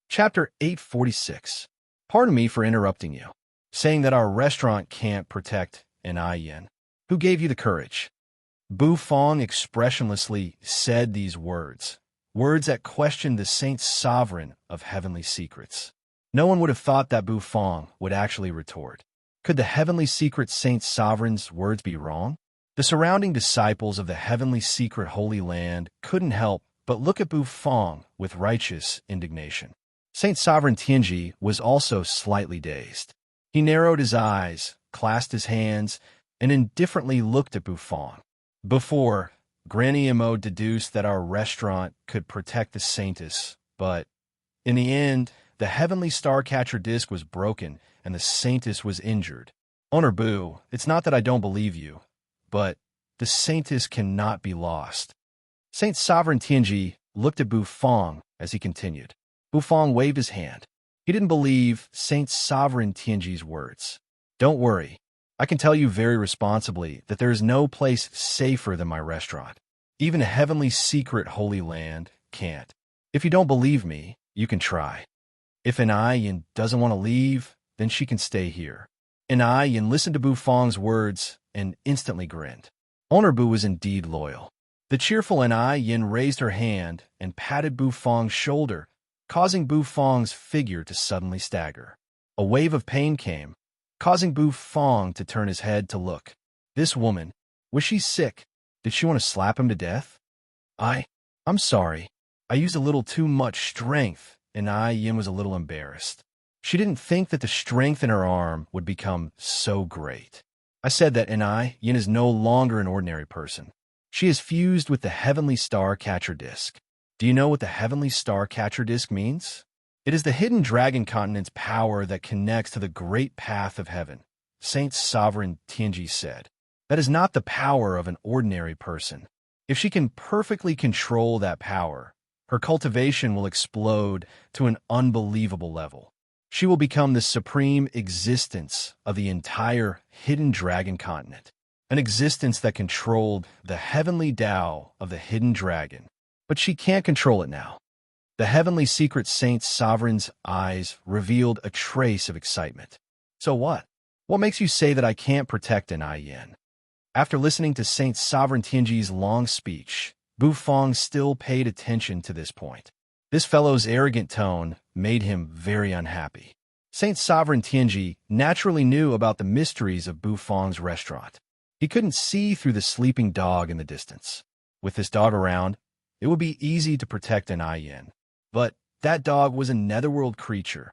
Chapter 846. Pardon me for interrupting you. Saying that our restaurant can't protect Yin. Who gave you the courage? Bu Fong expressionlessly said these words that questioned the saint's sovereign of heavenly secrets. No one would have thought that Bu Fong would actually retort. Could the heavenly secret saint's sovereign's words be wrong? The surrounding disciples of the heavenly secret Holy Land couldn't help but look at Bu Fong with righteous indignation. Saint Sovereign Tianji was also slightly dazed. He narrowed his eyes, clasped his hands, and indifferently looked at Bu Fong. Before, Granny Mo deduced that our restaurant could protect the saintess, but in the end, the heavenly starcatcher disc was broken and the saintess was injured. Owner Bu, it's not that I don't believe you, but the saintess cannot be lost. Saint Sovereign Tianji looked at Bu Fong as he continued. Bu Fong waved his hand. He didn't believe Saint Sovereign Tianji's words. Don't worry. I can tell you very responsibly that there is no place safer than my restaurant. Even a heavenly secret Holy Land can't. If you don't believe me, you can try. If Yin doesn't want to leave, then she can stay here. Yin listened to Bu Fong's words and instantly grinned. Owner Bu was indeed loyal. The cheerful Yin raised her hand and patted Bu Fong's shoulder, causing Bu Fong's figure to suddenly stagger. A wave of pain came, causing Bu Fong to turn his head to look. This woman, was she sick? Did she want to slap him to death? I'm sorry. I used a little too much strength, and Yin was a little embarrassed. She didn't think that the strength in her arm would become so great. I said that Yin is no longer an ordinary person. She is fused with the heavenly star-catcher disc. Do you know what the heavenly star-catcher disc means? It is the hidden dragon continent's power that connects to the great path of heaven, Saint Sovereign Tianji said. That is not the power of an ordinary person. If she can perfectly control that power, her cultivation will explode to an unbelievable level. She will become the supreme existence of the entire hidden dragon continent, an existence that controlled the heavenly Tao of the hidden dragon. But she can't control it now. The heavenly secret Saint Sovereign's eyes revealed a trace of excitement. So what? What makes you say that I can't protect Yin? After listening to Saint Sovereign Tianji's long speech, Bu Fong still paid attention to this point. This fellow's arrogant tone made him very unhappy. Saint Sovereign Tianji naturally knew about the mysteries of Bu Fong's restaurant. He couldn't see through the sleeping dog in the distance. With this dog around, it would be easy to protect Yin. But that dog was a netherworld creature.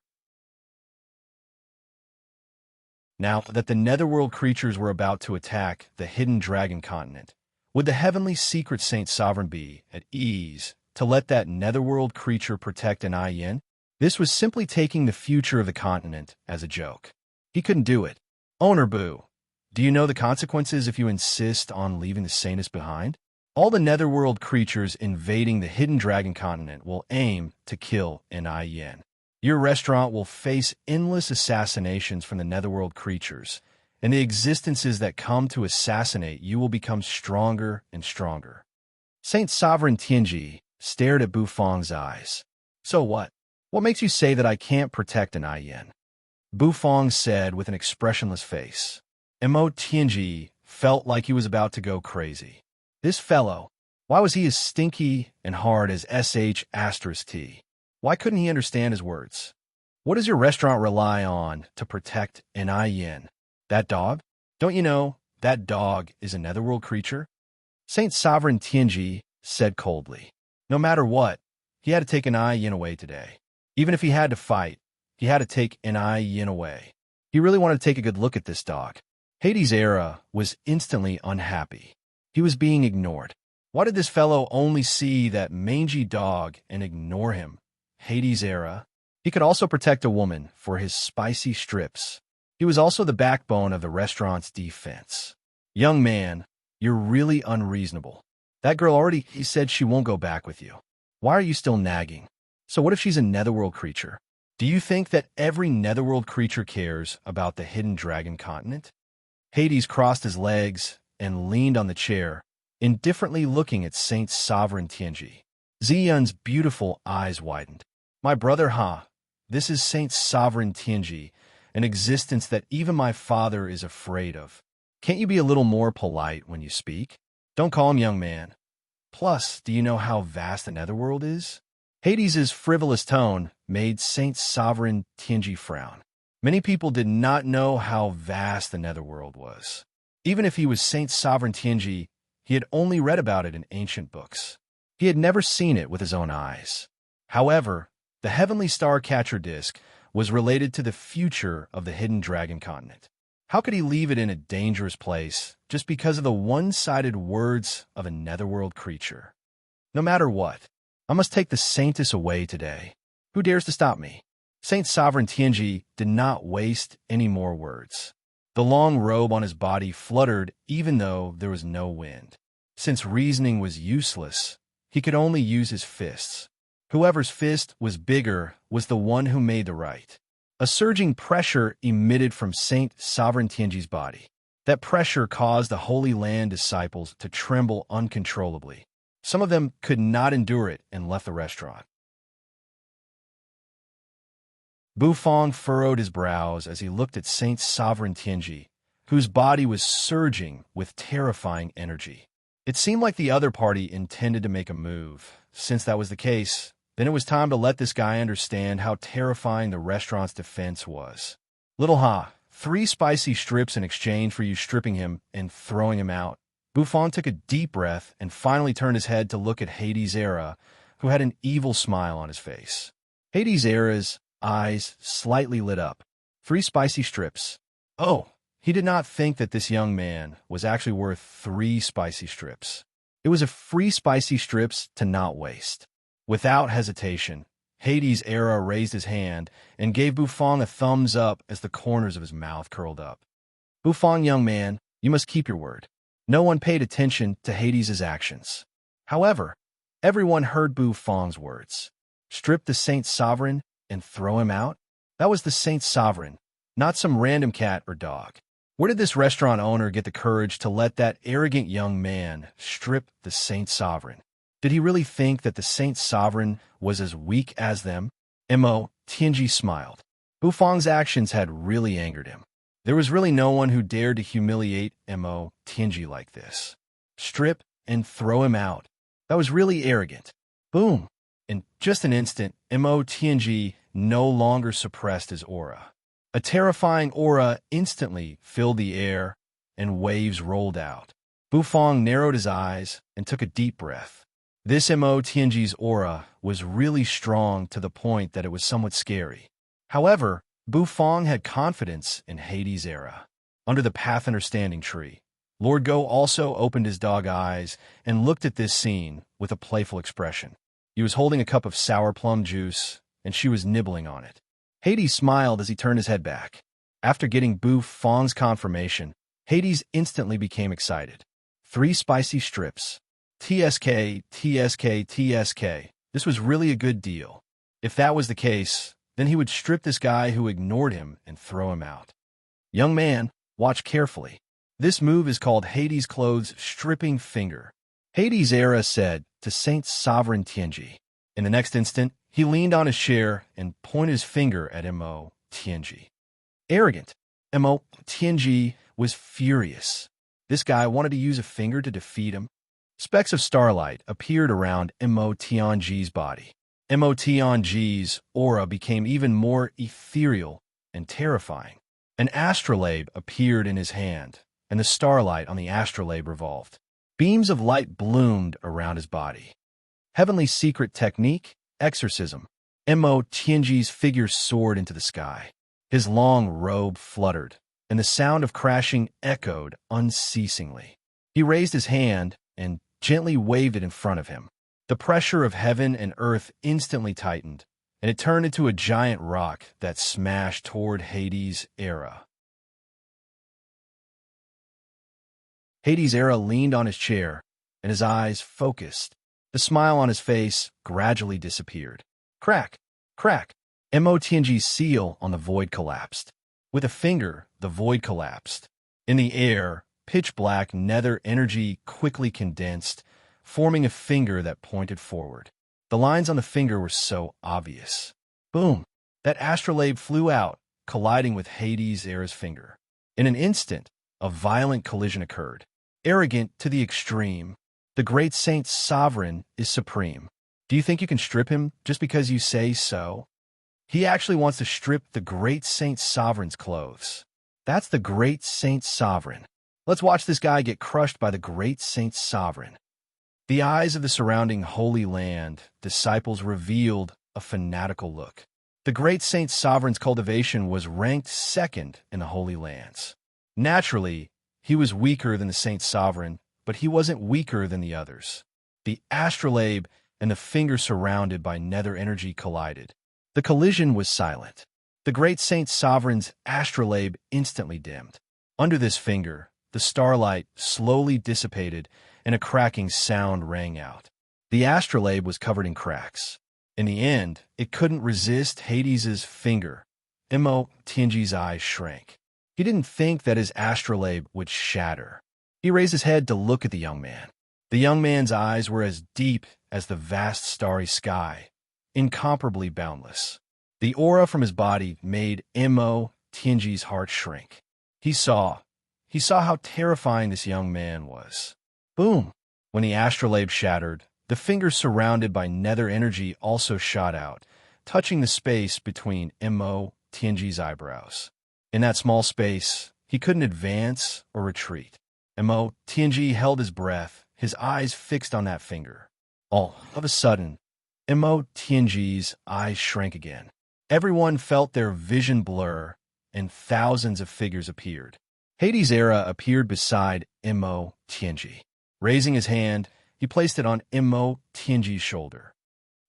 Now that the netherworld creatures were about to attack the hidden dragon continent, would the heavenly secret Saint Sovereign be at ease to let that netherworld creature protect Yin? This was simply taking the future of the continent as a joke. He couldn't do it. Owner Bu, do you know the consequences if you insist on leaving the saintess behind? All the netherworld creatures invading the hidden dragon continent will aim to kill Yin. Your restaurant will face endless assassinations from the netherworld creatures, and the existences that come to assassinate you will become stronger and stronger. Saint Sovereign Tianji stared at Bu Fong's eyes. So what? What makes you say that I can't protect Yin? Bu Fong said with an expressionless face. Mo Tianji felt like he was about to go crazy. This fellow, why was he as stinky and hard as sh*t? Why couldn't he understand his words? What does your restaurant rely on to protect Yin? That dog? Don't you know that dog is a netherworld creature? Saint Sovereign Tianji said coldly. No matter what, he had to take Yin away today. Even if he had to fight, he had to take Yin away. He really wanted to take a good look at this dog. Hades' era was instantly unhappy. He was being ignored. Why did this fellow only see that mangy dog and ignore him? Hades' era. He could also protect a woman for his spicy strips. He was also the backbone of the restaurant's defense. Young man, you're really unreasonable. That girl already said she won't go back with you. Why are you still nagging? So what if she's a netherworld creature? Do you think that every netherworld creature cares about the hidden dragon continent? Hades crossed his legs and leaned on the chair, indifferently looking at Saint Sovereign Tianji. Ziyun's beautiful eyes widened. My brother, this is Saint Sovereign Tianji, an existence that even my father is afraid of. Can't you be a little more polite when you speak? Don't call him young man. Plus, do you know how vast the netherworld is? Hades' frivolous tone made Saint Sovereign Tianji frown. Many people did not know how vast the netherworld was. Even if he was Saint Sovereign Tianji, he had only read about it in ancient books. He had never seen it with his own eyes. However, the heavenly star catcher disk was related to the future of the hidden dragon continent. How could he leave it in a dangerous place just because of the one-sided words of a netherworld creature? No matter what, I must take the saintess away today. Who dares to stop me? Saint Sovereign Tianji did not waste any more words. The long robe on his body fluttered even though there was no wind. Since reasoning was useless, he could only use his fists. Whoever's fist was bigger was the one who made the right. A surging pressure emitted from Saint Sovereign Tianji's body. That pressure caused the Holy Land disciples to tremble uncontrollably. Some of them could not endure it and left the restaurant. Bufong furrowed his brows as he looked at Saint Sovereign Tianji, whose body was surging with terrifying energy. It seemed like the other party intended to make a move. Since that was the case, then it was time to let this guy understand how terrifying the restaurant's defense was. Little 3 spicy strips in exchange for you stripping him and throwing him out. Bufong took a deep breath and finally turned his head to look at Hades' era, who had an evil smile on his face. Hades' era's eyes slightly lit up. 3 spicy strips. Oh, he did not think that this young man was actually worth 3 spicy strips. It was a free spicy strips to not waste. Without hesitation, Hades' era raised his hand and gave Bufong a thumbs up as the corners of his mouth curled up. Bufong, young man, you must keep your word. No one paid attention to Hades' actions. However, everyone heard Bufong's words. Strip the Saint Sovereign and throw him out? That was the Saint Sovereign, not some random cat or dog. Where did this restaurant owner get the courage to let that arrogant young man strip the Saint Sovereign? Did he really think that the Saint Sovereign was as weak as them? Tianji smiled. Bufong's actions had really angered him. There was really no one who dared to humiliate Tianji like this. Strip and throw him out. That was really arrogant. Boom! In just an instant, Tianji no longer suppressed his aura. A terrifying aura instantly filled the air, and waves rolled out. Bufong narrowed his eyes and took a deep breath. This Tianji's aura was really strong to the point that it was somewhat scary. However, Bufong had confidence in Hades' era. Under the Path Understanding tree, Lord Go also opened his dog eyes and looked at this scene with a playful expression. He was holding a cup of sour plum juice, and she was nibbling on it. Hades smiled as he turned his head back. After getting Bufong's confirmation, Hades instantly became excited. 3 spicy strips. TSK, TSK, TSK. This was really a good deal. If that was the case, then he would strip this guy who ignored him and throw him out. Young man, watch carefully. This move is called Hades' Clothes Stripping Finger. Hades' era said to Saint Sovereign Tianji. In the next instant, he leaned on his chair and pointed his finger at Tianji. Arrogant. Tianji was furious. This guy wanted to use a finger to defeat him. Specks of starlight appeared around Tianji's body. Tianji's aura became even more ethereal and terrifying. An astrolabe appeared in his hand, and the starlight on the astrolabe revolved. Beams of light bloomed around his body. Heavenly secret technique, exorcism. Tianji's figure soared into the sky. His long robe fluttered, and the sound of crashing echoed unceasingly. He raised his hand and gently waved it in front of him. The pressure of heaven and earth instantly tightened, and it turned into a giant rock that smashed toward Hades' era. Hades' era leaned on his chair, and his eyes focused. The smile on his face gradually disappeared. Crack! Crack! MOTNG's seal on the void collapsed. With a finger, the void collapsed. In the air, pitch-black nether energy quickly condensed, forming a finger that pointed forward. The lines on the finger were so obvious. Boom! That astrolabe flew out, colliding with Hades' era's finger. In an instant, a violent collision occurred. Arrogant to the extreme, the great saint sovereign is supreme. Do you think you can strip him just because you say so? He actually wants to strip the great saint sovereign's clothes. That's the great saint sovereign. Let's watch this guy get crushed by the great saint sovereign. The eyes of the surrounding holy land disciples revealed a fanatical look. The great saint sovereign's cultivation was ranked second in the holy lands. Naturally, he was weaker than the saint sovereign, but he wasn't weaker than the others. The astrolabe and the finger surrounded by nether energy collided. The collision was silent. The great saint sovereign's astrolabe instantly dimmed. Under this finger, the starlight slowly dissipated and a cracking sound rang out. The astrolabe was covered in cracks. In the end, it couldn't resist Hades' finger. MOTNG's eyes shrank. He didn't think that his astrolabe would shatter. He raised his head to look at the young man. The young man's eyes were as deep as the vast starry sky, incomparably boundless. The aura from his body made MOTNG's heart shrink. He saw how terrifying this young man was. Boom! When the astrolabe shattered, the finger surrounded by nether energy also shot out, touching the space between MOTNG's eyebrows. In that small space, he couldn't advance or retreat. MOTNG held his breath, his eyes fixed on that finger. All of a sudden, MOTNG's eyes shrank again. Everyone felt their vision blur, and thousands of figures appeared. Hades' era appeared beside MOTNG. Raising his hand, he placed it on MOTNG's shoulder.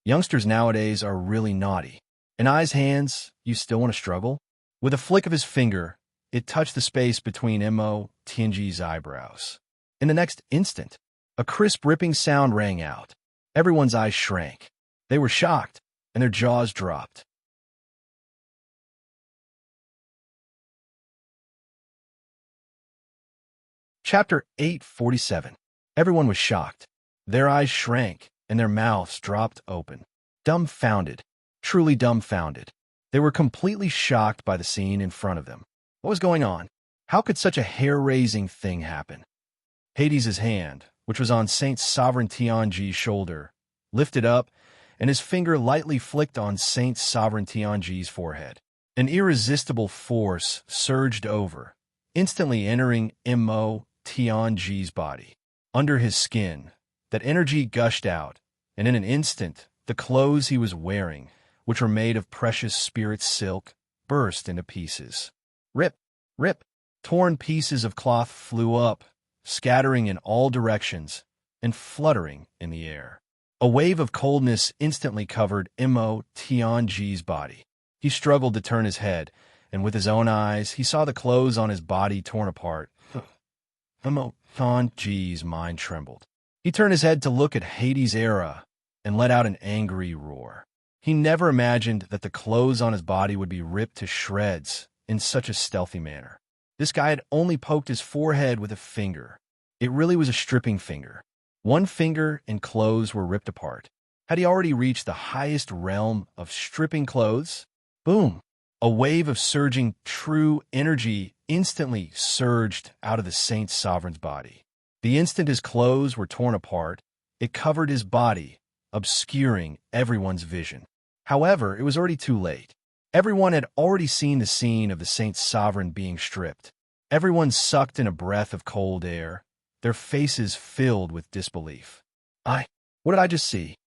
Youngsters nowadays are really naughty. In I's hands, you still want to struggle? With a flick of his finger, it touched the space between MOTNG's eyebrows. In the next instant, a crisp ripping sound rang out. Everyone's eyes shrank. They were shocked, and their jaws dropped. Chapter 847. Everyone was shocked. Their eyes shrank, and their mouths dropped open. Dumbfounded. Truly dumbfounded. They were completely shocked by the scene in front of them. What was going on? How could such a hair-raising thing happen? Hades' hand, which was on Saint Sovereign Tianji's shoulder, lifted up, and his finger lightly flicked on Saint Sovereign Tianji's forehead. An irresistible force surged over, instantly entering MOTNG's body. Under his skin, that energy gushed out, and in an instant, the clothes he was wearing, which were made of precious spirit silk, burst into pieces. Rip, rip, torn pieces of cloth flew up, scattering in all directions and fluttering in the air. A wave of coldness instantly covered MOTNG's body. He struggled to turn his head, and with his own eyes, he saw the clothes on his body torn apart. MOTNG's mind trembled. He turned his head to look at Hades' era and let out an angry roar. He never imagined that the clothes on his body would be ripped to shreds in such a stealthy manner. This guy had only poked his forehead with a finger. It really was a stripping finger. One finger and clothes were ripped apart. Had he already reached the highest realm of stripping clothes? Boom! A wave of surging true energy instantly surged out of the Saint Sovereign's body. The instant his clothes were torn apart, it covered his body, obscuring everyone's vision. However, it was already too late. Everyone had already seen the scene of the Saint Sovereign being stripped. Everyone sucked in a breath of cold air, their faces filled with disbelief. What did I just see?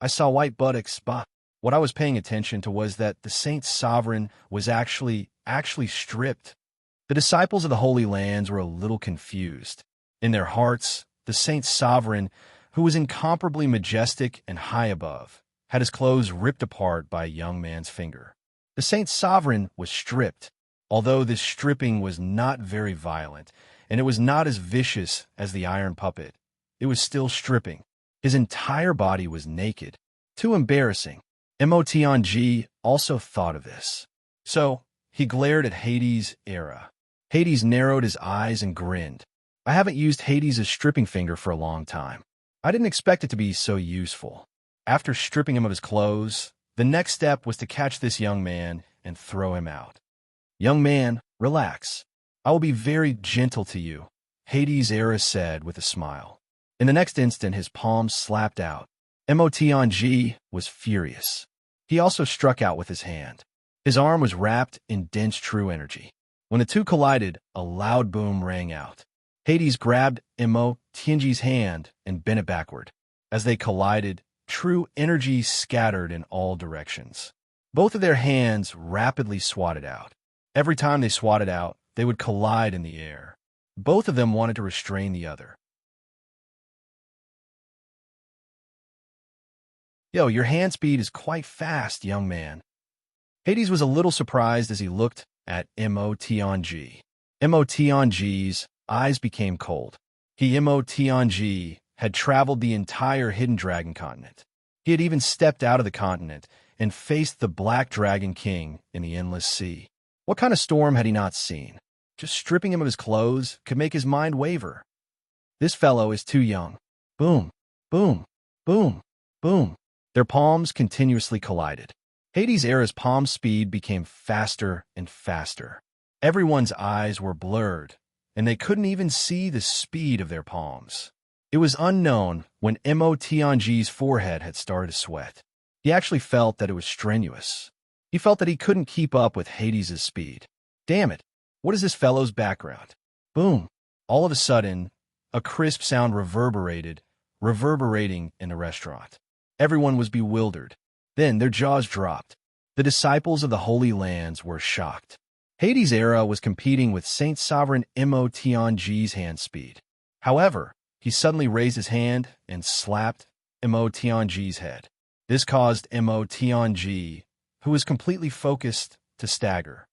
I saw white buttocks, but what I was paying attention to was that the Saint Sovereign was actually actually stripped. The disciples of the Holy Lands were a little confused. In their hearts, the Saint Sovereign, who was incomparably majestic and high above, had his clothes ripped apart by a young man's finger. The Saint Sovereign was stripped, although this stripping was not very violent, and it was not as vicious as the iron puppet. It was still stripping. His entire body was naked. Too embarrassing. Motng also thought of this. So, he glared at Hades' era. Hades narrowed his eyes and grinned. I haven't used Hades' stripping finger for a long time. I didn't expect it to be so useful. After stripping him of his clothes, the next step was to catch this young man and throw him out. Young man, relax. I will be very gentle to you, Hades' era said with a smile. In the next instant, his palms slapped out. Motng was furious. He also struck out with his hand. His arm was wrapped in dense true energy. When the two collided, a loud boom rang out. Hades grabbed Motng's hand and bent it backward. As they collided, true energy scattered in all directions. Both of their hands rapidly swatted out. Every time they swatted out, they would collide in the air. Both of them wanted to restrain the other. Yo, your hand speed is quite fast, young man. Hades was a little surprised as he looked at Motng. Motng's eyes became cold. Motng had traveled the entire Hidden Dragon continent. He had even stepped out of the continent and faced the Black Dragon King in the Endless Sea. What kind of storm had he not seen? Just stripping him of his clothes could make his mind waver. This fellow is too young. Boom, boom, boom, boom. Their palms continuously collided. Hades' era's palm speed became faster and faster. Everyone's eyes were blurred, and they couldn't even see the speed of their palms. It was unknown when Motng's forehead had started to sweat. He actually felt that it was strenuous. He felt that he couldn't keep up with Hades' speed. Damn it, what is this fellow's background? Boom. All of a sudden, a crisp sound reverberating in the restaurant. Everyone was bewildered. Then their jaws dropped. The disciples of the Holy Lands were shocked. Hades' era was competing with Saint Sovereign Motng's hand speed. However, he suddenly raised his hand and slapped Motng's head. This caused Motng, who was completely focused, to stagger.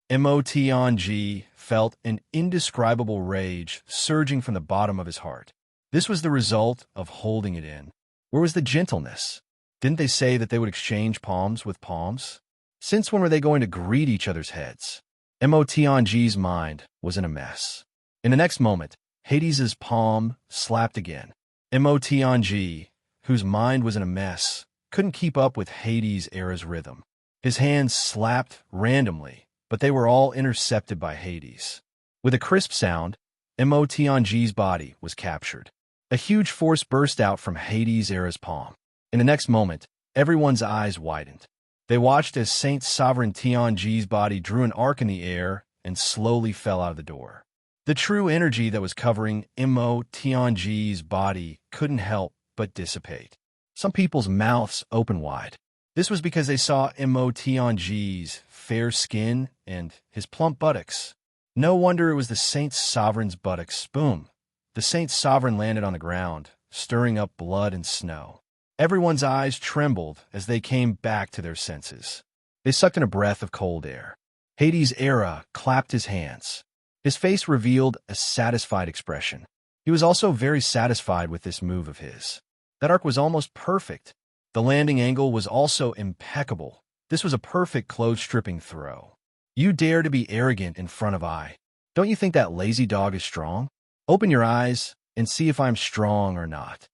Motng felt an indescribable rage surging from the bottom of his heart. This was the result of holding it in. Where was the gentleness? Didn't they say that they would exchange palms with palms? Since when were they going to greet each other's heads? Motng's mind was in a mess. In the next moment, Hades' palm slapped again. Motng, whose mind was in a mess, couldn't keep up with Hades' era's rhythm. His hands slapped randomly, but they were all intercepted by Hades. With a crisp sound, Motng's body was captured. A huge force burst out from Hades' era's palm. In the next moment, everyone's eyes widened. They watched as Saint Sovereign Tng's body drew an arc in the air and slowly fell out of the door. The true energy that was covering Motng's body couldn't help but dissipate. Some people's mouths opened wide. This was because they saw Motng's fair skin and his plump buttocks. No wonder it was the Saint Sovereign's buttocks. Boom. The Saint Sovereign landed on the ground, stirring up blood and snow. Everyone's eyes trembled as they came back to their senses. They sucked in a breath of cold air. Hades' era clapped his hands. His face revealed a satisfied expression. He was also very satisfied with this move of his. That arc was almost perfect. The landing angle was also impeccable. This was a perfect clothes-stripping throw. You dare to be arrogant in front of I. Don't you think that lazy dog is strong? Open your eyes and see if I'm strong or not.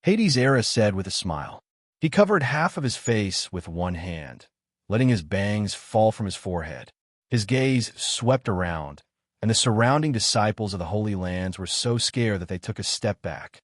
Hades' era said with a smile. He covered half of his face with one hand, letting his bangs fall from his forehead. His gaze swept around, and the surrounding disciples of the Holy Lands were so scared that they took a step back.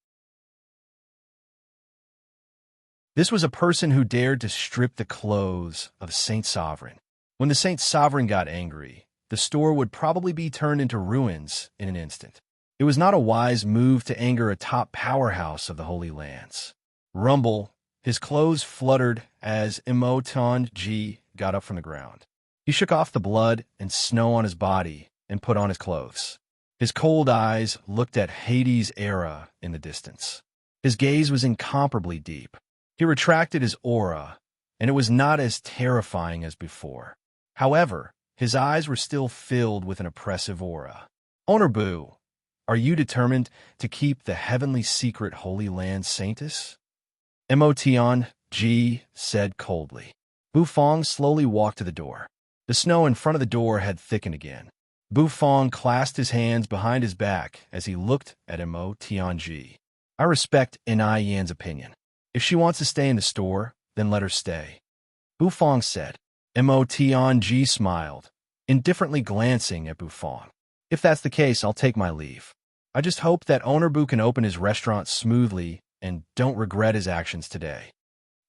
This was a person who dared to strip the clothes of Saint Sovereign. When the Saint Sovereign got angry, the store would probably be turned into ruins in an instant. It was not a wise move to anger a top powerhouse of the Holy Lands. Rumble, his clothes fluttered as Motng got up from the ground. He shook off the blood and snow on his body and put on his clothes. His cold eyes looked at Hades' era in the distance. His gaze was incomparably deep. He retracted his aura, and it was not as terrifying as before. However, his eyes were still filled with an oppressive aura. Honorbu, are you determined to keep the heavenly secret Holy Land Saintus? Emotion G said coldly. Bufong slowly walked to the door. The snow in front of the door had thickened again. Bufong clasped his hands behind his back as he looked at Emotion G. I respect Nai Yan's opinion. If she wants to stay in the store, then let her stay. Bufong said. Emotion G smiled, indifferently glancing at Bufong. If that's the case, I'll take my leave. I just hope that Honorbu can open his restaurant smoothly and don't regret his actions today.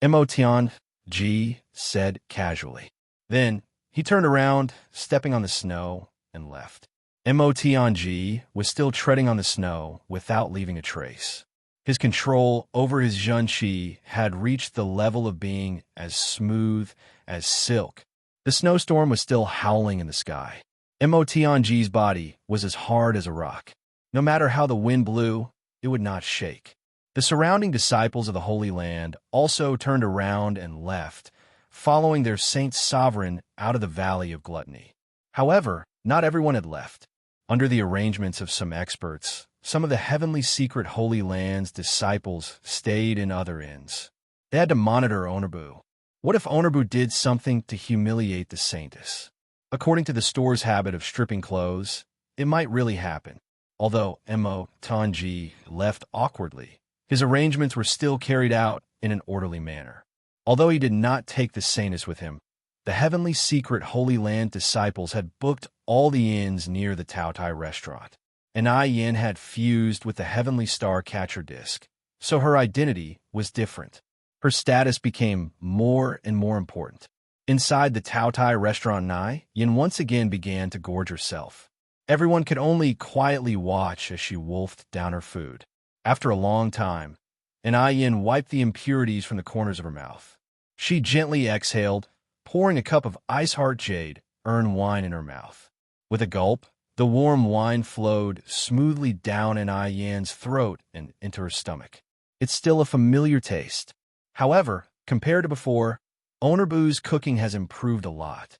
Emotion G said casually. Then he turned around, stepping on the snow, and left. Emotion G was still treading on the snow without leaving a trace. His control over his Zhenqi had reached the level of being as smooth as silk. The snowstorm was still howling in the sky. Emotion G's body was as hard as a rock. No matter how the wind blew, it would not shake. The surrounding disciples of the Holy Land also turned around and left, following their saint sovereign out of the Valley of Gluttony. However, not everyone had left. Under the arrangements of some experts, some of the heavenly secret Holy Land's disciples stayed in other inns. They had to monitor Honorbu. What if Honorbu did something to humiliate the saintess? According to the store's habit of stripping clothes, it might really happen. Although Emotion G left awkwardly, his arrangements were still carried out in an orderly manner. Although he did not take the saintess with him, the heavenly secret Holy Land disciples had booked all the inns near the Taotai restaurant. And Ai Yin had fused with the heavenly star catcher disc, so her identity was different. Her status became more and more important. Inside the Taotai restaurant, Nai Yin once again began to gorge herself. Everyone could only quietly watch as she wolfed down her food. After a long time, Ai Yin wiped the impurities from the corners of her mouth. She gently exhaled, pouring a cup of ice heart jade earned wine in her mouth. With a gulp, the warm wine flowed smoothly down Ai Yin's throat and into her stomach. It's still a familiar taste. However, compared to before, Honorbu's cooking has improved a lot.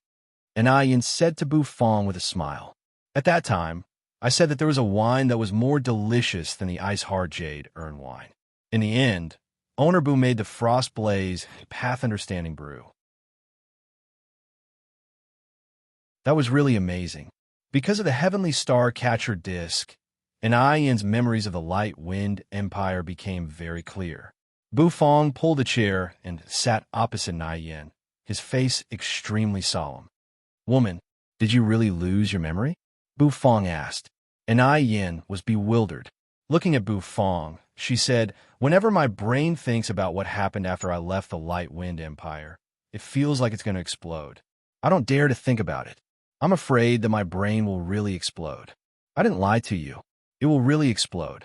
Ai Yin said to Bufong with a smile. At that time, I said that there was a wine that was more delicious than the ice hard jade earned wine. In the end, Honorbu made the Frost Blaze Path Understanding brew. That was really amazing. Because of the heavenly star catcher disc, Ai Yin's memories of the Light Wind Empire became very clear. Bufong pulled a chair and sat opposite Ai Yin, his face extremely solemn. Woman, did you really lose your memory? Bufong asked. Ai Yin was bewildered. Looking at Bufong, she said, whenever my brain thinks about what happened after I left the Light Wind Empire, it feels like it's going to explode. I don't dare to think about it. I'm afraid that my brain will really explode. I didn't lie to you. It will really explode.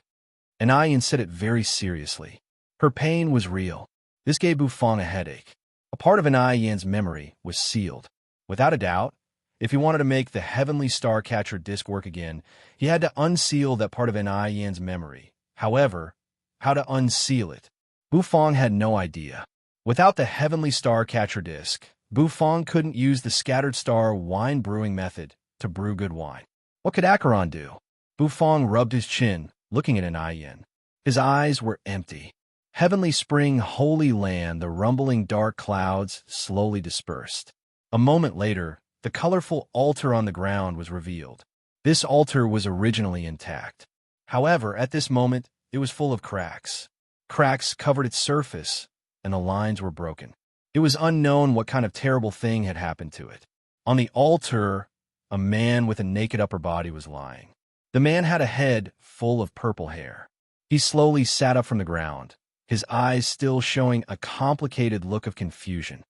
Ai Yin said it very seriously. Her pain was real. This gave Bufong a headache. A part of Ai Yin's memory was sealed. Without a doubt, if he wanted to make the heavenly star catcher disc work again, he had to unseal that part of Ai Yin's memory. However, how to unseal it? Bufong had no idea. Without the heavenly star catcher disc, Bufong couldn't use the scattered star wine brewing method to brew good wine. What could Acheron do? Bufong rubbed his chin, looking at Ai Yin. His eyes were empty. Heavenly spring, holy land, the rumbling dark clouds slowly dispersed. A moment later, the colorful altar on the ground was revealed. This altar was originally intact. However, at this moment, it was full of cracks. Cracks covered its surface, and the lines were broken. It was unknown what kind of terrible thing had happened to it. On the altar, a man with a naked upper body was lying. The man had a head full of purple hair. He slowly sat up from the ground, his eyes still showing a complicated look of confusion.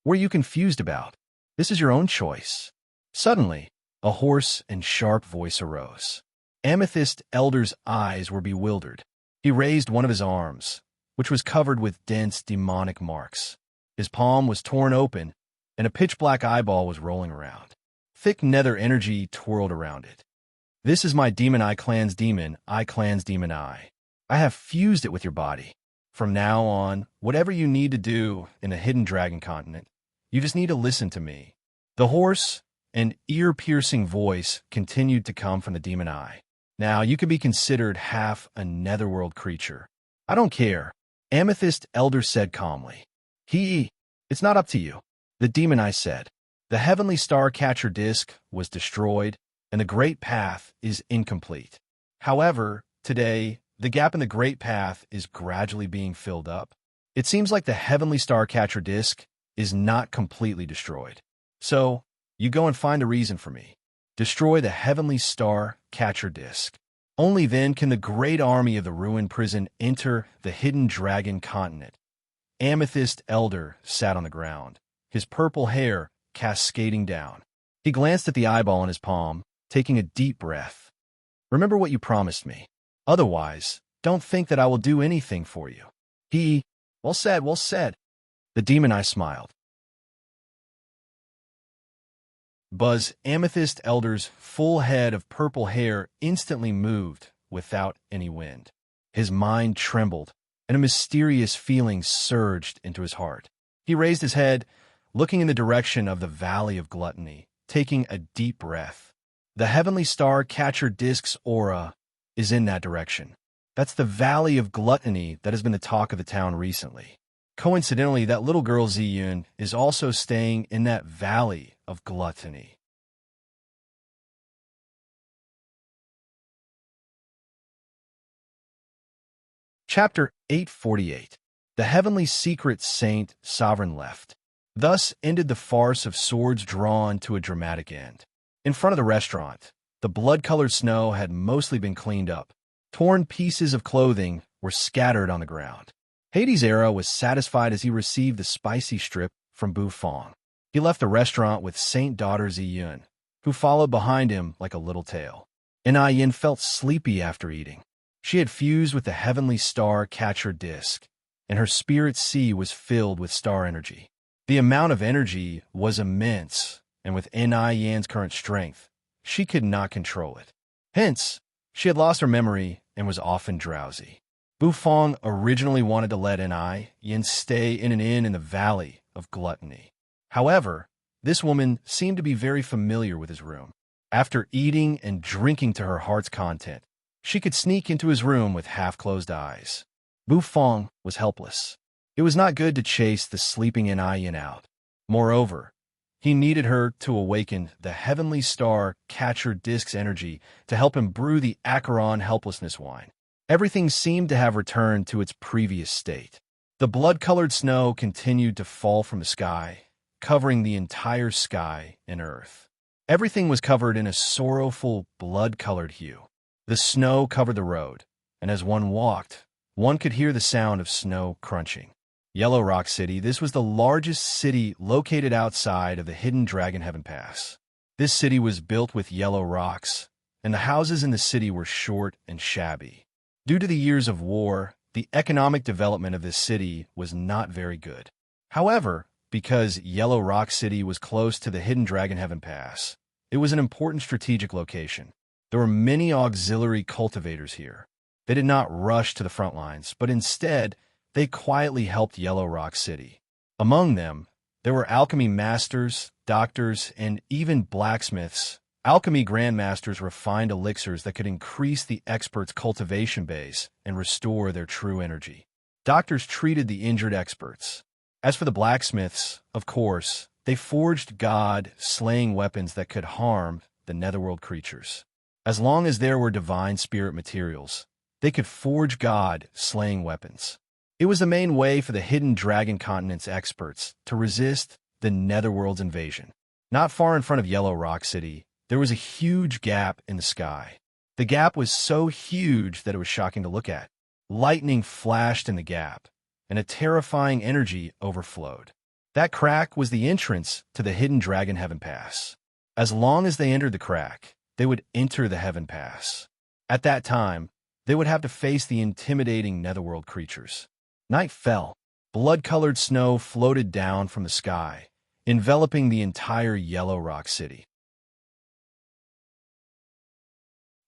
What are you confused about? This is your own choice. Suddenly, a hoarse and sharp voice arose. Amethyst Elder's eyes were bewildered. He raised one of his arms, which was covered with dense demonic marks. His palm was torn open, and a pitch-black eyeball was rolling around. Thick nether energy twirled around it. This is my demon eye clan's demon, I clan's demon eye. I have fused it with your body. From now on, whatever you need to do in a hidden dragon continent, you just need to listen to me. The hoarse and ear-piercing voice continued to come from the demon eye. Now, you could be considered half a netherworld creature. I don't care, Amethyst Elder said calmly. It's not up to you. The demon eye said. The heavenly star catcher disc was destroyed, and the Great Path is incomplete. However, today, the gap in the Great Path is gradually being filled up. It seems like the heavenly star catcher disc is not completely destroyed. So, you go and find a reason for me. Destroy the heavenly star catcher disc. Only then can the great army of the ruined prison enter the hidden dragon continent. Amethyst Elder sat on the ground, his purple hair cascading down. He glanced at the eyeball in his palm, taking a deep breath. Remember what you promised me. Otherwise, don't think that I will do anything for you. Well said, well said. The demon eye smiled. Buzz Amethyst Elder's full head of purple hair instantly moved without any wind. His mind trembled, and a mysterious feeling surged into his heart. He raised his head, looking in the direction of the Valley of Gluttony, taking a deep breath. The heavenly star catcher disc's aura is in that direction. That's the Valley of Gluttony that has been the talk of the town recently. Coincidentally, that little girl Ziyun is also staying in that Valley of Gluttony. Chapter 848. The Heavenly Secret Saint Sovereign left. Thus ended the farce of swords drawn to a dramatic end. In front of the restaurant, the blood-colored snow had mostly been cleaned up. Torn pieces of clothing were scattered on the ground. Hades' era was satisfied as he received the spicy strip from Bu Fong. He left the restaurant with Saint Daughter Ziyun, who followed behind him like a little tail. Yin felt sleepy after eating. She had fused with the heavenly star catcher disc, and her spirit sea was filled with star energy. The amount of energy was immense, and with Yan's current strength, she could not control it. Hence, she had lost her memory and was often drowsy. Bu Fong originally wanted to let Yin stay in an inn in the Valley of Gluttony. However, this woman seemed to be very familiar with his room. After eating and drinking to her heart's content, she could sneak into his room with half-closed eyes. Bu Fong was helpless. It was not good to chase the sleeping Yin out. Moreover, he needed her to awaken the heavenly star catcher disc's energy to help him brew the Acheron helplessness wine. Everything seemed to have returned to its previous state. The blood-colored snow continued to fall from the sky, covering the entire sky and earth. Everything was covered in a sorrowful, blood-colored hue. The snow covered the road, and as one walked, one could hear the sound of snow crunching. Yellow Rock City, this was the largest city located outside of the hidden Dragon Heaven Pass. This city was built with yellow rocks, and the houses in the city were short and shabby. Due to the years of war, the economic development of this city was not very good. However, because Yellow Rock City was close to the hidden Dragon Heaven Pass, it was an important strategic location. There were many auxiliary cultivators here. They did not rush to the front lines, but instead, they quietly helped Yellow Rock City. Among them, there were alchemy masters, doctors, and even blacksmiths. Alchemy grandmasters refined elixirs that could increase the experts' cultivation base and restore their true energy. Doctors treated the injured experts. As for the blacksmiths, of course, they forged god-slaying weapons that could harm the netherworld creatures. As long as there were divine spirit materials, they could forge god-slaying weapons. It was the main way for the hidden dragon continent's experts to resist the netherworld's invasion. Not far in front of Yellow Rock City, there was a huge gap in the sky. The gap was so huge that it was shocking to look at. Lightning flashed in the gap, and a terrifying energy overflowed. That crack was the entrance to the hidden Dragon Heaven Pass. As long as they entered the crack, they would enter the Heaven Pass. At that time, they would have to face the intimidating netherworld creatures. Night fell. Blood-colored snow floated down from the sky, enveloping the entire Yellow Rock City.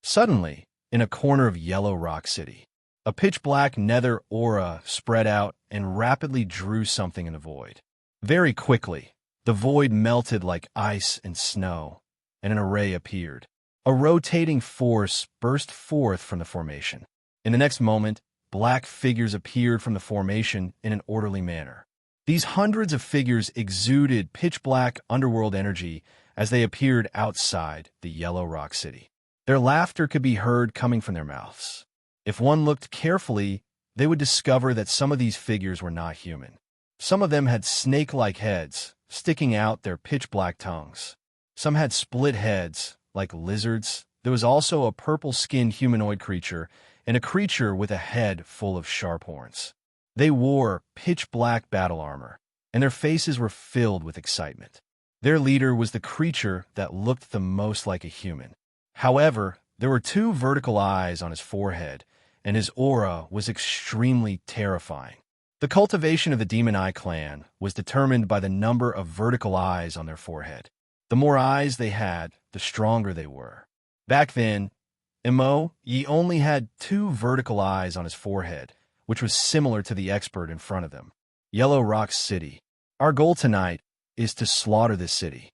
Suddenly, in a corner of Yellow Rock City, a pitch-black nether aura spread out and rapidly drew something in the void. Very quickly, the void melted like ice and snow, and an array appeared. A rotating force burst forth from the formation. In the next moment, black figures appeared from the formation in an orderly manner. These hundreds of figures exuded pitch-black underworld energy as they appeared outside the Yellow Rock City. Their laughter could be heard coming from their mouths. If one looked carefully, they would discover that some of these figures were not human. Some of them had snake-like heads, sticking out their pitch-black tongues. Some had split heads, like lizards. There was also a purple-skinned humanoid creature and a creature with a head full of sharp horns. They wore pitch-black battle armor, and their faces were filled with excitement. Their leader was the creature that looked the most like a human. However, there were 2 vertical eyes on his forehead, and his aura was extremely terrifying. The cultivation of the Demon Eye clan was determined by the number of vertical eyes on their forehead. The more eyes they had, the stronger they were. Back then, Ye only had 2 vertical eyes on his forehead, which was similar to the expert in front of them. Yellow Rock City. Our goal tonight is to slaughter this city.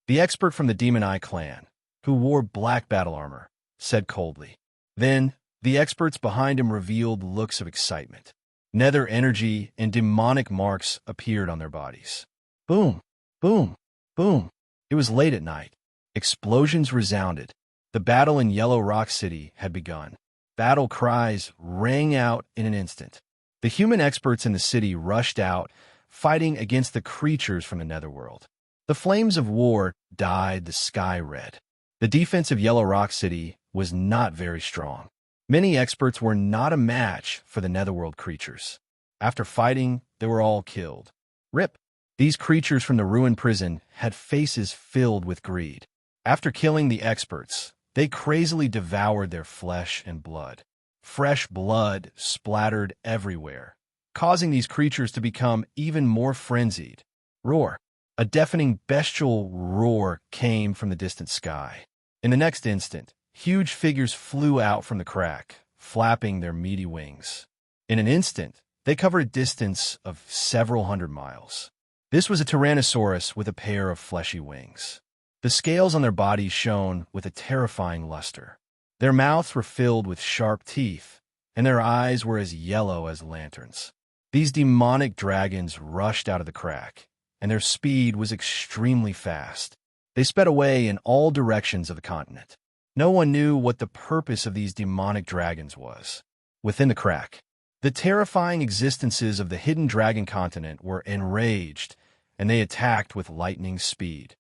The expert from the Demon Eye clan, who wore black battle armor, said coldly. Then, the experts behind him revealed looks of excitement. Nether energy and demonic marks appeared on their bodies. Boom, boom, boom. It was late at night. Explosions resounded. The battle in Yellow Rock City had begun. Battle cries rang out in an instant. The human experts in the city rushed out, fighting against the creatures from the netherworld. The flames of war dyed the sky red. The defense of Yellow Rock City was not very strong. Many experts were not a match for the netherworld creatures. After fighting, they were all killed. Rip. These creatures from the ruined prison had faces filled with greed. After killing the experts, they crazily devoured their flesh and blood. Fresh blood splattered everywhere, causing these creatures to become even more frenzied. Roar. A deafening bestial roar came from the distant sky. In the next instant, huge figures flew out from the crack, flapping their meaty wings. In an instant, they covered a distance of several hundred miles. This was a Tyrannosaurus with a pair of fleshy wings. The scales on their bodies shone with a terrifying luster. Their mouths were filled with sharp teeth, and their eyes were as yellow as lanterns. These demonic dragons rushed out of the crack, and their speed was extremely fast. They sped away in all directions of the continent. No one knew what the purpose of these demonic dragons was. Within the crack, the terrifying existences of the hidden dragon continent were enraged, and they attacked with lightning speed.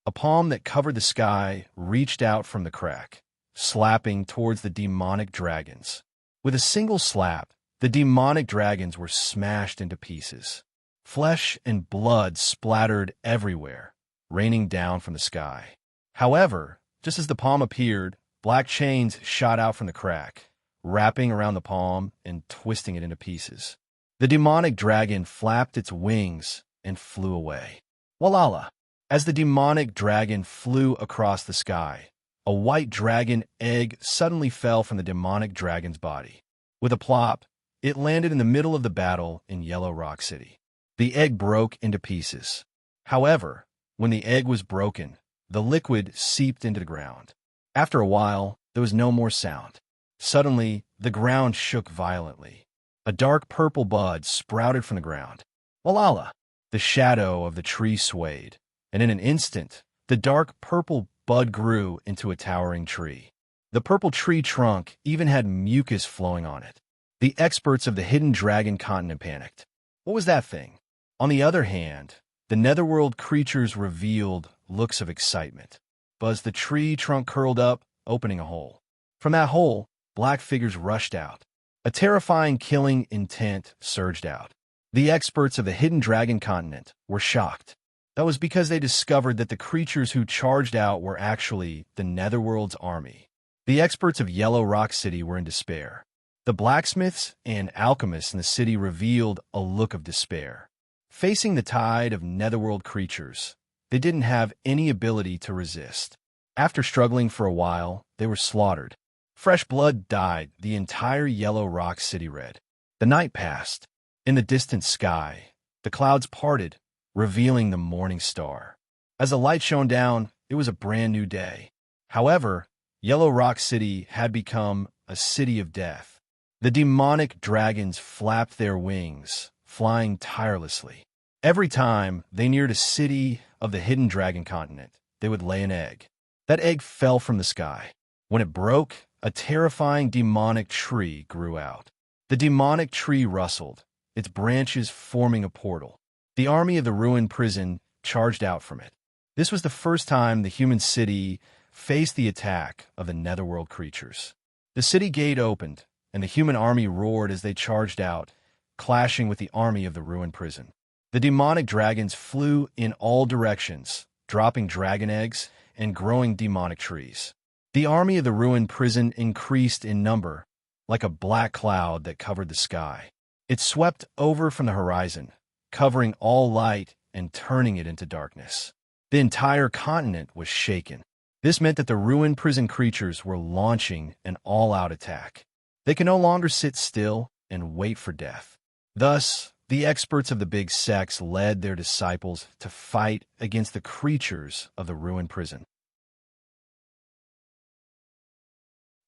A palm that covered the sky reached out from the crack, slapping towards the demonic dragons. With a single slap, the demonic dragons were smashed into pieces. Flesh and blood splattered everywhere, raining down from the sky. However, just as the palm appeared, black chains shot out from the crack, wrapping around the palm and twisting it into pieces. The demonic dragon flapped its wings and flew away. Walala! As the demonic dragon flew across the sky, a white dragon egg suddenly fell from the demonic dragon's body. With a plop, it landed in the middle of the battle in Yellow Rock City. The egg broke into pieces. However, when the egg was broken, the liquid seeped into the ground. After a while, there was no more sound. Suddenly, the ground shook violently. A dark purple bud sprouted from the ground. Walala! The shadow of the tree swayed, and in an instant, the dark purple bud grew into a towering tree. The purple tree trunk even had mucus flowing on it. The experts of the hidden dragon continent panicked. What was that thing? On the other hand, the netherworld creatures revealed looks of excitement. As the tree trunk curled up, opening a hole. From that hole, black figures rushed out. A terrifying killing intent surged out. The experts of the hidden dragon continent were shocked. That was because they discovered that the creatures who charged out were actually the netherworld's army. The experts of Yellow Rock City were in despair. The blacksmiths and alchemists in the city revealed a look of despair. Facing the tide of netherworld creatures, they didn't have any ability to resist. After struggling for a while, they were slaughtered. Fresh blood dyed the entire yellow rock city red. The night passed. In the distant sky, the clouds parted, revealing the morning star. As the light shone down, it was a brand new day. However, Yellow Rock City had become a city of death. The demonic dragons flapped their wings, flying tirelessly. Every time they neared a city of the hidden dragon continent, they would lay an egg. That egg fell from the sky. When it broke, a terrifying demonic tree grew out. The demonic tree rustled, its branches forming a portal. The army of the ruined prison charged out from it. This was the first time the human city faced the attack of the netherworld creatures. The city gate opened, and the human army roared as they charged out, clashing with the army of the ruined prison. The demonic dragons flew in all directions, dropping dragon eggs and growing demonic trees. The army of the ruined prison increased in number, like a black cloud that covered the sky. It swept over from the horizon, covering all light and turning it into darkness. The entire continent was shaken. This meant that the ruined prison creatures were launching an all-out attack. They could no longer sit still and wait for death. Thus, the experts of the big sects led their disciples to fight against the creatures of the ruined prison.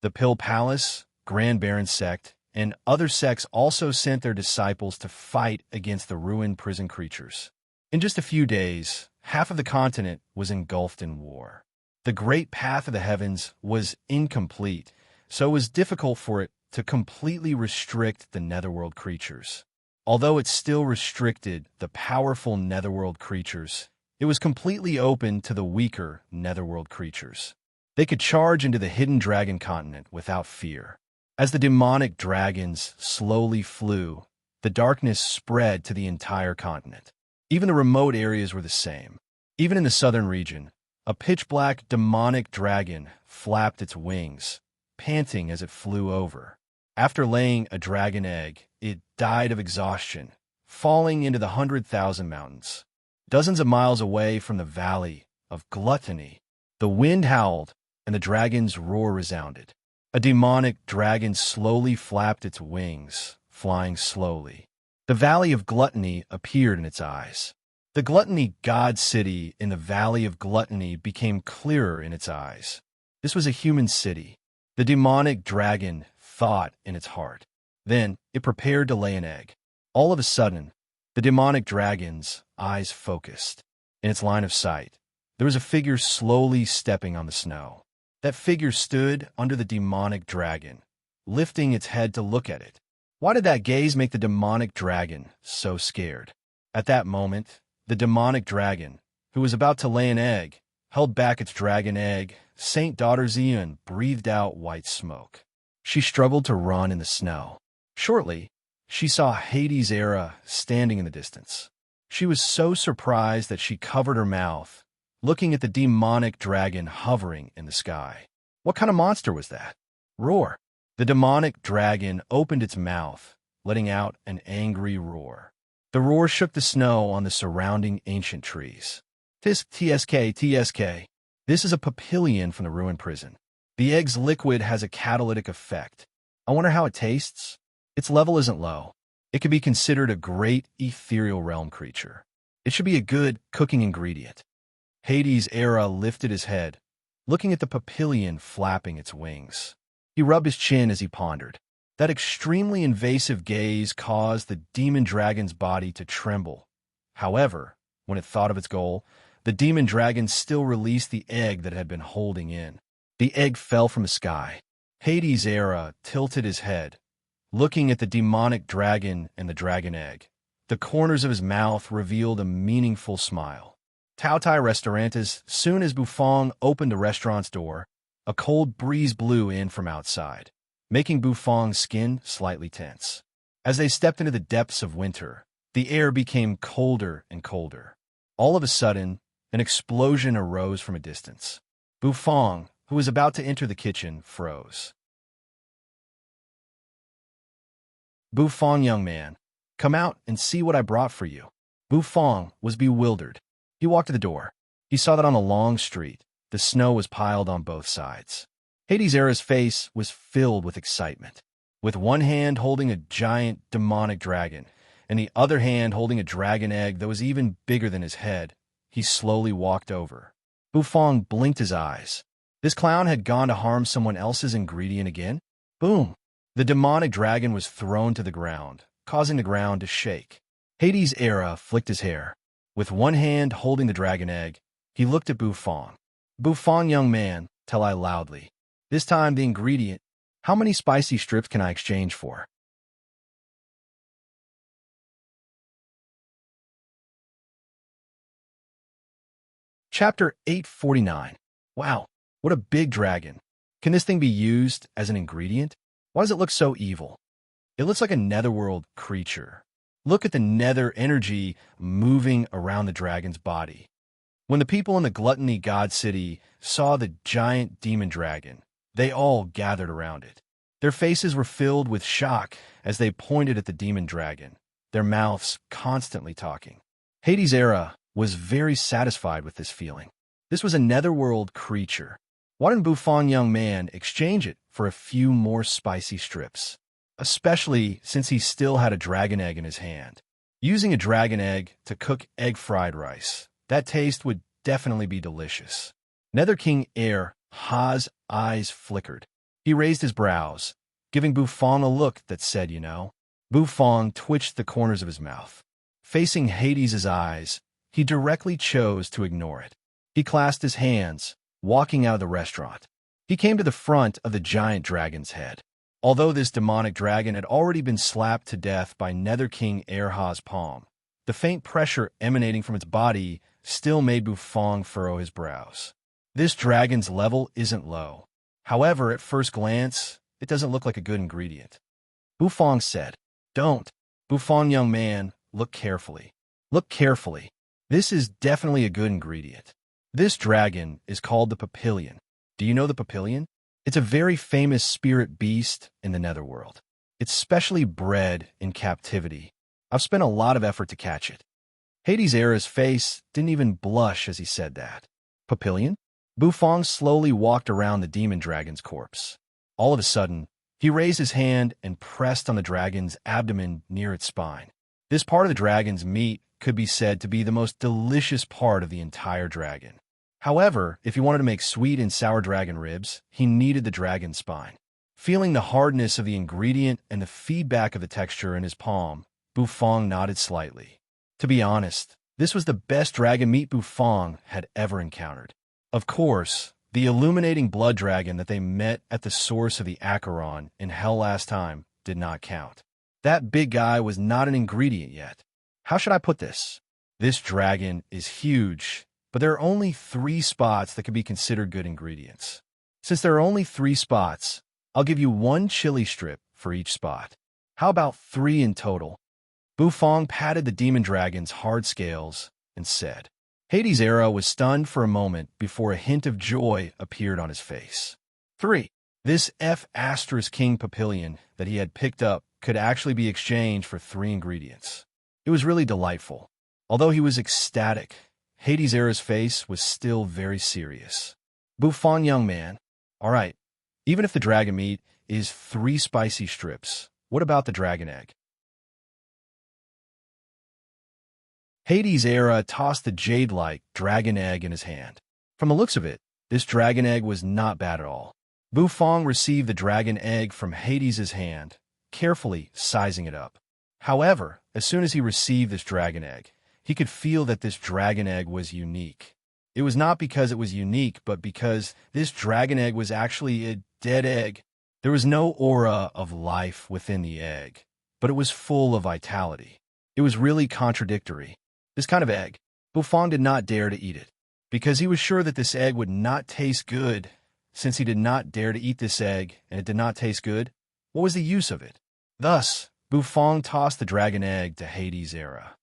The Pill Palace, Grand Baron sect, and other sects also sent their disciples to fight against the ruined prison creatures. In just a few days, half of the continent was engulfed in war. The great path of the heavens was incomplete, so it was difficult for it to completely restrict the netherworld creatures. Although it still restricted the powerful netherworld creatures, it was completely open to the weaker netherworld creatures. They could charge into the hidden dragon continent without fear. As the demonic dragons slowly flew, the darkness spread to the entire continent. Even the remote areas were the same. Even in the southern region, a pitch-black demonic dragon flapped its wings, panting as it flew over. After laying a dragon egg, it died of exhaustion, falling into the 100,000 mountains. Dozens of miles away from the valley of Gluttony, the wind howled and the dragon's roar resounded. A demonic dragon slowly flapped its wings, flying slowly. The valley of Gluttony appeared in its eyes. The Gluttony god city in the valley of Gluttony became clearer in its eyes. This was a human city. The demonic dragon thought in its heart. Then it prepared to lay an egg. All of a sudden, the demonic dragon's eyes focused. In its line of sight, there was a figure slowly stepping on the snow. That figure stood under the demonic dragon, lifting its head to look at it. Why did that gaze make the demonic dragon so scared? At that moment, the demonic dragon, who was about to lay an egg, held back its dragon egg. Saint Daughter Zion breathed out white smoke. She struggled to run in the snow. Shortly, she saw Hades' era standing in the distance. She was so surprised that she covered her mouth, looking at the demonic dragon hovering in the sky. What kind of monster was that? Roar. The demonic dragon opened its mouth, letting out an angry roar. The roar shook the snow on the surrounding ancient trees. TSK. This is a papillion from the ruined prison. The egg's liquid has a catalytic effect. I wonder how it tastes? Its level isn't low. It could be considered a great ethereal realm creature. It should be a good cooking ingredient. Hades' era lifted his head, looking at the papillion flapping its wings. He rubbed his chin as he pondered. That extremely invasive gaze caused the demon dragon's body to tremble. However, when it thought of its goal, the demon dragon still released the egg that it had been holding in. The egg fell from the sky. Hades' era tilted his head, looking at the demonic dragon and the dragon egg. The corners of his mouth revealed a meaningful smile. Tautai Restaurantes. Soon as Bufong opened the restaurant's door, a cold breeze blew in from outside, making Bufong's skin slightly tense. As they stepped into the depths of winter, the air became colder and colder. All of a sudden, an explosion arose from a distance. Bufong, who was about to enter the kitchen, froze. Bufong, young man, come out and see what I brought for you. Bufang was bewildered. He walked to the door. He saw that on the long street, the snow was piled on both sides. Hades Era's face was filled with excitement. With one hand holding a giant demonic dragon, and the other hand holding a dragon egg that was even bigger than his head, he slowly walked over. Bufang blinked his eyes. This clown had gone to harm someone else's ingredient again? Boom! The demonic dragon was thrown to the ground, causing the ground to shake. Hades Era flicked his hair. With one hand holding the dragon egg, he looked at Bufang. Bufang, young man, tell I loudly. This time the ingredient. How many spicy strips can I exchange for? Chapter 849. Wow, what a big dragon. Can this thing be used as an ingredient? Why does it look so evil? It looks like a netherworld creature. Look at the nether energy moving around the dragon's body. When the people in the Gluttony God City saw the giant demon dragon, they all gathered around it. Their faces were filled with shock as they pointed at the demon dragon, their mouths constantly talking. Hades Era was very satisfied with this feeling. This was a netherworld creature. Why didn't Bufang, young man, exchange it for a few more spicy strips? Especially since he still had a dragon egg in his hand. Using a dragon egg to cook egg fried rice, that taste would definitely be delicious. Nether King Ha's eyes flickered. He raised his brows, giving Bufang a look that said, you know. Bufang twitched the corners of his mouth. Facing Hades' eyes, he directly chose to ignore it. He clasped his hands, walking out of the restaurant. He came to the front of the giant dragon's head. Although this demonic dragon had already been slapped to death by Nether King Ha's palm, the faint pressure emanating from its body still made Bufang furrow his brows. This dragon's level isn't low. However, at first glance, it doesn't look like a good ingredient. Bufang said, Don't. Bufang, young man, look carefully. Look carefully. This is definitely a good ingredient. This dragon is called the Papillion. Do you know the Papillion? It's a very famous spirit beast in the netherworld. It's specially bred in captivity. I've spent a lot of effort to catch it. Hades Era's face didn't even blush as he said that. Papillion? Bufang slowly walked around the demon dragon's corpse. All of a sudden, he raised his hand and pressed on the dragon's abdomen near its spine. This part of the dragon's meat could be said to be the most delicious part of the entire dragon. However, if he wanted to make sweet and sour dragon ribs, he needed the dragon's spine. Feeling the hardness of the ingredient and the feedback of the texture in his palm, Bufang nodded slightly. To be honest, this was the best dragon meat Bufang had ever encountered. Of course, the illuminating blood dragon that they met at the source of the Acheron in hell last time did not count. That big guy was not an ingredient yet. How should I put this? This dragon is huge, but there are only 3 spots that can be considered good ingredients. Since there are only 3 spots, I'll give you 1 chili strip for each spot. How about 3 in total? Bufang patted the demon dragon's hard scales and said. Hades Era was stunned for a moment before a hint of joy appeared on his face. 3. This King Papillion that he had picked up could actually be exchanged for 3 ingredients. It was really delightful. Although he was ecstatic, Hades Era's face was still very serious. Bufang, young man. All right, even if the dragon meat is 3 spicy strips, what about the dragon egg? Hades Era tossed the jade-like dragon egg in his hand. From the looks of it, this dragon egg was not bad at all. Bufang received the dragon egg from Hades' hand, carefully sizing it up. However, as soon as he received this dragon egg, he could feel that this dragon egg was unique. It was not because it was unique, but because this dragon egg was actually a dead egg. There was no aura of life within the egg, but it was full of vitality. It was really contradictory. This kind of egg, Bufang did not dare to eat it, because he was sure that this egg would not taste good. Since he did not dare to eat this egg, and it did not taste good, what was the use of it? Thus, Bufang tossed the dragon egg to Hades Era.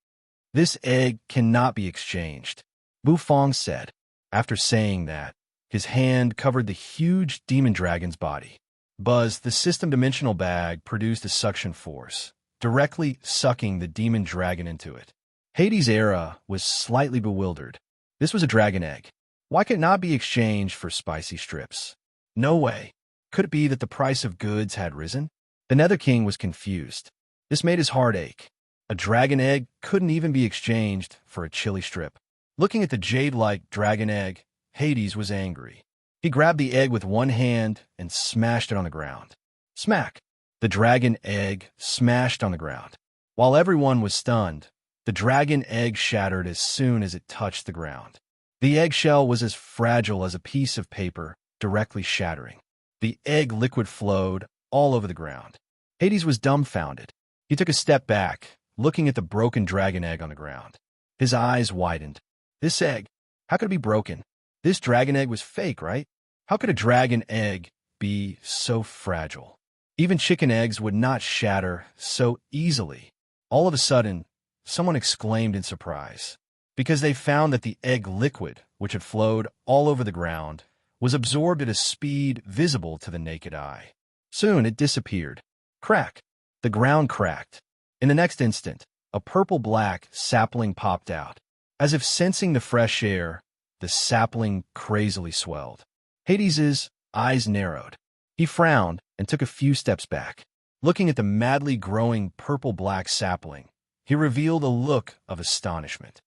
This egg cannot be exchanged, Bufang said. After saying that, his hand covered the huge demon dragon's body. Buzz, the system-dimensional bag, produced a suction force, directly sucking the demon dragon into it. Hades' era was slightly bewildered. This was a dragon egg. Why could it not be exchanged for spicy strips? No way. Could it be that the price of goods had risen? The Nether King was confused. This made his heart ache. A dragon egg couldn't even be exchanged for a chili strip. Looking at the jade-like dragon egg, Hades was angry. He grabbed the egg with one hand and smashed it on the ground. Smack! The dragon egg smashed on the ground. While everyone was stunned, the dragon egg shattered as soon as it touched the ground. The eggshell was as fragile as a piece of paper, directly shattering. The egg liquid flowed all over the ground. Hades was dumbfounded. He took a step back, looking at the broken dragon egg on the ground. His eyes widened. This egg, how could it be broken? This dragon egg was fake, right? How could a dragon egg be so fragile? Even chicken eggs would not shatter so easily. All of a sudden, someone exclaimed in surprise, because they found that the egg liquid, which had flowed all over the ground, was absorbed at a speed visible to the naked eye. Soon it disappeared. Crack! The ground cracked. In the next instant, a purple-black sapling popped out. As if sensing the fresh air, the sapling crazily swelled. Hades's eyes narrowed. He frowned and took a few steps back. Looking at the madly growing purple-black sapling, he revealed a look of astonishment.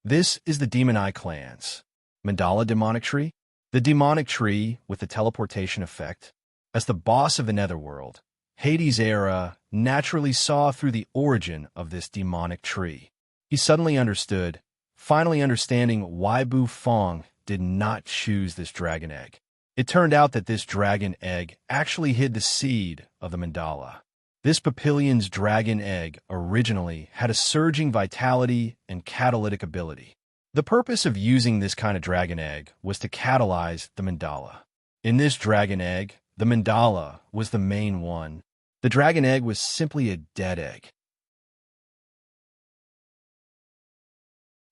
This is the Demon Eye clan's Mandala demonic tree? The demonic tree with the teleportation effect. As the boss of the Netherworld, Hades' era naturally saw through the origin of this demonic tree. He suddenly understood, finally understanding why Bu Fong did not choose this dragon egg. It turned out that this dragon egg actually hid the seed of the mandala. This Papillion's dragon egg originally had a surging vitality and catalytic ability. The purpose of using this kind of dragon egg was to catalyze the mandala. In this dragon egg, the mandala was the main one. The dragon egg was simply a dead egg.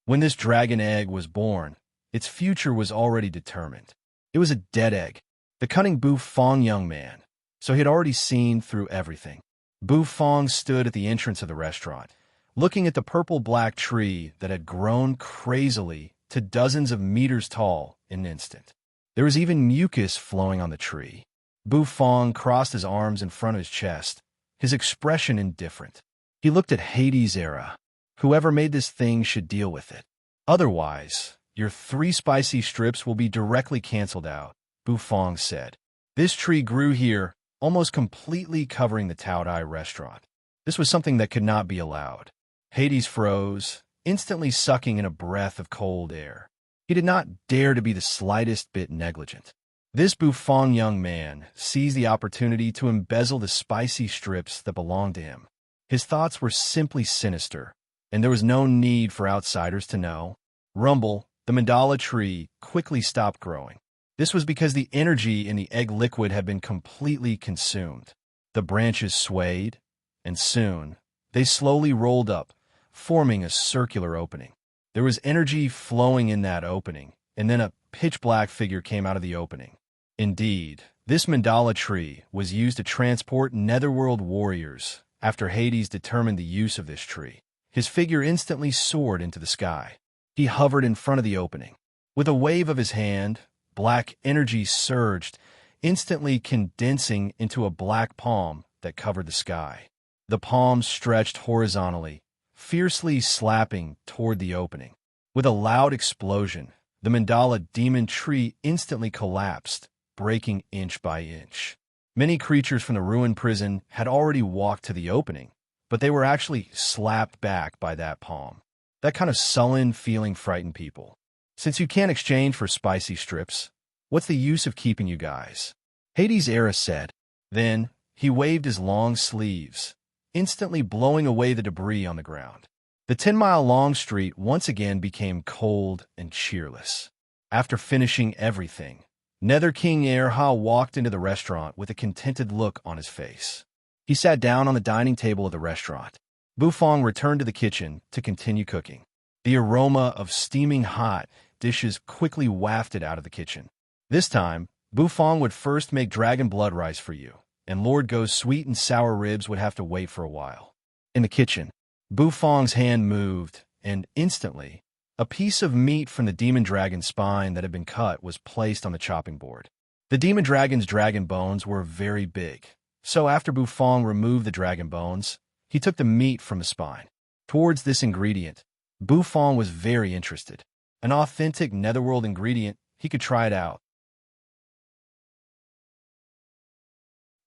When this dragon egg was born, its future was already determined. It was a dead egg. The cunning Bu Fong young man, so he had already seen through everything. Bu Fong stood at the entrance of the restaurant, looking at the purple-black tree that had grown crazily to dozens of meters tall in an instant. There was even mucus flowing on the tree. Bu Fong crossed his arms in front of his chest, his expression indifferent. He looked at Hades' era. Whoever made this thing should deal with it. Otherwise, your 3 spicy strips will be directly canceled out, Bu Fong said. This tree grew here, almost completely covering the Tao Dai restaurant. This was something that could not be allowed. Hades froze, instantly sucking in a breath of cold air. He did not dare to be the slightest bit negligent. This Bu Fong young man seized the opportunity to embezzle the spicy strips that belonged to him. His thoughts were simply sinister, and there was no need for outsiders to know. Rumble, the mandala tree, quickly stopped growing. This was because the energy in the egg liquid had been completely consumed. The branches swayed, and soon they slowly rolled up, forming a circular opening. There was energy flowing in that opening, and then a pitch-black figure came out of the opening. Indeed, this mandala tree was used to transport Netherworld warriors after Hades determined the use of this tree. His figure instantly soared into the sky. He hovered in front of the opening. With a wave of his hand, black energy surged, instantly condensing into a black palm that covered the sky. The palm stretched horizontally, fiercely slapping toward the opening. With a loud explosion, the mandala demon tree instantly collapsed, breaking inch by inch. Many creatures from the ruined prison had already walked to the opening, but they were actually slapped back by that palm. That kind of sullen feeling frightened people. Since you can't exchange for spicy strips, what's the use of keeping you guys? Hades' era said. Then, he waved his long sleeves, instantly blowing away the debris on the ground. The 10-mile-long street once again became cold and cheerless. After finishing everything, Nether King Erha walked into the restaurant with a contented look on his face. He sat down on the dining table of the restaurant. Bu Fong returned to the kitchen to continue cooking. The aroma of steaming hot dishes quickly wafted out of the kitchen. This time, Bu Fong would first make dragon blood rice for you, and Lord Go's sweet and sour ribs would have to wait for a while. In the kitchen, Bu Fong's hand moved, and instantly, a piece of meat from the demon dragon's spine that had been cut was placed on the chopping board. The demon dragon's dragon bones were very big, so after Bufong removed the dragon bones, he took the meat from the spine. Towards this ingredient, Bufong was very interested. An authentic netherworld ingredient, he could try it out.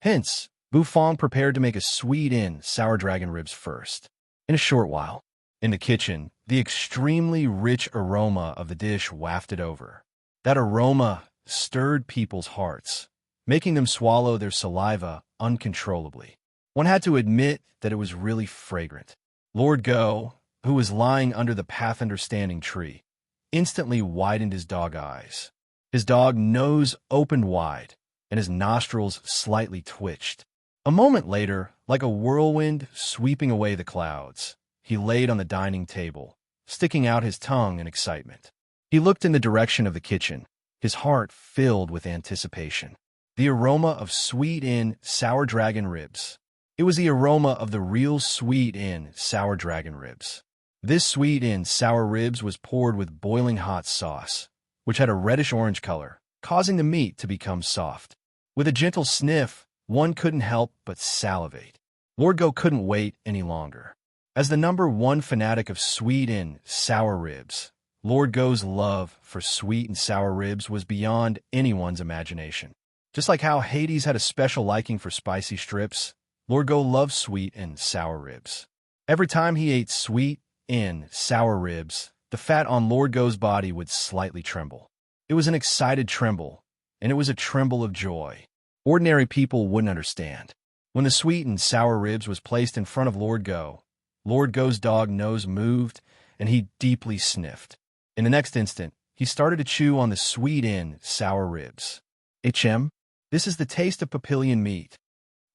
Hence, Bufong prepared to make a sweet-in sour dragon ribs first. In a short while, in the kitchen, the extremely rich aroma of the dish wafted over. That aroma stirred people's hearts, making them swallow their saliva uncontrollably. One had to admit that it was really fragrant. Lord Go, who was lying under the path understanding tree, instantly widened his dog eyes. His dog nose opened wide, and his nostrils slightly twitched. A moment later, like a whirlwind sweeping away the clouds, he laid on the dining table, sticking out his tongue in excitement. He looked in the direction of the kitchen, his heart filled with anticipation. The aroma of sweet-in sour dragon ribs. It was the aroma of the real sweet-in sour dragon ribs. This sweet-in sour ribs was poured with boiling hot sauce, which had a reddish-orange color, causing the meat to become soft. With a gentle sniff, one couldn't help but salivate. Lord Go couldn't wait any longer. As the #1 fanatic of sweet-in sour ribs, Lord Go's love for sweet and sour ribs was beyond anyone's imagination. Just like how Hades had a special liking for spicy strips, Lord Go loved sweet and sour ribs. Every time he ate sweet-in sour ribs, the fat on Lord Go's body would slightly tremble. It was an excited tremble, and it was a tremble of joy. Ordinary people wouldn't understand. When the sweet and sour ribs was placed in front of Lord Go's dog nose moved, and he deeply sniffed. In the next instant, he started to chew on the sweet-in sour ribs. HM, this is the taste of papillion meat.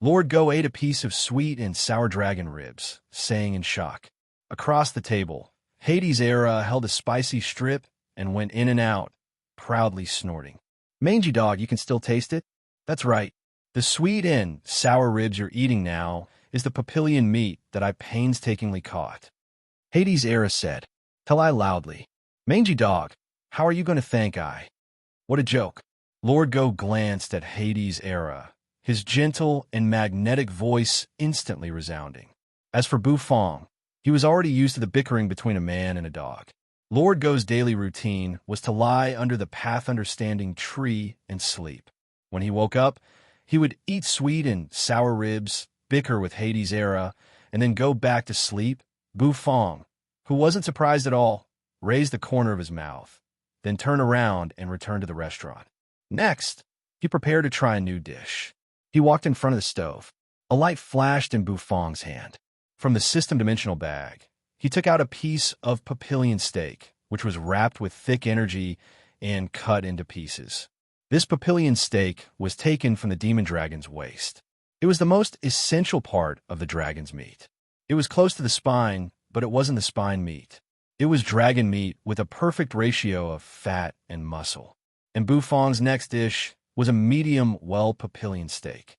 Lord Go ate a piece of sweet and sour dragon ribs, saying in shock. Across the table, Hades Era held a spicy strip and went in and out, proudly snorting. Mangy dog, you can still taste it? That's right. The sweet and sour ribs you're eating now is the papillion meat that I painstakingly caught. Hades Era said. Tell I loudly. Mangy dog, how are you going to thank I? What a joke. Lord Go glanced at Hades Era, his gentle and magnetic voice instantly resounding. As for Bufong, he was already used to the bickering between a man and a dog. Lord Go's daily routine was to lie under the path understanding tree and sleep. When he woke up, he would eat sweet and sour ribs, bicker with Hades Era, and then go back to sleep. Bufong, who wasn't surprised at all, raised the corner of his mouth, then turned around and returned to the restaurant. Next, he prepared to try a new dish. He walked in front of the stove. A light flashed in Bufong's hand. From the system-dimensional bag, he took out a piece of papillion steak, which was wrapped with thick energy and cut into pieces. This papillion steak was taken from the demon dragon's waist. It was the most essential part of the dragon's meat. It was close to the spine, but it wasn't the spine meat. It was dragon meat with a perfect ratio of fat and muscle. And Bufong's next dish was a medium well papillion steak.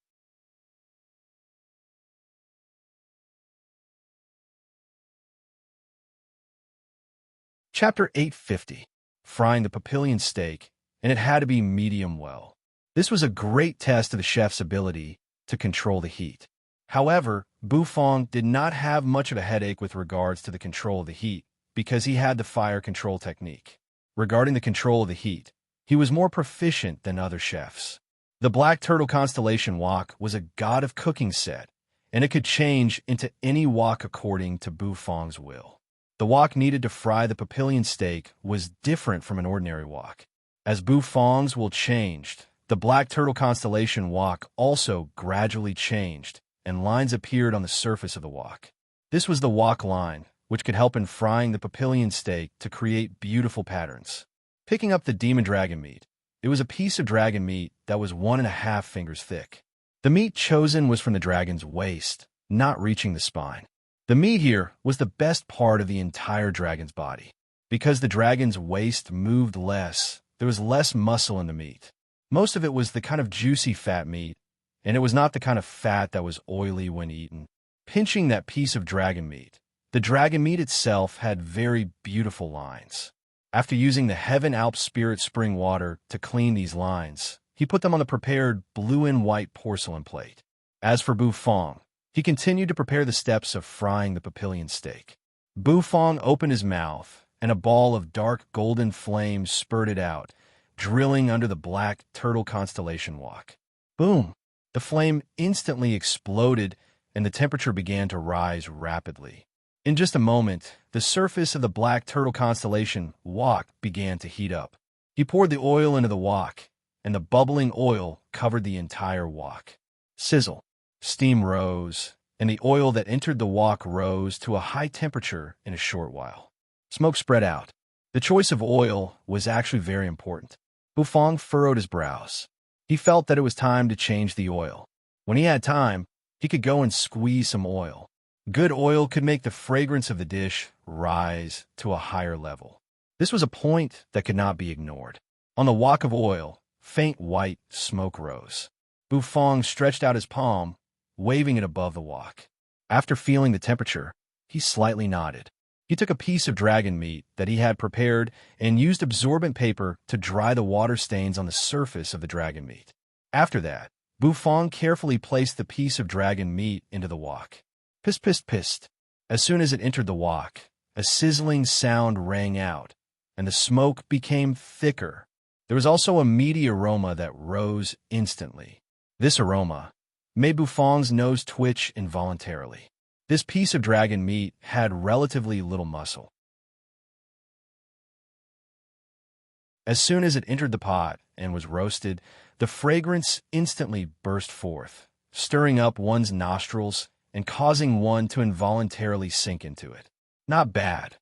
Chapter 850. Frying the papillion steak, and it had to be medium well. This was a great test of the chef's ability to control the heat. However, Bufong did not have much of a headache with regards to the control of the heat, because he had the fire control technique. Regarding the control of the heat, he was more proficient than other chefs. The Black Turtle Constellation wok was a god of cooking set, and it could change into any wok according to Bufong's will. The wok needed to fry the papillion steak was different from an ordinary wok. As Bufong's will changed, the Black Turtle Constellation wok also gradually changed, and lines appeared on the surface of the wok. This was the wok line, which could help in frying the papillion steak to create beautiful patterns. Picking up the demon dragon meat, it was a piece of dragon meat that was 1.5 fingers thick. The meat chosen was from the dragon's waist, not reaching the spine. The meat here was the best part of the entire dragon's body. Because the dragon's waist moved less, there was less muscle in the meat. Most of it was the kind of juicy fat meat, and it was not the kind of fat that was oily when eaten. Pinching that piece of dragon meat, The dragon meat itself had very beautiful lines. After using the Heaven Alps Spirit Spring water to clean these lines, he put them on the prepared blue and white porcelain plate. As for Bufong, he continued to prepare the steps of frying the papillion steak. Bufong opened his mouth, and a ball of dark golden flame spurted out, drilling under the black turtle constellation wok. Boom! The flame instantly exploded, and the temperature began to rise rapidly. In just a moment, the surface of the black turtle constellation wok began to heat up. He poured the oil into the wok, and the bubbling oil covered the entire wok. Sizzle. Steam rose, and the oil that entered the wok rose to a high temperature in a short while. Smoke spread out. The choice of oil was actually very important. Bufong furrowed his brows. He felt that it was time to change the oil. When he had time, he could go and squeeze some oil. Good oil could make the fragrance of the dish rise to a higher level. This was a point that could not be ignored. On the wok of oil, faint white smoke rose. Bufong stretched out his palm, waving it above the wok. After feeling the temperature, he slightly nodded. He took a piece of dragon meat that he had prepared and used absorbent paper to dry the water stains on the surface of the dragon meat. After that, Bufong carefully placed the piece of dragon meat into the wok. Pist, pist, pist. As soon as it entered the wok, a sizzling sound rang out, and the smoke became thicker. There was also a meaty aroma that rose instantly. This aroma made Bufong's nose twitch involuntarily. This piece of dragon meat had relatively little muscle. As soon as it entered the pot and was roasted, the fragrance instantly burst forth, stirring up one's nostrils and causing one to involuntarily sink into it. Not bad,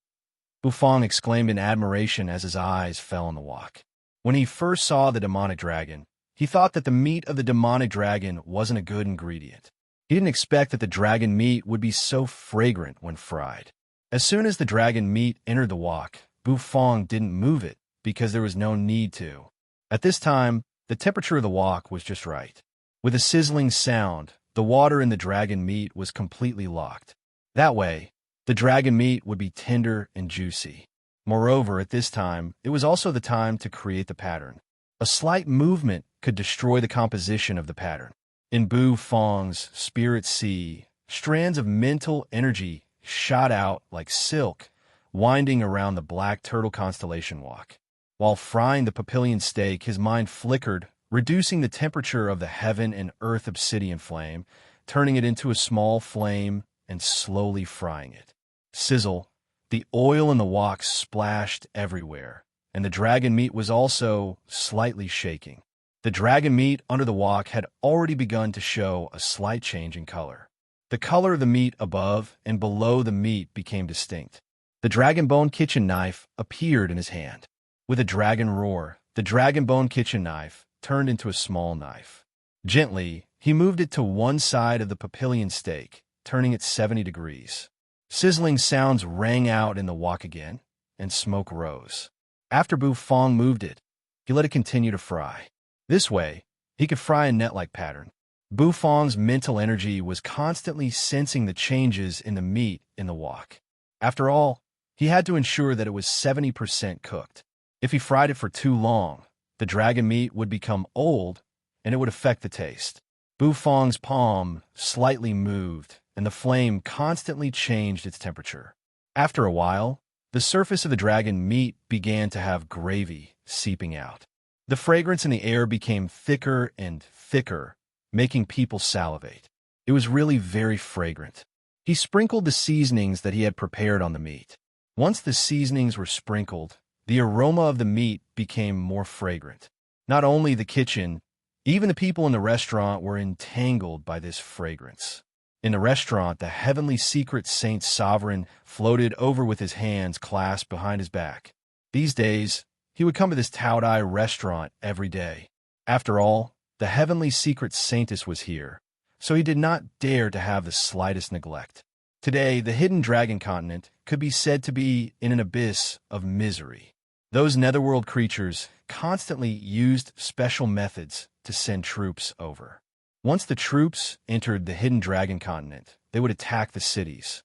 Bufong exclaimed in admiration as his eyes fell on the wok. When he first saw the demonic dragon, he thought that the meat of the demonic dragon wasn't a good ingredient. He didn't expect that the dragon meat would be so fragrant when fried. As soon as the dragon meat entered the wok, Bufong didn't move it because there was no need to. At this time, the temperature of the wok was just right. With a sizzling sound, the water in the dragon meat was completely locked. That way, the dragon meat would be tender and juicy. Moreover, at this time, it was also the time to create the pattern. A slight movement could destroy the composition of the pattern. In Bufong's spirit sea, strands of mental energy shot out like silk, winding around the black turtle constellation wok. While frying the papillion steak, his mind flickered, reducing the temperature of the heaven and earth obsidian flame, turning it into a small flame, and slowly frying it. Sizzle. The oil in the wok splashed everywhere, and the dragon meat was also slightly shaking. The dragon meat under the wok had already begun to show a slight change in color. The color of the meat above and below the meat became distinct. The dragon bone kitchen knife appeared in his hand. With a dragon roar, the dragon bone kitchen knife turned into a small knife. Gently, he moved it to one side of the papillion steak, turning it 70 degrees. Sizzling sounds rang out in the wok again, and smoke rose. After Bufong moved it, he let it continue to fry. This way, he could fry a net-like pattern. Bufong's mental energy was constantly sensing the changes in the meat in the wok. After all, he had to ensure that it was 70% cooked. If he fried it for too long, the dragon meat would become old, and it would affect the taste. Bufong's palm slightly moved, and the flame constantly changed its temperature. After a while, the surface of the dragon meat began to have gravy seeping out. The fragrance in the air became thicker and thicker, making people salivate. It was really very fragrant. He sprinkled the seasonings that he had prepared on the meat. Once the seasonings were sprinkled, the aroma of the meat became more fragrant. Not only the kitchen, even the people in the restaurant were entangled by this fragrance. In the restaurant, the heavenly secret Saint Sovereign floated over with his hands clasped behind his back. These days, he would come to this Taodai restaurant every day. After all, the heavenly secret saintess was here, so he did not dare to have the slightest neglect. Today, the hidden dragon continent could be said to be in an abyss of misery. Those netherworld creatures constantly used special methods to send troops over. Once the troops entered the hidden dragon continent, they would attack the cities.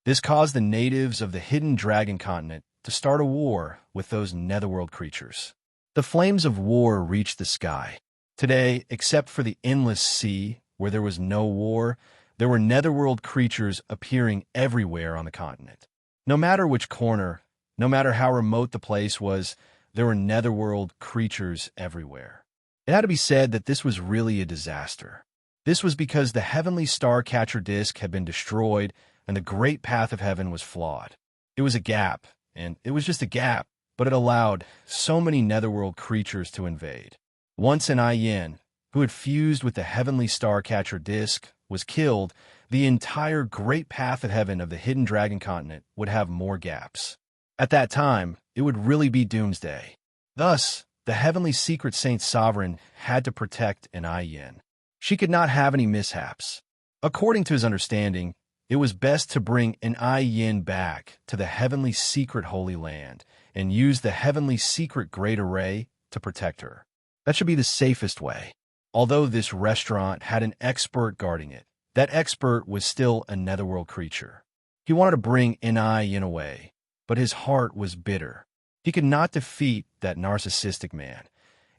This caused the natives of the hidden dragon continent to start a war with those netherworld creatures. The flames of war reached the sky. Today, except for the endless sea, where there was no war, there were netherworld creatures appearing everywhere on the continent. No matter which corner, no matter how remote the place was, there were netherworld creatures everywhere. It had to be said that this was really a disaster. This was because the heavenly star-catcher disk had been destroyed and the great path of heaven was flawed. It was a gap, and it was just a gap, but it allowed so many netherworld creatures to invade. Once an Yin, who had fused with the heavenly star-catcher disk, was killed, the entire great path of heaven of the hidden dragon continent would have more gaps. At that time, it would really be doomsday. Thus, the heavenly secret saint sovereign had to protect an Yin. She could not have any mishaps. According to his understanding, it was best to bring an Yin back to the heavenly secret holy land and use the heavenly secret great array to protect her. That should be the safest way. Although this restaurant had an expert guarding it, that expert was still a netherworld creature. He wanted to bring an Yin away, but his heart was bitter. He could not defeat that narcissistic man,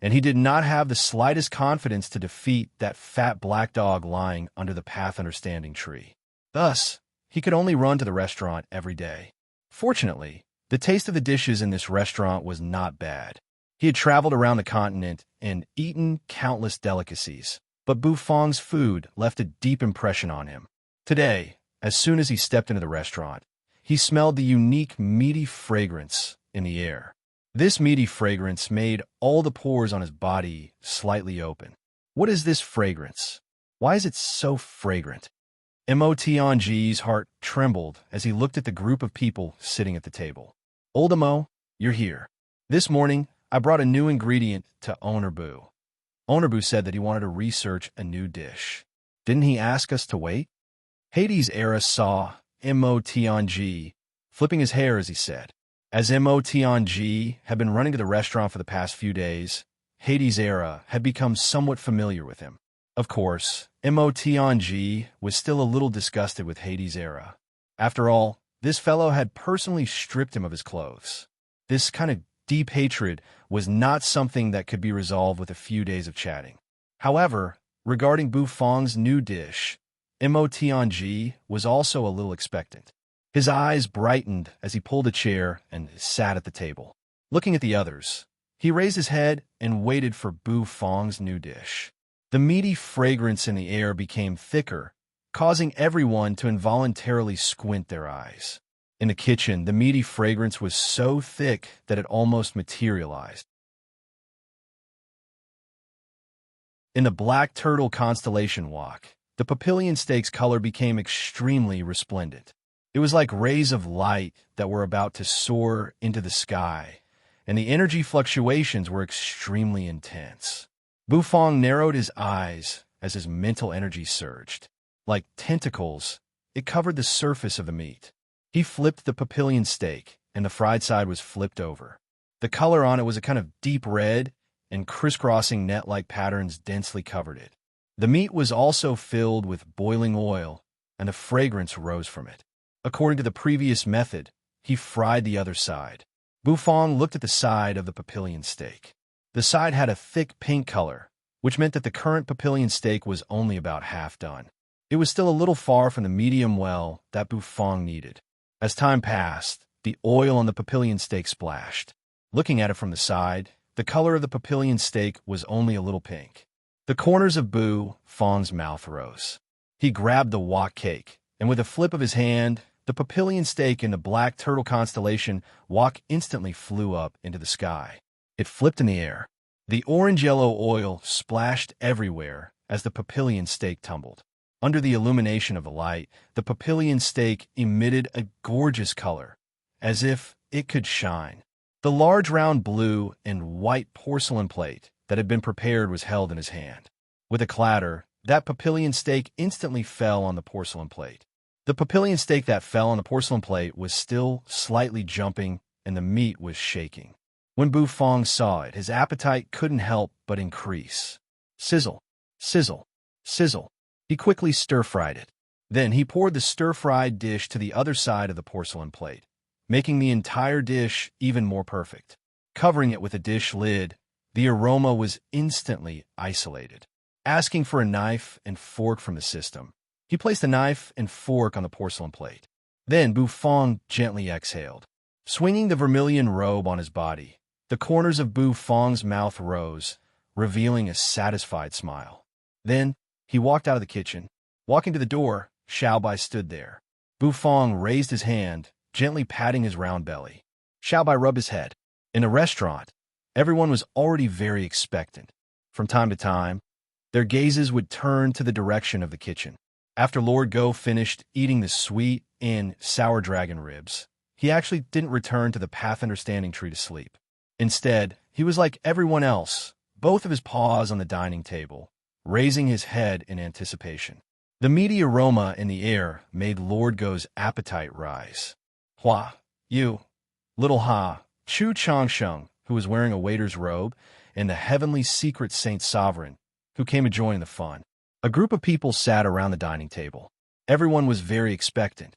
and he did not have the slightest confidence to defeat that fat black dog lying under the path understanding tree. Thus, he could only run to the restaurant every day. Fortunately, the taste of the dishes in this restaurant was not bad. He had traveled around the continent and eaten countless delicacies, but Bufang's food left a deep impression on him. Today, as soon as he stepped into the restaurant, he smelled the unique meaty fragrance in the air. This meaty fragrance made all the pores on his body slightly open. What is this fragrance? Why is it so fragrant? Motion's heart trembled as he looked at the group of people sitting at the table. Old Mo, you're here. This morning, I brought a new ingredient to Ownerbu. Ownerbu said that he wanted to research a new dish. Didn't he ask us to wait? Hades Era saw Motng flipping his hair as he said. As Motng had been running to the restaurant for the past few days, Hades Era had become somewhat familiar with him. Of course, Motng was still a little disgusted with Hades Era. After all, this fellow had personally stripped him of his clothes. This kind of deep hatred was not something that could be resolved with a few days of chatting. However, regarding Bufang's new dish, Motng was also a little expectant. His eyes brightened as he pulled a chair and sat at the table. Looking at the others, he raised his head and waited for Bufang's new dish. The meaty fragrance in the air became thicker, causing everyone to involuntarily squint their eyes. In the kitchen, the meaty fragrance was so thick that it almost materialized. In the Black Turtle constellation walk, the papillion steak's color became extremely resplendent. It was like rays of light that were about to soar into the sky, and the energy fluctuations were extremely intense. Bufang narrowed his eyes as his mental energy surged. Like tentacles, it covered the surface of the meat. He flipped the papillion steak, and the fried side was flipped over. The color on it was a kind of deep red, and crisscrossing net-like patterns densely covered it. The meat was also filled with boiling oil, and a fragrance rose from it. According to the previous method, he fried the other side. Bufang looked at the side of the papillion steak. The side had a thick pink color, which meant that the current papillion steak was only about half done. It was still a little far from the medium well that Bufang needed. As time passed, the oil on the papillion steak splashed. Looking at it from the side, the color of the papillion steak was only a little pink. The corners of Bufang's mouth rose. He grabbed the wok cake, and with a flip of his hand, the papillion steak in the Black Turtle constellation wok instantly flew up into the sky. It flipped in the air. The orange-yellow oil splashed everywhere as the papillion steak tumbled. Under the illumination of the light, the papillion steak emitted a gorgeous color, as if it could shine. The large round blue and white porcelain plate that had been prepared was held in his hand. With a clatter, that papillion steak instantly fell on the porcelain plate. The papillion steak that fell on the porcelain plate was still slightly jumping, and the meat was shaking. When Bufang saw it, his appetite couldn't help but increase. Sizzle, sizzle, sizzle. He quickly stir-fried it. Then he poured the stir-fried dish to the other side of the porcelain plate, making the entire dish even more perfect. Covering it with a dish lid, the aroma was instantly isolated. Asking for a knife and fork from the system, he placed a knife and fork on the porcelain plate. Then Bufong gently exhaled. Swinging the vermilion robe on his body, the corners of Bufong's mouth rose, revealing a satisfied smile. Then he walked out of the kitchen. Walking to the door, Xiaobai stood there. Bufong raised his hand, gently patting his round belly. Xiaobai rubbed his head. In a restaurant, everyone was already very expectant. From time to time, their gazes would turn to the direction of the kitchen. After Lord Go finished eating the sweet and sour dragon ribs, he actually didn't return to the path understanding tree to sleep. Instead, he was like everyone else, both of his paws on the dining table, raising his head in anticipation. The meaty aroma in the air made Lord Go's appetite rise. Hua, you, little Ha, Chu Changsheng, who was wearing a waiter's robe, and the heavenly secret Saint Sovereign, who came to join the fun. A group of people sat around the dining table. Everyone was very expectant.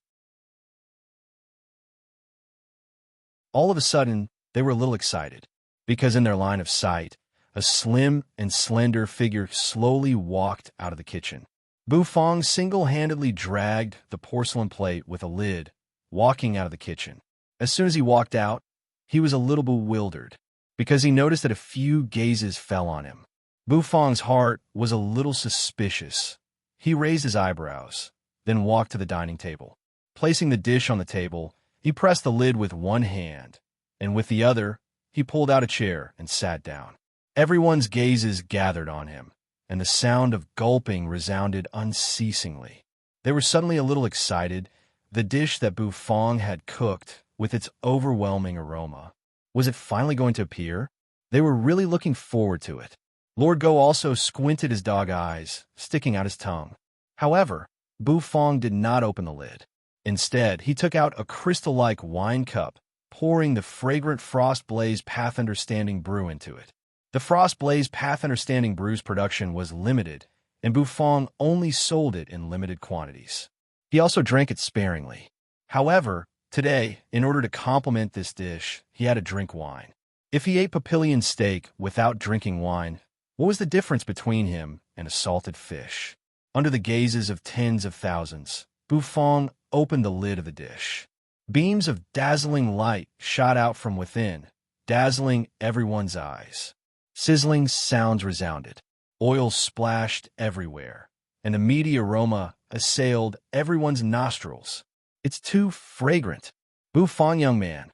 All of a sudden, they were a little excited, because in their line of sight, a slim and slender figure slowly walked out of the kitchen. Bufong single-handedly dragged the porcelain plate with a lid, walking out of the kitchen. As soon as he walked out, he was a little bewildered, because he noticed that a few gazes fell on him. Bufong's heart was a little suspicious. He raised his eyebrows, then walked to the dining table. Placing the dish on the table, he pressed the lid with one hand, and with the other, he pulled out a chair and sat down. Everyone's gazes gathered on him, and the sound of gulping resounded unceasingly. They were suddenly a little excited. The dish that Bufong had cooked, with its overwhelming aroma, was it finally going to appear? They were really looking forward to it. Lord Go also squinted his dog eyes, sticking out his tongue. However, Bufong did not open the lid. Instead, he took out a crystal-like wine cup, pouring the fragrant Frost Blaze Path Understanding brew into it. The Frost Blaze Path Understanding brew's production was limited, and Bufong only sold it in limited quantities. He also drank it sparingly. However, today, in order to complement this dish, he had to drink wine. If he ate papillion steak without drinking wine, what was the difference between him and a salted fish? Under the gazes of tens of thousands, Bufong opened the lid of the dish. Beams of dazzling light shot out from within, dazzling everyone's eyes. Sizzling sounds resounded. Oil splashed everywhere, and a meaty aroma assailed everyone's nostrils. It's too fragrant. Bufong, young man,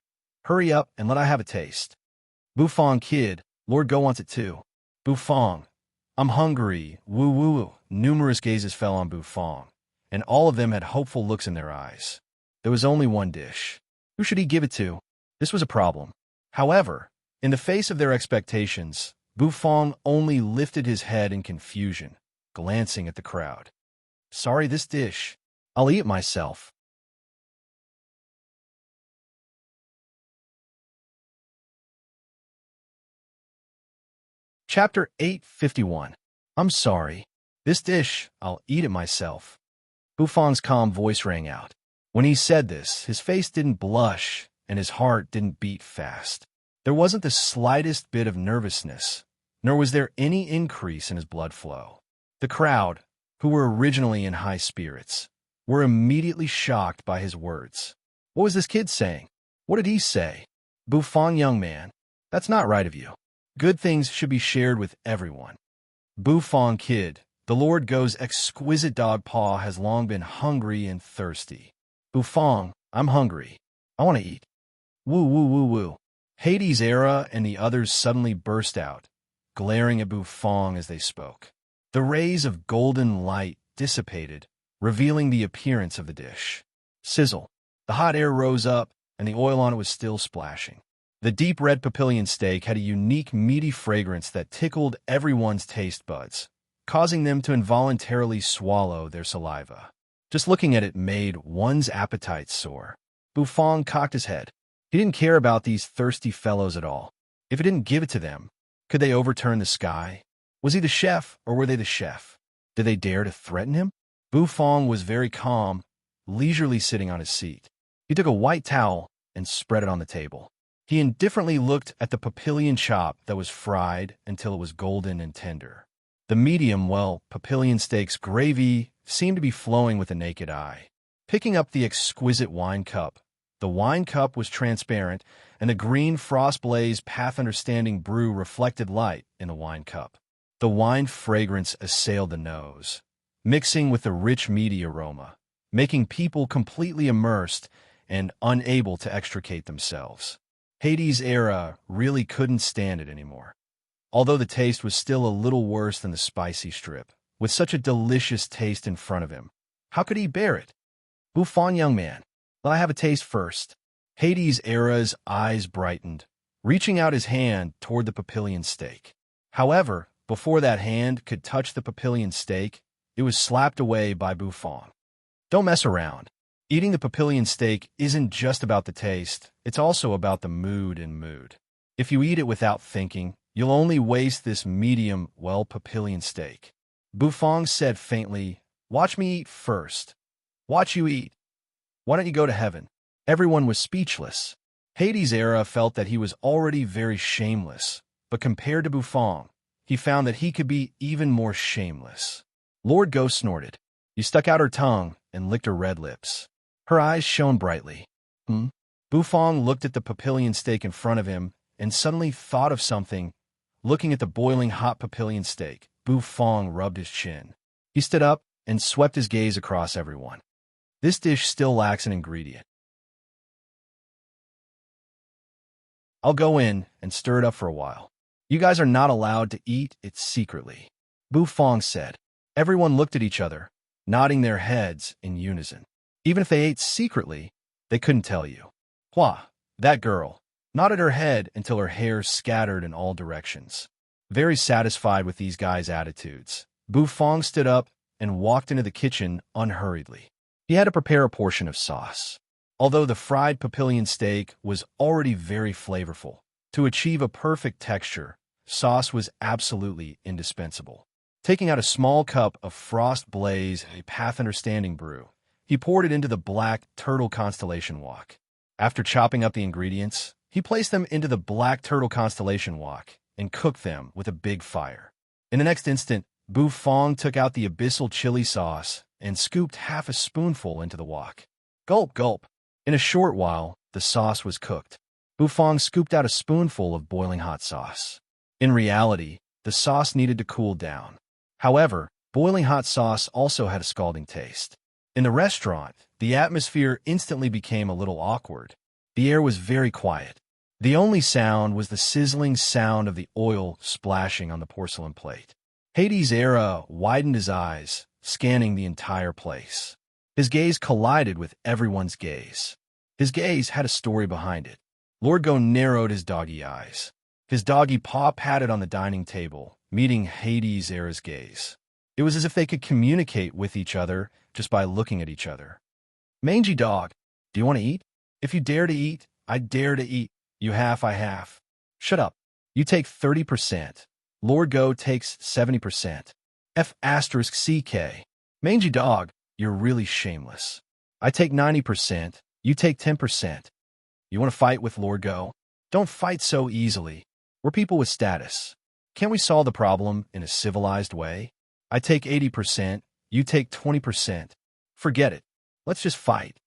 hurry up and let I have a taste. Bufong, kid, Lord Go wants it too. Bufong, I'm hungry. Woo woo. Numerous gazes fell on Bufong, and all of them had hopeful looks in their eyes. There was only one dish. Who should he give it to? This was a problem. However, in the face of their expectations, Bufong only lifted his head in confusion, glancing at the crowd. Sorry, this dish. I'll eat it myself. Chapter 851. I'm sorry. This dish, I'll eat it myself. Bufong's calm voice rang out. When he said this, his face didn't blush and his heart didn't beat fast. There wasn't the slightest bit of nervousness, nor was there any increase in his blood flow. The crowd, who were originally in high spirits, were immediately shocked by his words. What was this kid saying? What did he say? Bufong, young man, that's not right of you. Good things should be shared with everyone. Bufong, kid, the Lord Go's exquisite dog paw has long been hungry and thirsty. Bufong, I'm hungry. I want to eat. Woo, woo, woo, woo. Hades Era and the others suddenly burst out, glaring at Bufong as they spoke. The rays of golden light dissipated, revealing the appearance of the dish. Sizzle. The hot air rose up, and the oil on it was still splashing. The deep red papillion steak had a unique meaty fragrance that tickled everyone's taste buds, causing them to involuntarily swallow their saliva. Just looking at it made one's appetite soar. Bufong cocked his head. He didn't care about these thirsty fellows at all. If he didn't give it to them, could they overturn the sky? Was he the chef, or were they the chef? Did they dare to threaten him? Bufong was very calm, leisurely sitting on his seat. He took a white towel and spread it on the table. He indifferently looked at the papillion chop that was fried until it was golden and tender. The medium, papillion steak's gravy seemed to be flowing with the naked eye. Picking up the exquisite wine cup, the wine cup was transparent, and the green frost-blaze path understanding brew reflected light in the wine cup. The wine fragrance assailed the nose, mixing with the rich meaty aroma, making people completely immersed and unable to extricate themselves. Hades' era really couldn't stand it anymore. Although the taste was still a little worse than the spicy strip, with such a delicious taste in front of him, how could he bear it? Bufong, young man, let I have a taste first. Hades' era's eyes brightened, reaching out his hand toward the papillion steak. However, before that hand could touch the papillion steak, it was slapped away by Bufong. Don't mess around. Eating the papillion steak isn't just about the taste, it's also about the mood and mood. If you eat it without thinking, you'll only waste this medium, papillion steak. Bufong said faintly, watch me eat first. Watch you eat. Why don't you go to heaven? Everyone was speechless. Hades' era felt that he was already very shameless, but compared to Bufong, he found that he could be even more shameless. Lord Go snorted. She stuck out her tongue and licked her red lips. Her eyes shone brightly. Bufong looked at the papillion steak in front of him and suddenly thought of something. Looking at the boiling hot papillion steak, Bufong rubbed his chin. He stood up and swept his gaze across everyone. This dish still lacks an ingredient. I'll go in and stir it up for a while. You guys are not allowed to eat it secretly, Bufong said. Everyone looked at each other, nodding their heads in unison. Even if they ate secretly, they couldn't tell you. Hua, that girl, nodded her head until her hair scattered in all directions. Very satisfied with these guys' attitudes, Bufong stood up and walked into the kitchen unhurriedly. He had to prepare a portion of sauce. Although the fried papillion steak was already very flavorful, to achieve a perfect texture, sauce was absolutely indispensable. Taking out a small cup of frost blaze, a path understanding brew, he poured it into the black turtle constellation wok. After chopping up the ingredients, he placed them into the black turtle constellation wok and cooked them with a big fire. In the next instant, Bufong took out the abyssal chili sauce and scooped half a spoonful into the wok. Gulp, gulp. In a short while, the sauce was cooked. Bufong scooped out a spoonful of boiling hot sauce. In reality, the sauce needed to cool down. However, boiling hot sauce also had a scalding taste. In the restaurant, the atmosphere instantly became a little awkward. The air was very quiet. The only sound was the sizzling sound of the oil splashing on the porcelain plate. Hades' era widened his eyes, scanning the entire place. His gaze collided with everyone's gaze. His gaze had a story behind it. Lord Go narrowed his doggy eyes. His doggy paw patted on the dining table, meeting Hades' era's gaze. It was as if they could communicate with each other just by looking at each other. Mangy dog, do you want to eat? If you dare to eat, I dare to eat. You half, I half. Shut up. You take 30%. Lord Go takes 70%. F***CK. Mangy dog, you're really shameless. I take 90%. You take 10%. You want to fight with Lord Go? Don't fight so easily. We're people with status. Can't we solve the problem in a civilized way? I take 80%. You take 20%. Forget it. Let's just fight.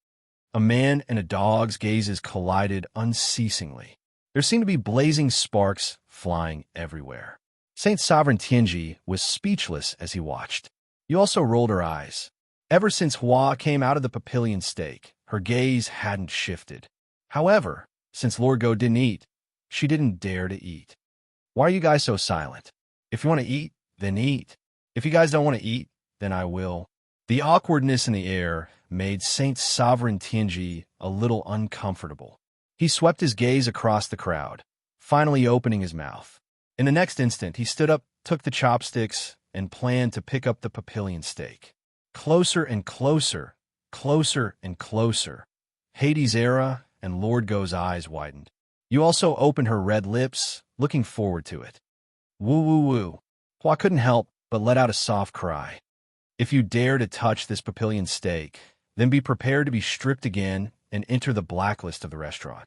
A man and a dog's gazes collided unceasingly. There seemed to be blazing sparks flying everywhere. Saint Sovereign Tianji was speechless as he watched. You also rolled her eyes. Ever since Hua came out of the papillion steak, her gaze hadn't shifted. However, since Lord Go didn't eat, she didn't dare to eat. Why are you guys so silent? If you want to eat, then eat. If you guys don't want to eat, then I will. The awkwardness in the air made Saint Sovereign Tianji a little uncomfortable. He swept his gaze across the crowd, finally opening his mouth. In the next instant, he stood up, took the chopsticks, and planned to pick up the papillion steak. Closer and closer, closer and closer. Hades' era and Lord Go's eyes widened. You also opened her red lips, looking forward to it. Woo woo woo. Hua couldn't help but let out a soft cry. If you dare to touch this papillion steak, then be prepared to be stripped again and enter the blacklist of the restaurant.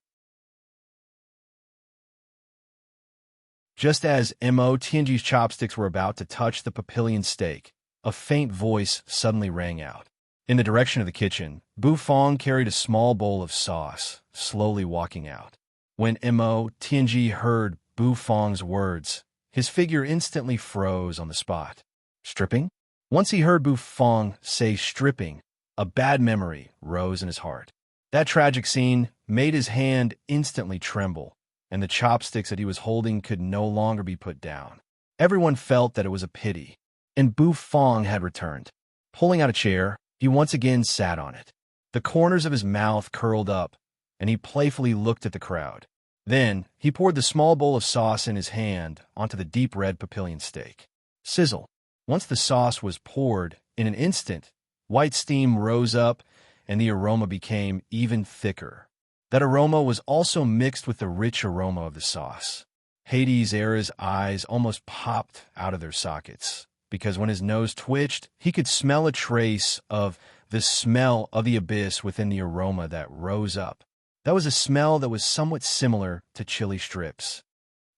Just as Tianji's chopsticks were about to touch the papillion steak, a faint voice suddenly rang out. In the direction of the kitchen, Bu Fong carried a small bowl of sauce, slowly walking out. When Tianji heard Bu Fong's words, his figure instantly froze on the spot. Stripping? Once he heard Bu Fong say stripping, a bad memory rose in his heart. That tragic scene made his hand instantly tremble, and the chopsticks that he was holding could no longer be put down. Everyone felt that it was a pity, and Bu Fong had returned. Pulling out a chair, he once again sat on it. The corners of his mouth curled up, and he playfully looked at the crowd. Then, he poured the small bowl of sauce in his hand onto the deep red papillion steak. Sizzle. Once the sauce was poured, in an instant, white steam rose up, and the aroma became even thicker. That aroma was also mixed with the rich aroma of the sauce. Hades' eyes almost popped out of their sockets, because when his nose twitched, he could smell a trace of the smell of the abyss within the aroma that rose up. That was a smell that was somewhat similar to chili strips.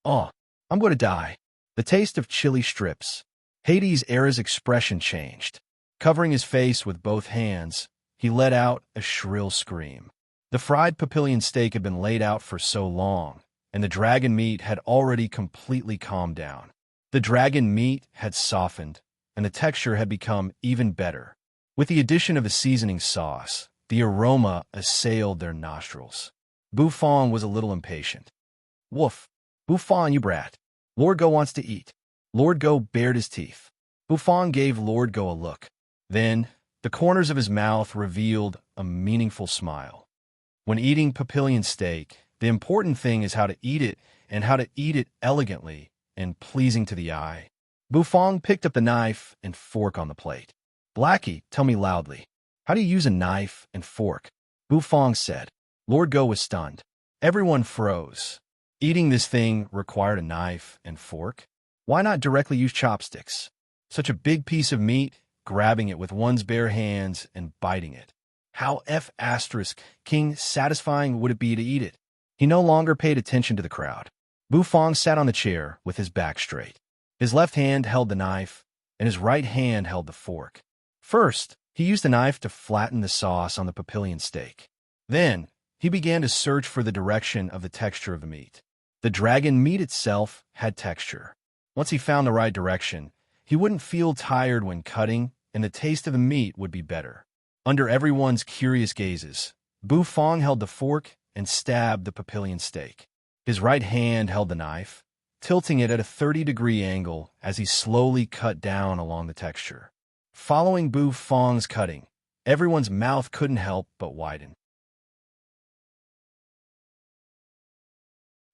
Oh, I'm going to die. The taste of chili strips. Hades' expression changed. Covering his face with both hands, he let out a shrill scream. The fried papillion steak had been laid out for so long, and the dragon meat had already completely calmed down. The dragon meat had softened, and the texture had become even better. With the addition of a seasoning sauce, the aroma assailed their nostrils. Bu Fong was a little impatient. Woof! Bu Fong, you brat! Lord Go wants to eat. Lord Go bared his teeth. Bu Fong gave Lord Go a look. Then, the corners of his mouth revealed a meaningful smile. When eating papillion steak, the important thing is how to eat it and how to eat it elegantly and pleasing to the eye. Bu Fong picked up the knife and fork on the plate. Blackie, tell me loudly, how do you use a knife and fork? Bu Fong said. Lord Go was stunned. Everyone froze. Eating this thing required a knife and fork? Why not directly use chopsticks? Such a big piece of meat, grabbing it with one's bare hands and biting it. How King satisfying would it be to eat it? He no longer paid attention to the crowd. Bu Fong sat on the chair with his back straight. His left hand held the knife, and his right hand held the fork. First, he used the knife to flatten the sauce on the papillion steak. Then, he began to search for the direction of the texture of the meat. The dragon meat itself had texture. Once he found the right direction, he wouldn't feel tired when cutting, and the taste of the meat would be better. Under everyone's curious gazes, Bu Fong held the fork and stabbed the papillion steak. His right hand held the knife, tilting it at a 30-degree angle as he slowly cut down along the texture. Following Bu Fong's cutting, everyone's mouth couldn't help but widen.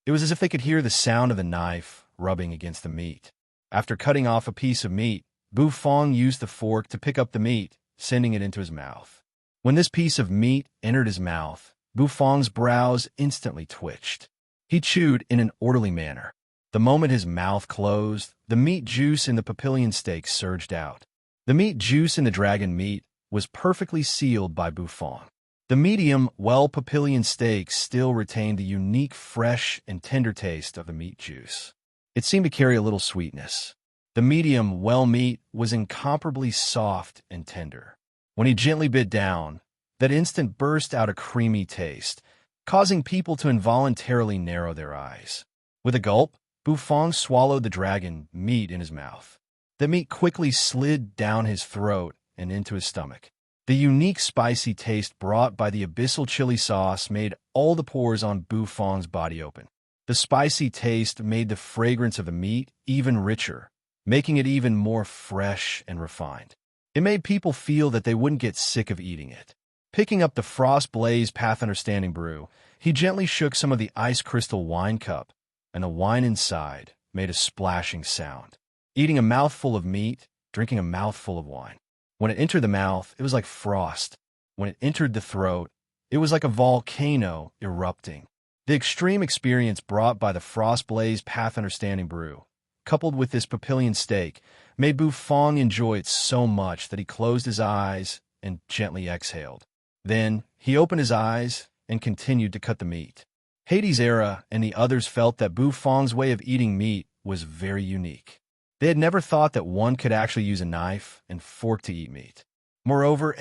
It was as if they could hear the sound of the knife rubbing against the meat. After cutting off a piece of meat, Bu Fong used the fork to pick up the meat, sending it into his mouth. When this piece of meat entered his mouth, Bu Fong's brows instantly twitched. He chewed in an orderly manner. The moment his mouth closed, the meat juice in the papillion steak surged out. The meat juice in the dragon meat was perfectly sealed by Bu Fong. The medium, papillion steak still retained the unique, fresh, and tender taste of the meat juice. It seemed to carry a little sweetness. The medium, meat was incomparably soft and tender. When he gently bit down, that instant burst out a creamy taste, causing people to involuntarily narrow their eyes. With a gulp, Bu Fong swallowed the dragon meat in his mouth. The meat quickly slid down his throat and into his stomach. The unique spicy taste brought by the abyssal chili sauce made all the pores on Bu Fong's body open. The spicy taste made the fragrance of the meat even richer, making it even more fresh and refined. It made people feel that they wouldn't get sick of eating it. Picking up the Frost Blaze Path Understanding brew, he gently shook some of the ice crystal wine cup, and the wine inside made a splashing sound. Eating a mouthful of meat, drinking a mouthful of wine. When it entered the mouth, it was like frost. When it entered the throat, it was like a volcano erupting. The extreme experience brought by the Frost Blaze Path Understanding brew, coupled with this papillion steak, made Bu Fong enjoy it so much that he closed his eyes and gently exhaled. Then he opened his eyes and continued to cut the meat. Hades Era and the others felt that Bu Fong's way of eating meat was very unique. They had never thought that one could actually use a knife and fork to eat meat. Moreover,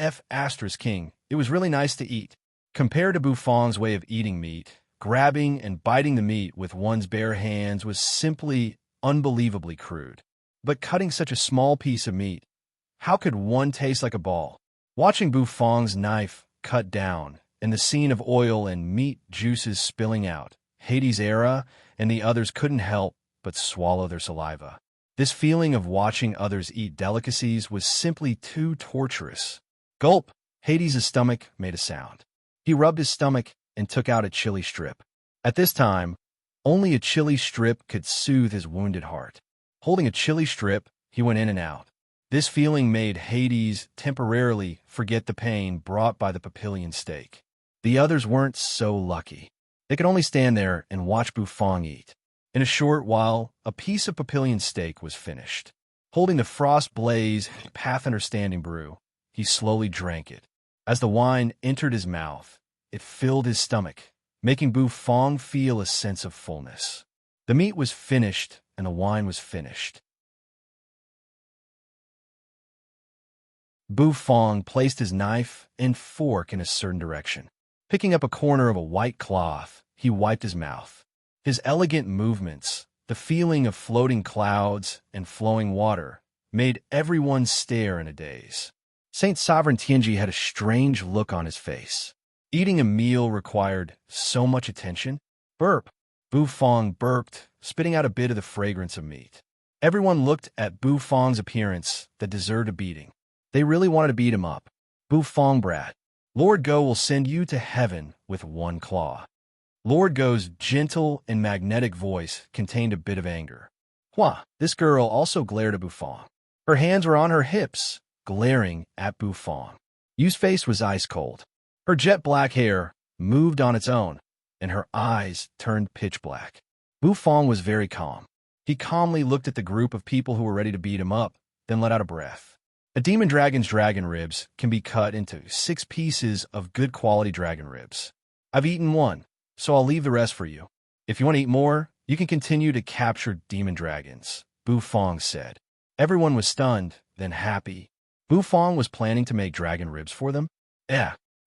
King, it was really nice to eat. Compared to Bu Fong's way of eating meat, grabbing and biting the meat with one's bare hands was simply unbelievably crude. But cutting such a small piece of meat, how could one taste like a ball? Watching Bu Fong's knife cut down and the scene of oil and meat juices spilling out, Hades Era and the others couldn't help but swallow their saliva. This feeling of watching others eat delicacies was simply too torturous. Gulp! Hades' stomach made a sound. He rubbed his stomach and took out a chili strip. At this time, only a chili strip could soothe his wounded heart. Holding a chili strip, he went in and out. This feeling made Hades temporarily forget the pain brought by the papillion steak. The others weren't so lucky. They could only stand there and watch Bu Fong eat. In a short while, a piece of papillion steak was finished. Holding the Frost Blaze Path Understanding brew, he slowly drank it. As the wine entered his mouth, it filled his stomach, making Bu Fong feel a sense of fullness. The meat was finished and the wine was finished. Bu Fong placed his knife and fork in a certain direction. Picking up a corner of a white cloth, he wiped his mouth. His elegant movements, the feeling of floating clouds and flowing water, made everyone stare in a daze. Saint Sovereign Tianji had a strange look on his face. Eating a meal required so much attention. Burp! Bu Fong burped, spitting out a bit of the fragrance of meat. Everyone looked at Bu Fong's appearance that deserved a beating. They really wanted to beat him up. Bu Fong brat. Lord Go will send you to heaven with one claw. Lord Go's gentle and magnetic voice contained a bit of anger. Hua! This girl also glared at Bu Fong. Her hands were on her hips, glaring at Bu Fong. Yu's face was ice cold. Her jet black hair moved on its own, and her eyes turned pitch black. Bu Fong was very calm. He calmly looked at the group of people who were ready to beat him up, then let out a breath. A demon dragon's dragon ribs can be cut into 6 pieces of good quality dragon ribs. I've eaten one, so I'll leave the rest for you. If you want to eat more, you can continue to capture demon dragons, Bu Fong said. Everyone was stunned, then happy. Bu Fong was planning to make dragon ribs for them?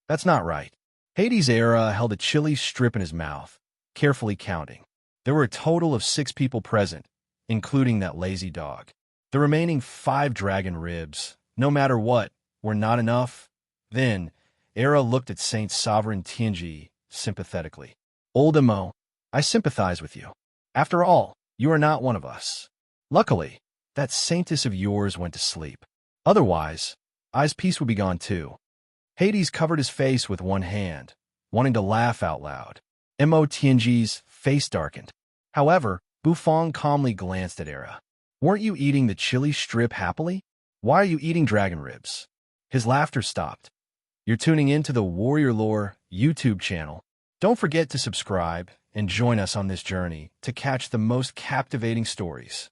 That's not right. Hades Era held a chili strip in his mouth, carefully counting. There were a total of 6 people present, including that lazy dog. The remaining 5 dragon ribs, no matter what, were not enough. Then, Era looked at Saint Sovereign Tianji sympathetically. Old Emo, I sympathize with you. After all, you are not one of us. Luckily, that saintess of yours went to sleep. Otherwise, I's peace would be gone too. Hades covered his face with one hand, wanting to laugh out loud. Mo Tianji's face darkened. However, Bu Fong calmly glanced at Era. Weren't you eating the chili strip happily? Why are you eating dragon ribs? His laughter stopped. You're tuning in to the Warrior Lore YouTube channel. Don't forget to subscribe and join us on this journey to catch the most captivating stories.